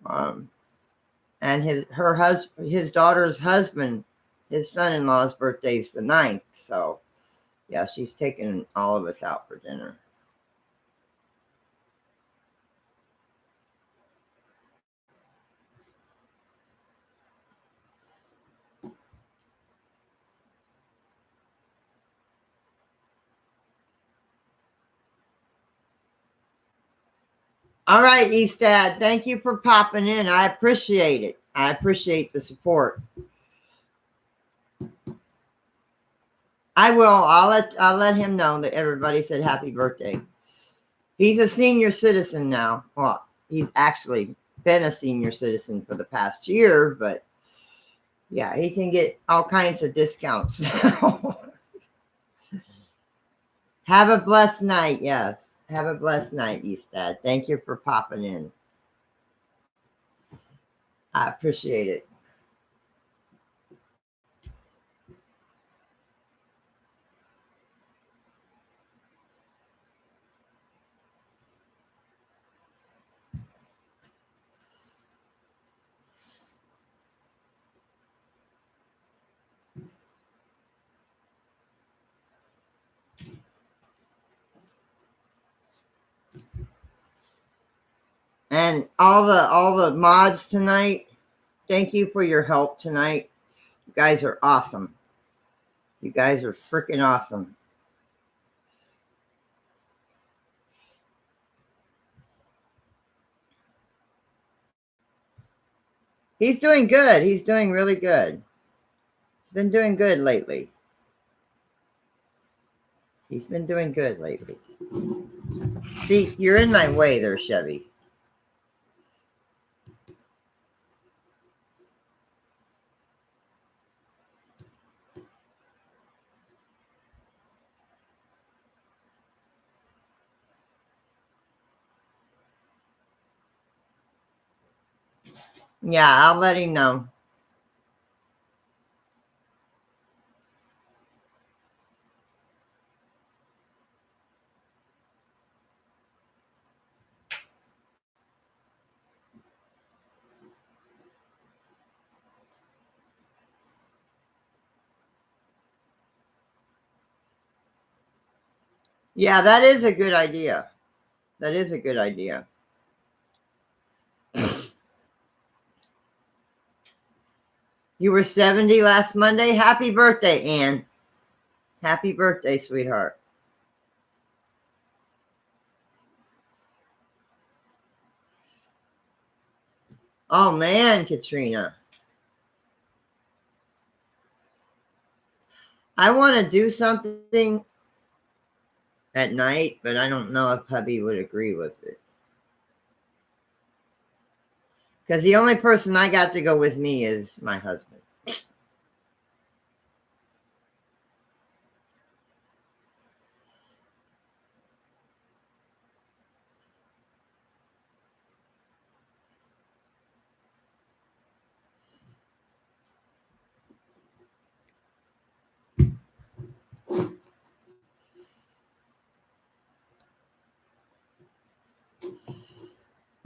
And his daughter's husband, his son-in-law's birthday is the 9th. So yeah, she's taking all of us out for dinner. All right, Eastad, thank you for popping in. I appreciate it. I appreciate the support. I will. I'll let him know that everybody said happy birthday. He's a senior citizen now. Well, he's actually been a senior citizen for the past year, but yeah, he can get all kinds of discounts now. Have a blessed night. Yes. Have a blessed night, Eastad. Thank you for popping in. I appreciate it. And all the mods tonight, thank you for your help tonight. You guys are awesome. You guys are freaking awesome. He's doing good. He's doing really good. He's been doing good lately. He's been doing good lately. See, you're in my way there, Chevy. Yeah, I'll let him know. Yeah, that is a good idea. That is a good idea. You were 70 last Monday. Happy birthday, Ann. Happy birthday, sweetheart. Oh, man, Katrina. I want to do something at night, but I don't know if hubby would agree with it. Because the only person I got to go with me is my husband.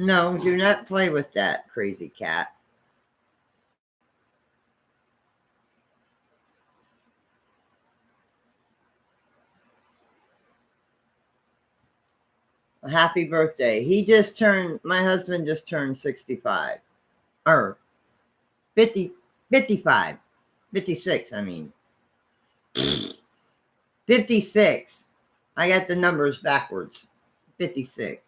No, do not play with that crazy cat. Happy birthday. My husband just turned 65. Or 50, 55. 56, I mean. 56. I got the numbers backwards. 56.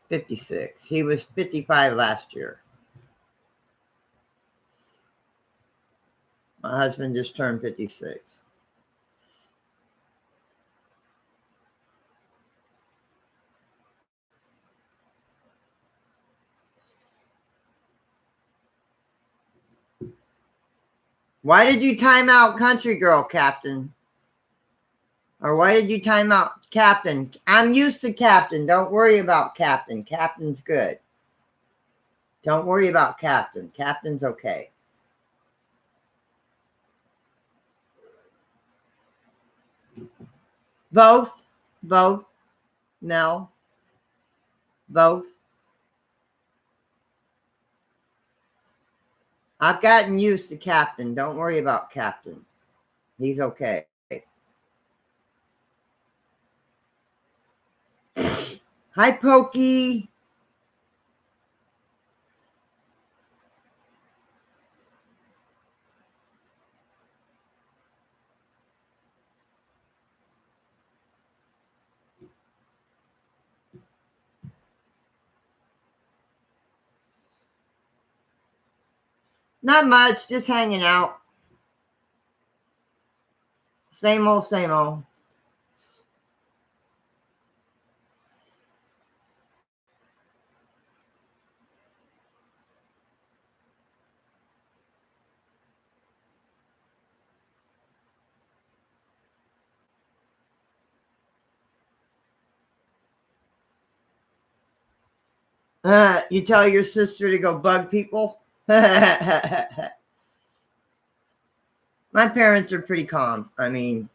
56. He was 55 last year. My husband just turned 56. Why did you time out Country Girl, Captain? Or why did you time out Captain? I'm used to Captain. Don't worry about Captain. Captain's good. Don't worry about Captain. Captain's okay. Both. Both. No. Both. I've gotten used to Captain. Don't worry about Captain. He's okay. Hi, Pokey. Not much. Just hanging out. Same old, same old. You tell your sister to go bug people? My parents are pretty calm. I mean,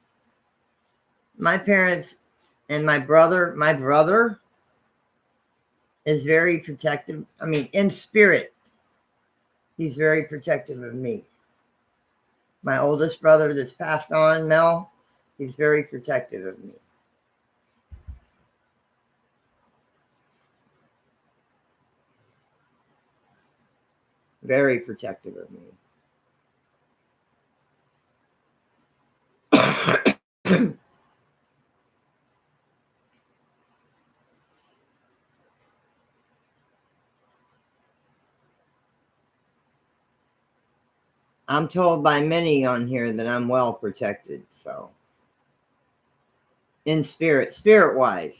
my parents and my brother is very protective. I mean, in spirit, he's very protective of me. My oldest brother that's passed on, Mel, he's very protective of me. Very protective of me. I'm told by many on here that I'm well protected. So, in spirit wise.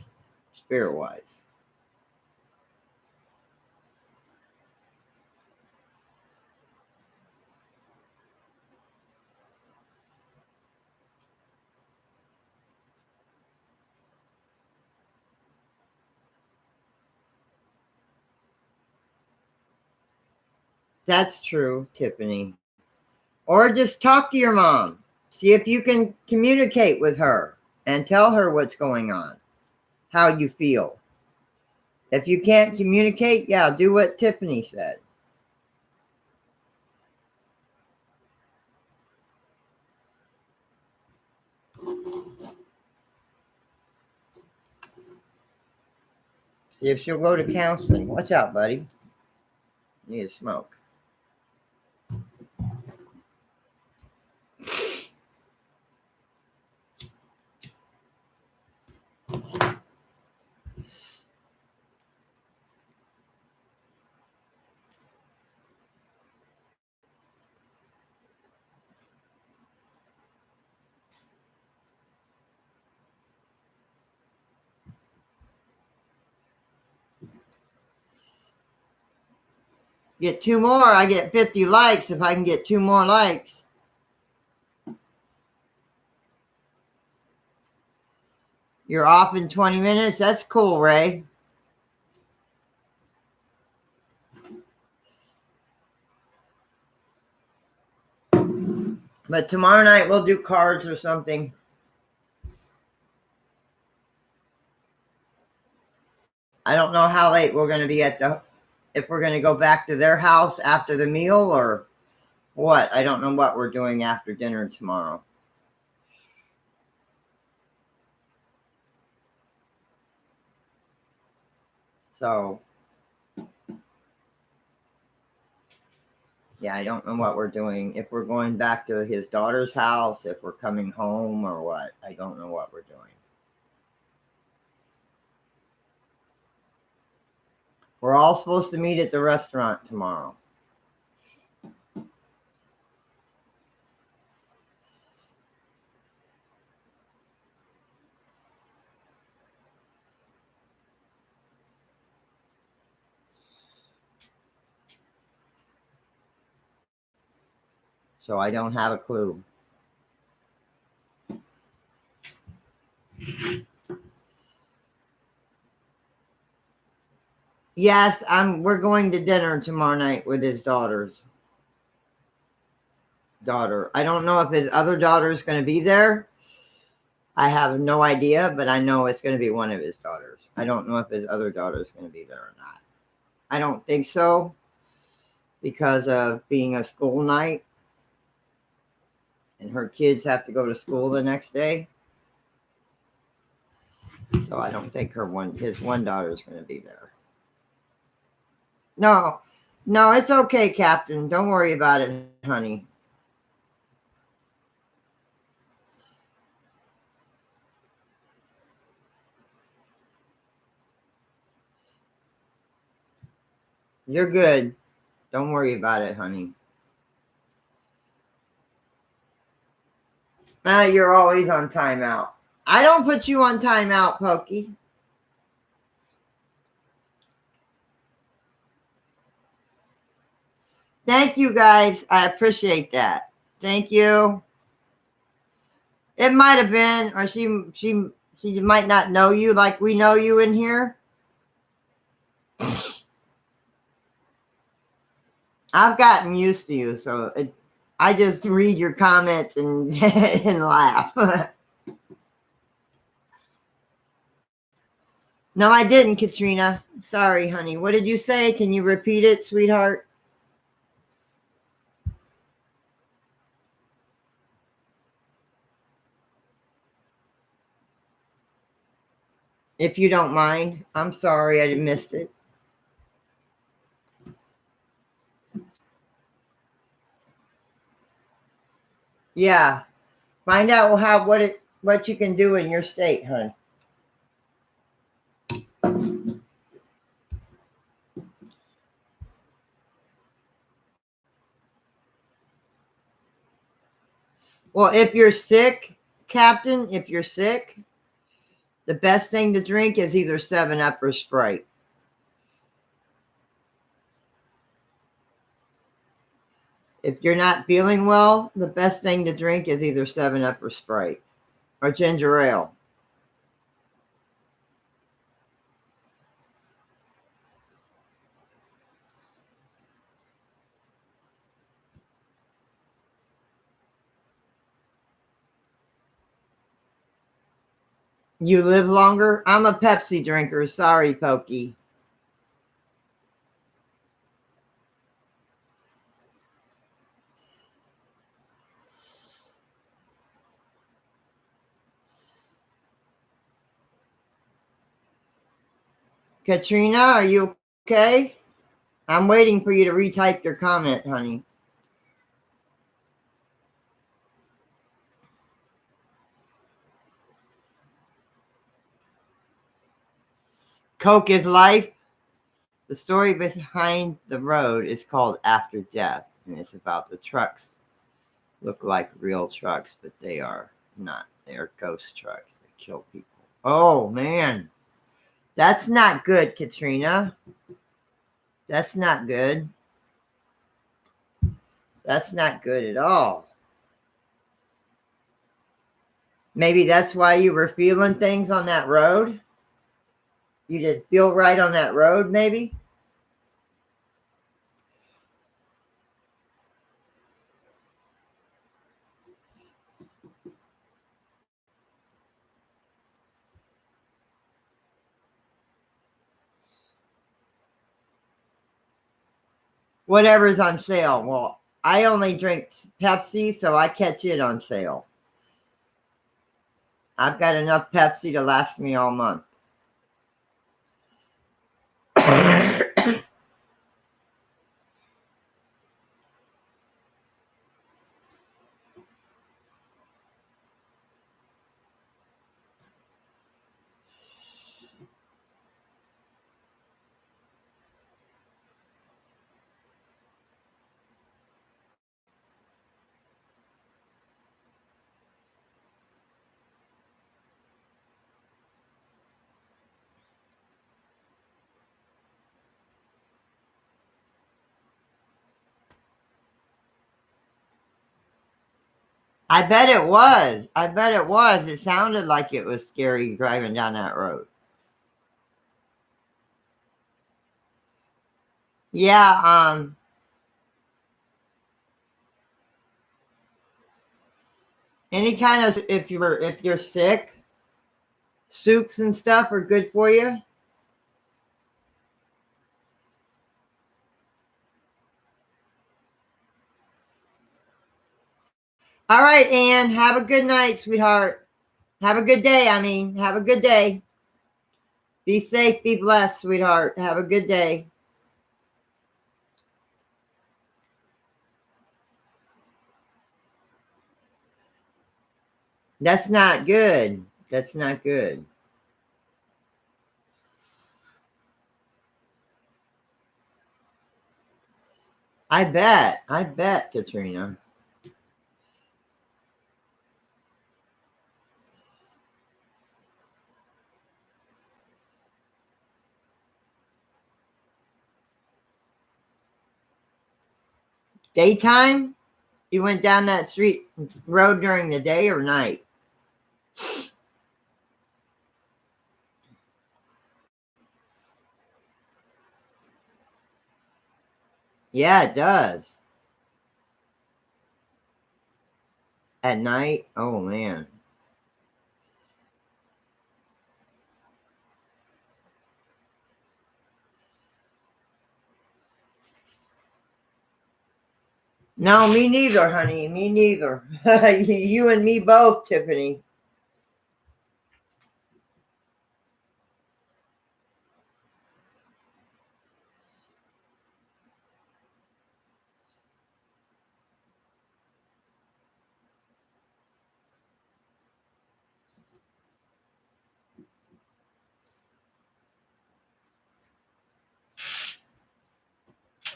That's true, Tiffany. Or just talk to your mom. See if you can communicate with her and tell her what's going on, how you feel. If you can't communicate, yeah, do what Tiffany said. See if she'll go to counseling. Watch out, buddy. You need to smoke. Get 2 more, I get 50 likes if I can get 2 more likes. You're off in 20 minutes? That's cool, Ray. But tomorrow night we'll do cards or something. I don't know how late we're going to be if we're going to go back to their house after the meal or what. I don't know what we're doing after dinner tomorrow. So, yeah, I don't know what we're doing. If we're going back to his daughter's house, if we're coming home or what. I don't know what we're doing. We're all supposed to meet at the restaurant tomorrow. So I don't have a clue. Yes, we're going to dinner tomorrow night with his daughter. I don't know if his other daughter is going to be there. I have no idea, but I know it's going to be one of his daughters. I don't know if his other daughter is going to be there or not. I don't think so because of being a school night and her kids have to go to school the next day. So I don't think his one daughter is going to be there. No, it's okay, Captain. Don't worry about it, honey. You're good. Don't worry about it, honey. You're always on timeout. I don't put you on timeout, Pokey. Thank you, guys. I appreciate that. Thank you. It might have been, or she might not know you like we know you in here. I've gotten used to you, so I just read your comments and and laugh. No, I didn't, Katrina. Sorry, honey. What did you say? Can you repeat it, sweetheart? If you don't mind. I'm sorry I missed it. Yeah. Find out what you can do in your state, hon. Well, if you're sick, Captain, if you're sick, the best thing to drink is either 7-Up or Sprite. If you're not feeling well, the best thing to drink is either 7-Up or Sprite or ginger ale. You live longer? I'm a Pepsi drinker. Sorry, Pokey. Katrina, are you okay? I'm waiting for you to retype your comment, honey. Coke is life. The story behind the road is called After Death, and it's about the trucks. Look like real trucks, but they are not. They are ghost trucks that kill people. Oh, man. That's not good, Katrina. That's not good. That's not good at all. Maybe that's why you were feeling things on that road. You didn't feel right on that road, maybe? Whatever's on sale. Well, I only drink Pepsi, so I catch it on sale. I've got enough Pepsi to last me all month. I bet it was. I bet it was. It sounded like it was scary driving down that road. Yeah, any kind of if you're sick, soups and stuff are good for you. All right, Ann. Have a good night, sweetheart. Have a good day. Have a good day. Be safe. Be blessed, sweetheart. Have a good day. That's not good. That's not good. I bet. I bet, Katrina. Daytime? You went down that street road during the day or night? Yeah, it does. At night? Oh, man. No, me neither, honey. Me neither. You and me both, Tiffany.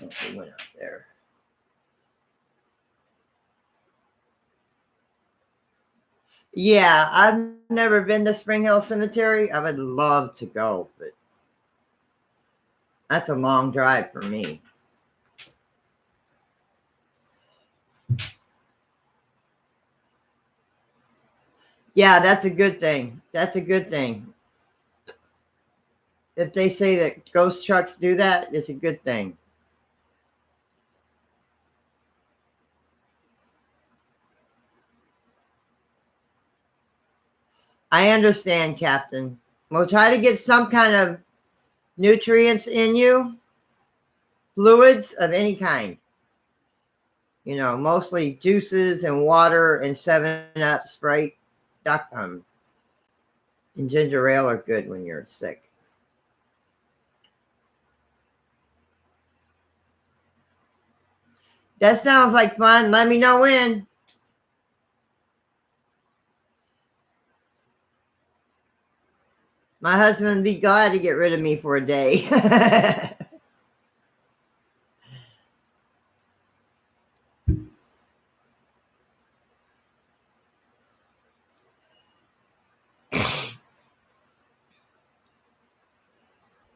Oh, we went out there. Yeah, I've never been to Spring Hill Cemetery. I would love to go, but that's a long drive for me. Yeah, that's a good thing. That's a good thing. If they say that ghost trucks do that, it's a good thing. I understand, Captain. We'll try to get some kind of nutrients in you, fluids of any kind. Mostly juices and water and 7-Up, Sprite, and ginger ale are good when you're sick. That sounds like fun. Let me know when. My husband would be glad to get rid of me for a day.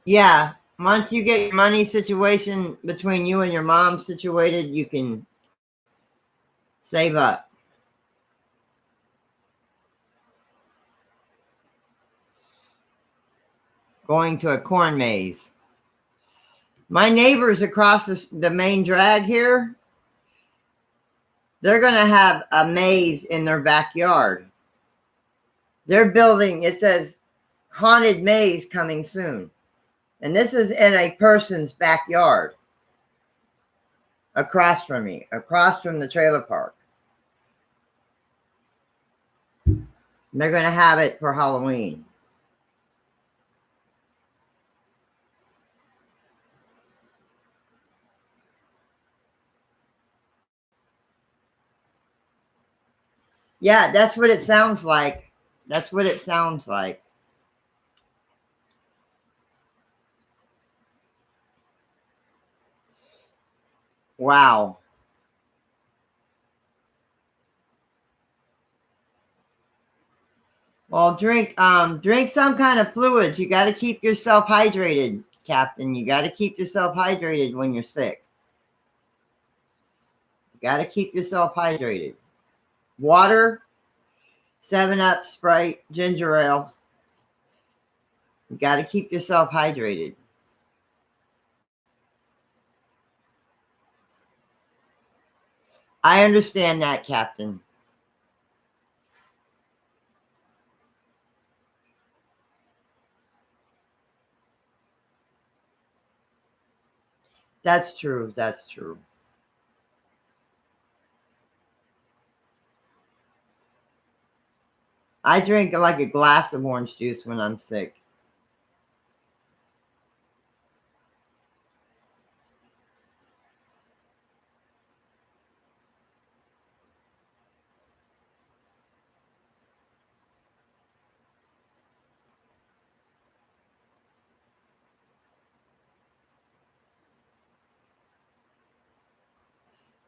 Yeah. Once you get your money situation between you and your mom situated, you can save up. Going to a corn maze. My neighbors across the main drag here, they're going to have a maze in their backyard. They're building, it says, haunted maze coming soon. And this is in a person's backyard across from me, across from the trailer park. They're going to have it for Halloween. Yeah, that's what it sounds like. That's what it sounds like. Wow. Well, drink some kind of fluids. You got to keep yourself hydrated, Captain. You got to keep yourself hydrated when you're sick. You got to keep yourself hydrated. Water, 7-Up, Sprite, ginger ale. You got to keep yourself hydrated. I understand that, Captain. That's true. That's true. I drink like a glass of orange juice when I'm sick.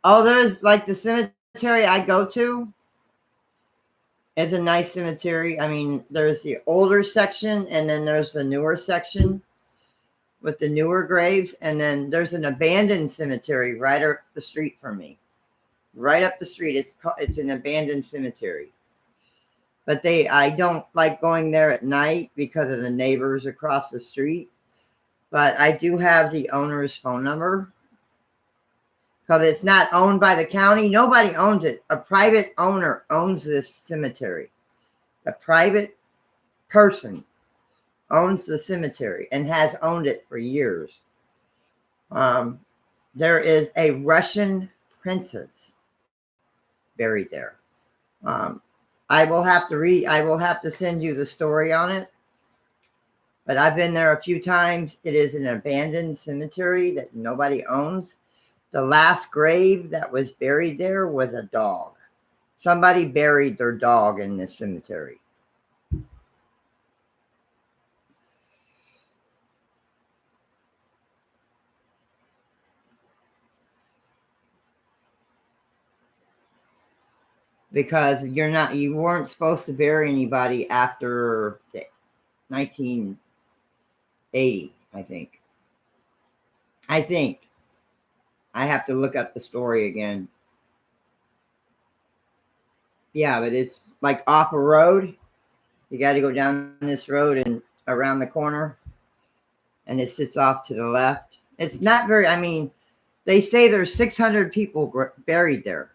Oh, there's like the cemetery I go to. It's a nice cemetery. I mean, there's the older section and then there's the newer section with the newer graves. And then there's an abandoned cemetery right up the street from me. Right up the street. It's an abandoned cemetery. But I don't like going there at night because of the neighbors across the street. But I do have the owner's phone number. Because it's not owned by the county. Nobody owns it. A private owner owns this cemetery. A private person owns the cemetery and has owned it for years. There is a Russian princess buried there. I will have to send you the story on it. But I've been there a few times. It is an abandoned cemetery that nobody owns. The last grave that was buried there was a dog. Somebody buried their dog in this cemetery. Because you weren't supposed to bury anybody after 1980, I think. I have to look up the story again. Yeah, but it's like off a road. You got to go down this road and around the corner, and it sits off to the left. It's not very, I mean, they say there's 600 people buried there.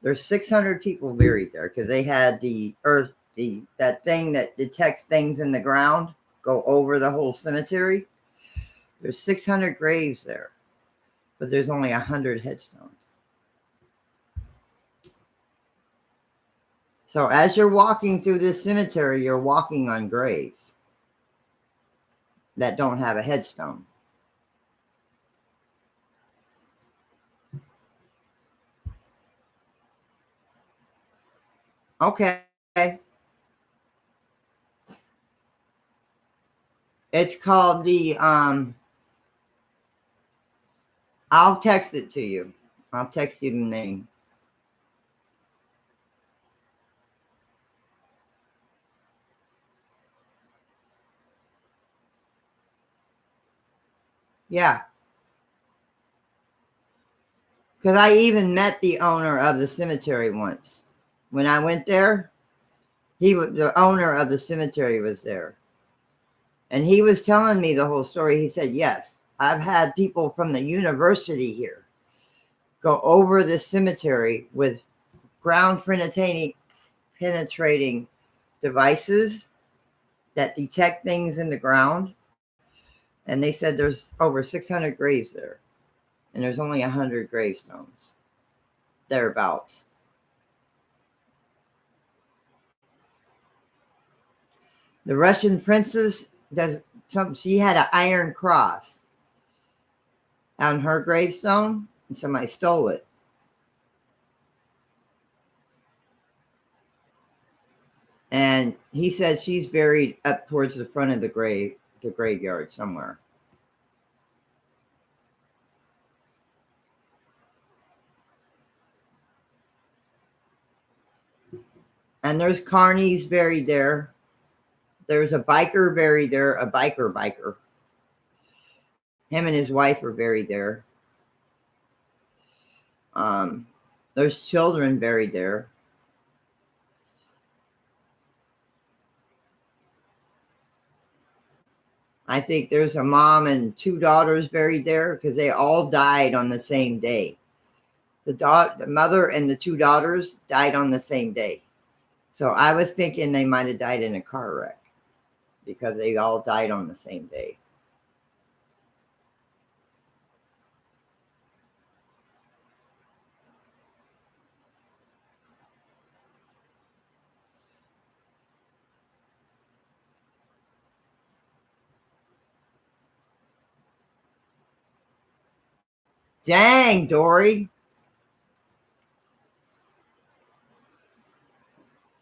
There's 600 people buried there because they had that thing that detects things in the ground go over the whole cemetery. There's 600 graves there, but there's only 100 headstones. So as you're walking through this cemetery, you're walking on graves that don't have a headstone. Okay. It's called I'll text it to you. I'll text you the name. Yeah. Because I even met the owner of the cemetery once. When I went there, the owner of the cemetery was there. And he was telling me the whole story. He said, yes, I've had people from the university here go over this cemetery with ground penetrating devices that detect things in the ground. And they said there's over 600 graves there. And there's only 100 gravestones. Thereabouts. The Russian princess she had an iron cross on her gravestone, and somebody stole it. And he said she's buried up towards the front of the graveyard somewhere. And there's carnies buried there. There's a biker buried there, a biker. Him and his wife are buried there. There's children buried there. I think there's a mom and 2 daughters buried there because they all died on the same day. The mother and the 2 daughters died on the same day. So I was thinking they might have died in a car wreck because they all died on the same day. Dang, Dory.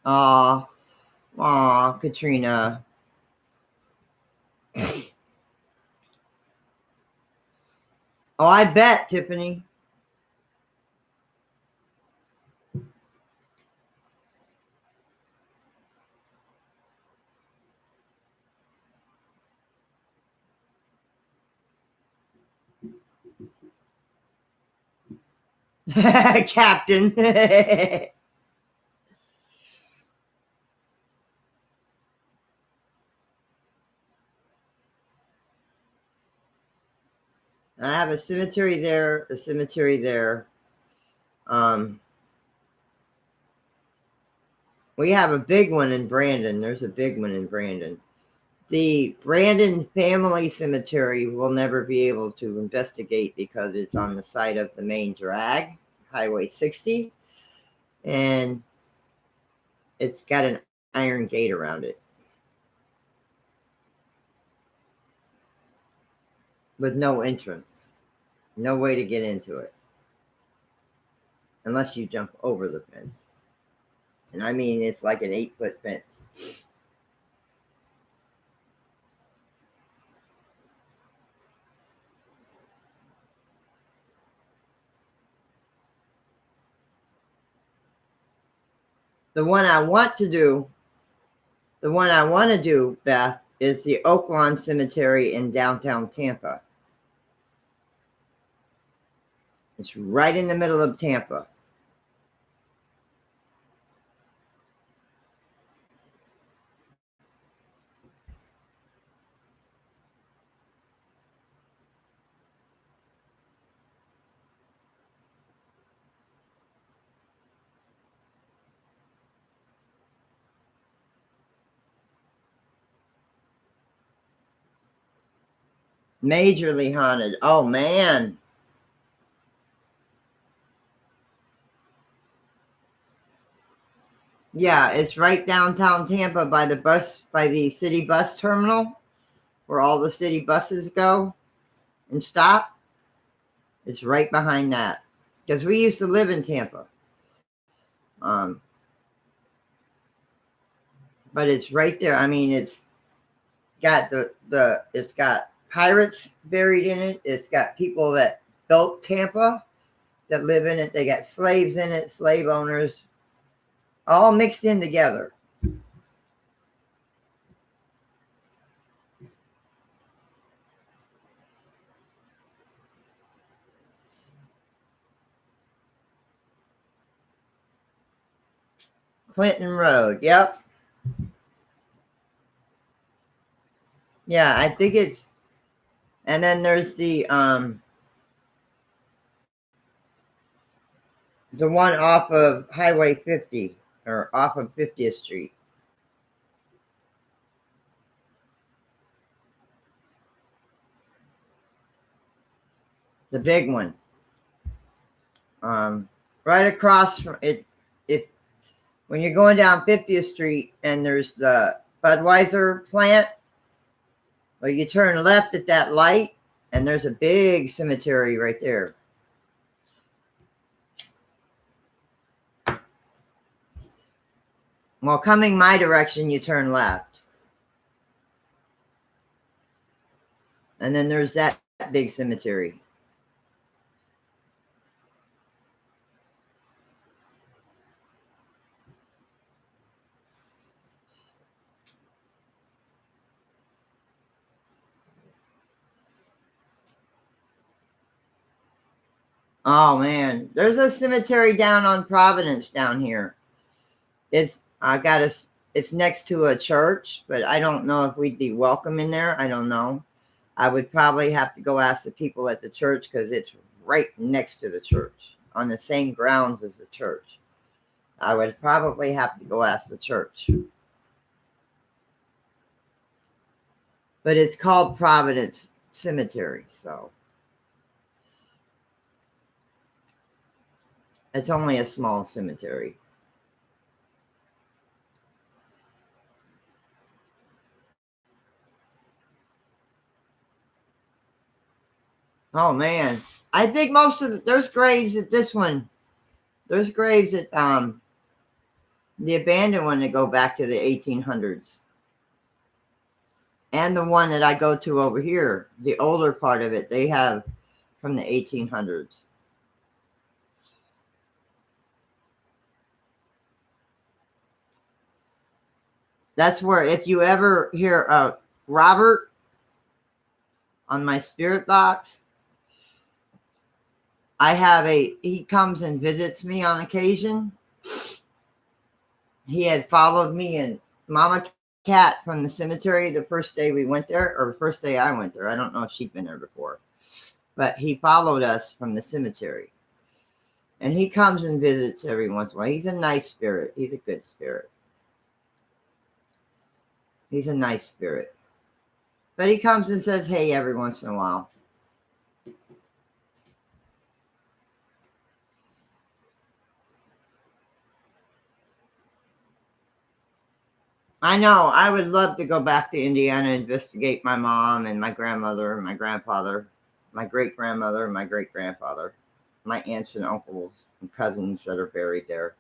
Aw, aw, Katrina. Oh, I bet, Tiffany. Captain. I have a cemetery there, a cemetery there. We have a big one in Brandon. There's a big one in Brandon. The Brandon Family Cemetery will never be able to investigate because it's on the side of the main drag, Highway 60, and it's got an iron gate around it with no entrance, no way to get into it unless you jump over the fence. And I mean, it's like an 8-foot fence. The one I want to do, Beth, is the Oaklawn Cemetery in downtown Tampa. It's right in the middle of Tampa. Majorly haunted. Oh, man. Yeah, it's right downtown Tampa by the city bus terminal where all the city buses go and stop. It's right behind that because we used to live in Tampa. Um, but it's right there. I mean, it's got it's got pirates buried in it. It's got people that built Tampa that live in it. They got slaves in it, slave owners, all mixed in together. Clinton Road. Yep. Yeah, I think it's, and then there's the one off of Highway 50 or off of 50th Street. The big one. Right across from it, if when you're going down 50th Street and there's the Budweiser plant, well, you turn left at that light and there's a big cemetery right there. Well, coming my direction, you turn left. And then there's that big cemetery. Oh man, there's a cemetery down on Providence down here. It's It's next to a church, but I don't know if we'd be welcome in there. I don't know. I would probably have to go ask the people at the church because it's right next to the church on the same grounds as the church. I would probably have to go ask the church. But it's called Providence Cemetery, so it's only a small cemetery. Oh man, I think most of there's graves at this one. There's graves at the abandoned one that go back to the 1800s, and the one that I go to over here, the older part of it, they have from the 1800s. That's where if you ever hear Robert on my spirit box, I have he comes and visits me on occasion. He had followed me and Mama Cat from the cemetery the first day we went there, or the first day I went there. I don't know if she'd been there before, but he followed us from the cemetery. And he comes and visits every once in a while. He's a nice spirit. He's a good spirit. He's a nice spirit. But he comes and says, hey, every once in a while. I know. I would love to go back to Indiana and investigate my mom and my grandmother and my grandfather, my great-grandmother and my great-grandfather, my aunts and uncles and cousins that are buried there.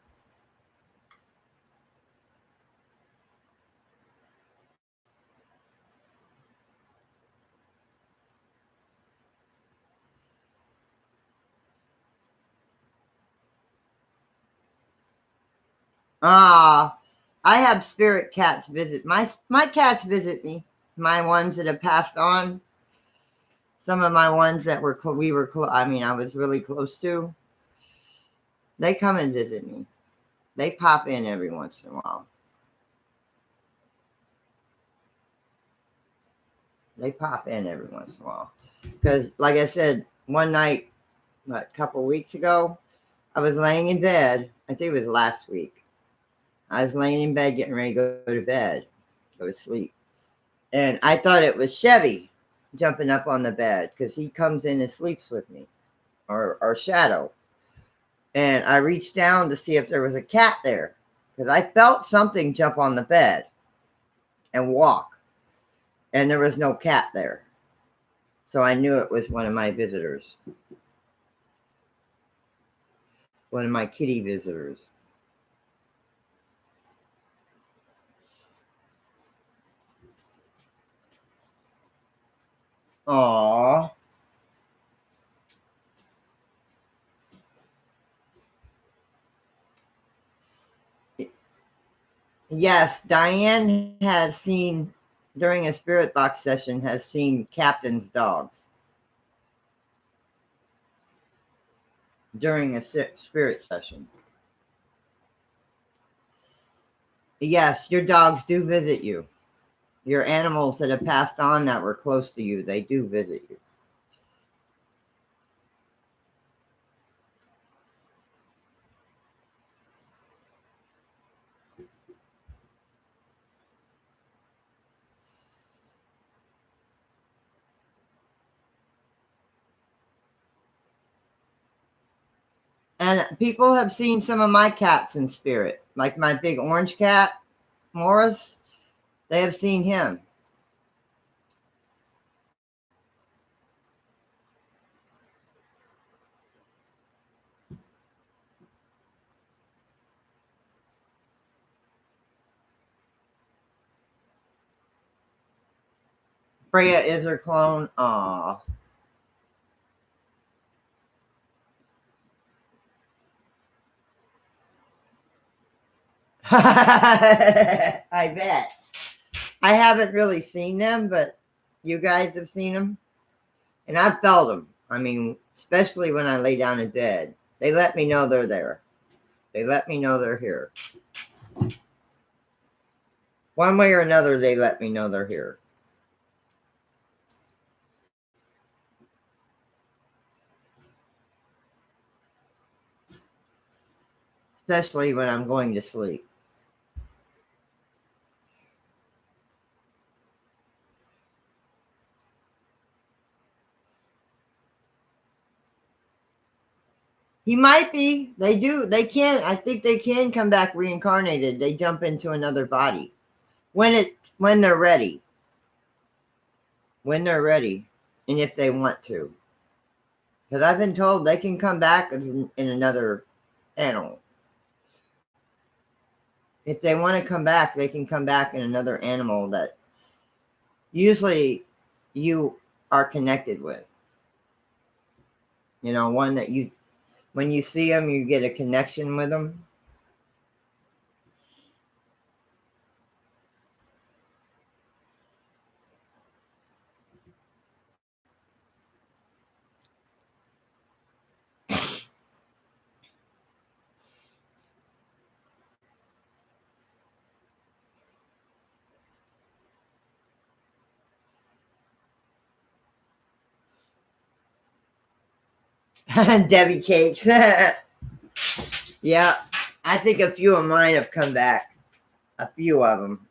Ah, I have spirit cats visit my cats visit me. My ones that have passed on. Some of my ones that I mean, I was really close to. They come and visit me. They pop in every once in a while. They pop in every once in a while. Because, like I said, one night, a couple weeks ago, I was laying in bed. I think it was last week. I was laying in bed getting ready to go to bed, go to sleep. And I thought it was Chevy jumping up on the bed because he comes in and sleeps with me, or Shadow. And I reached down to see if there was a cat there because I felt something jump on the bed and walk. And there was no cat there. So I knew it was one of my visitors, one of my kitty visitors. Aww. Yes, Diane has seen, during a spirit box session, has seen Captain's dogs during a spirit session. Yes, your dogs do visit you. Your animals that have passed on that were close to you, they do visit you. And people have seen some of my cats in spirit, like my big orange cat, Morris. They have seen him. Freya is her clone. Aw. I bet. I haven't really seen them, but you guys have seen them. And I've felt them. I mean, especially when I lay down in bed. They let me know they're there. They let me know they're here. One way or another, they let me know they're here. Especially when I'm going to sleep. He might be. They do. They can. I think they can come back reincarnated. They jump into another body when they're ready. When they're ready, and if they want to. Because I've been told they can come back in another animal. If they want to come back, they can come back in another animal that usually you are connected with. You know, one that you, when you see them, you get a connection with them. Debbie cakes. Yeah, I think a few of mine have come back. A few of them.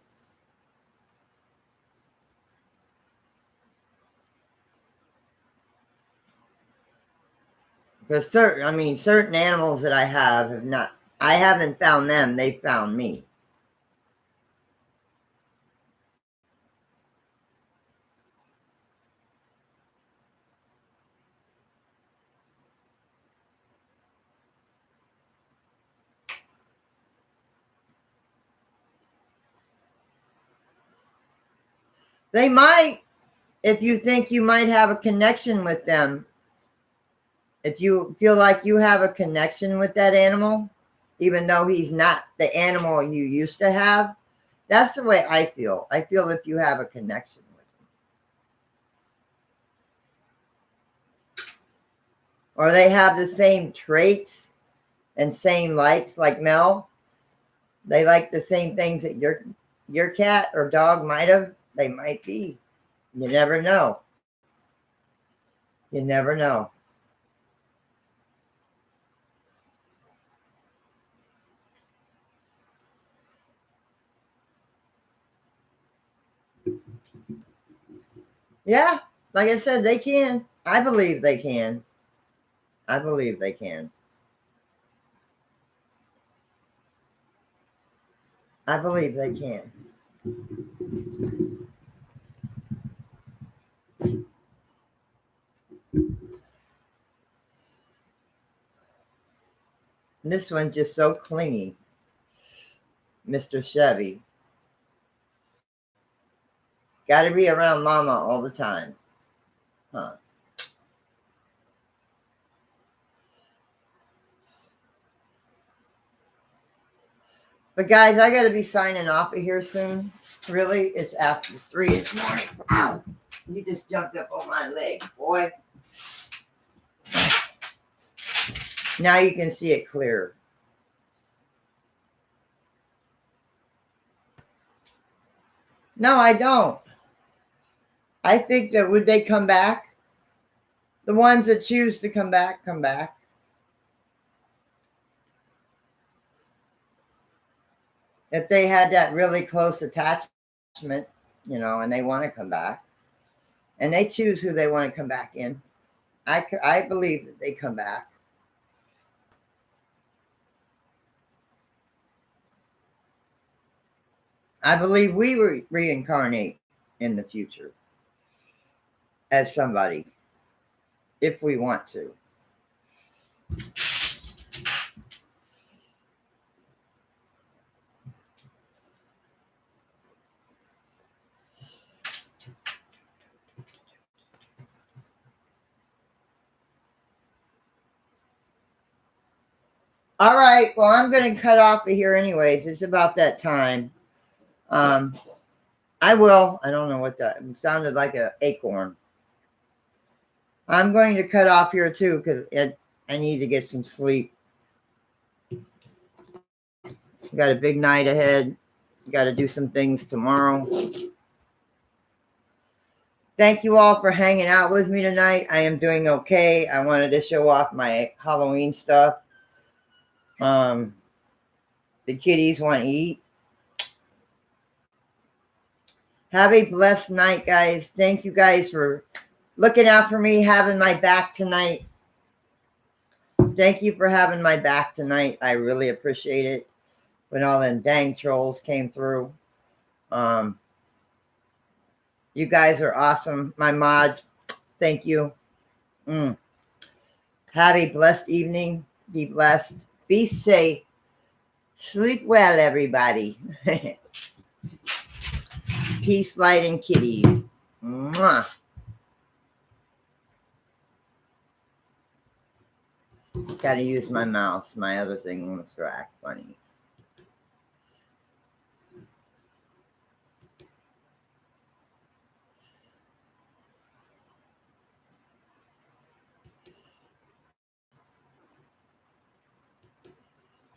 Because certain animals that I have not, I haven't found them, they found me. They might, if you think you might have a connection with them. If you feel like you have a connection with that animal, even though he's not the animal you used to have, that's the way I feel. I feel if you have a connection with them. Or they have the same traits and same likes like Mel. They like the same things that your cat or dog might have. They might be. You never know. You never know. Yeah, like I said, they can. I believe they can. I believe they can. I believe they can. This one's just so clingy, Mr. Chevy. Got to be around Mama all the time. Huh. But guys, I got to be signing off of here soon. Really, it's after 3 this morning. Ow! You just jumped up on my leg, boy. Now you can see it clear. No, I don't. I think that would they come back? The ones that choose to come back, come back. If they had that really close attachment, you know, and they want to come back, and they choose who they want to come back in, I believe that they come back. I believe we reincarnate in the future as somebody if we want to. All right. Well, I'm going to cut off of here anyways. It's about that time. I will. I don't know what that sounded like, an acorn. I'm going to cut off here too because I need to get some sleep. Got a big night ahead, Got to do some things tomorrow. Thank you all for hanging out with me tonight. I am doing okay. I wanted to show off my Halloween stuff. The kitties want to eat. Have a blessed night, guys. Thank you guys for looking out for me, having my back tonight. Thank you for having my back tonight. I really appreciate it. When all them dang trolls came through. You guys are awesome. My mods, thank you. Have a blessed evening. Be blessed. Be safe. Sleep well, everybody. Peace, light, and kitties. Mwah. Gotta use my mouse. My other thing wants to act funny.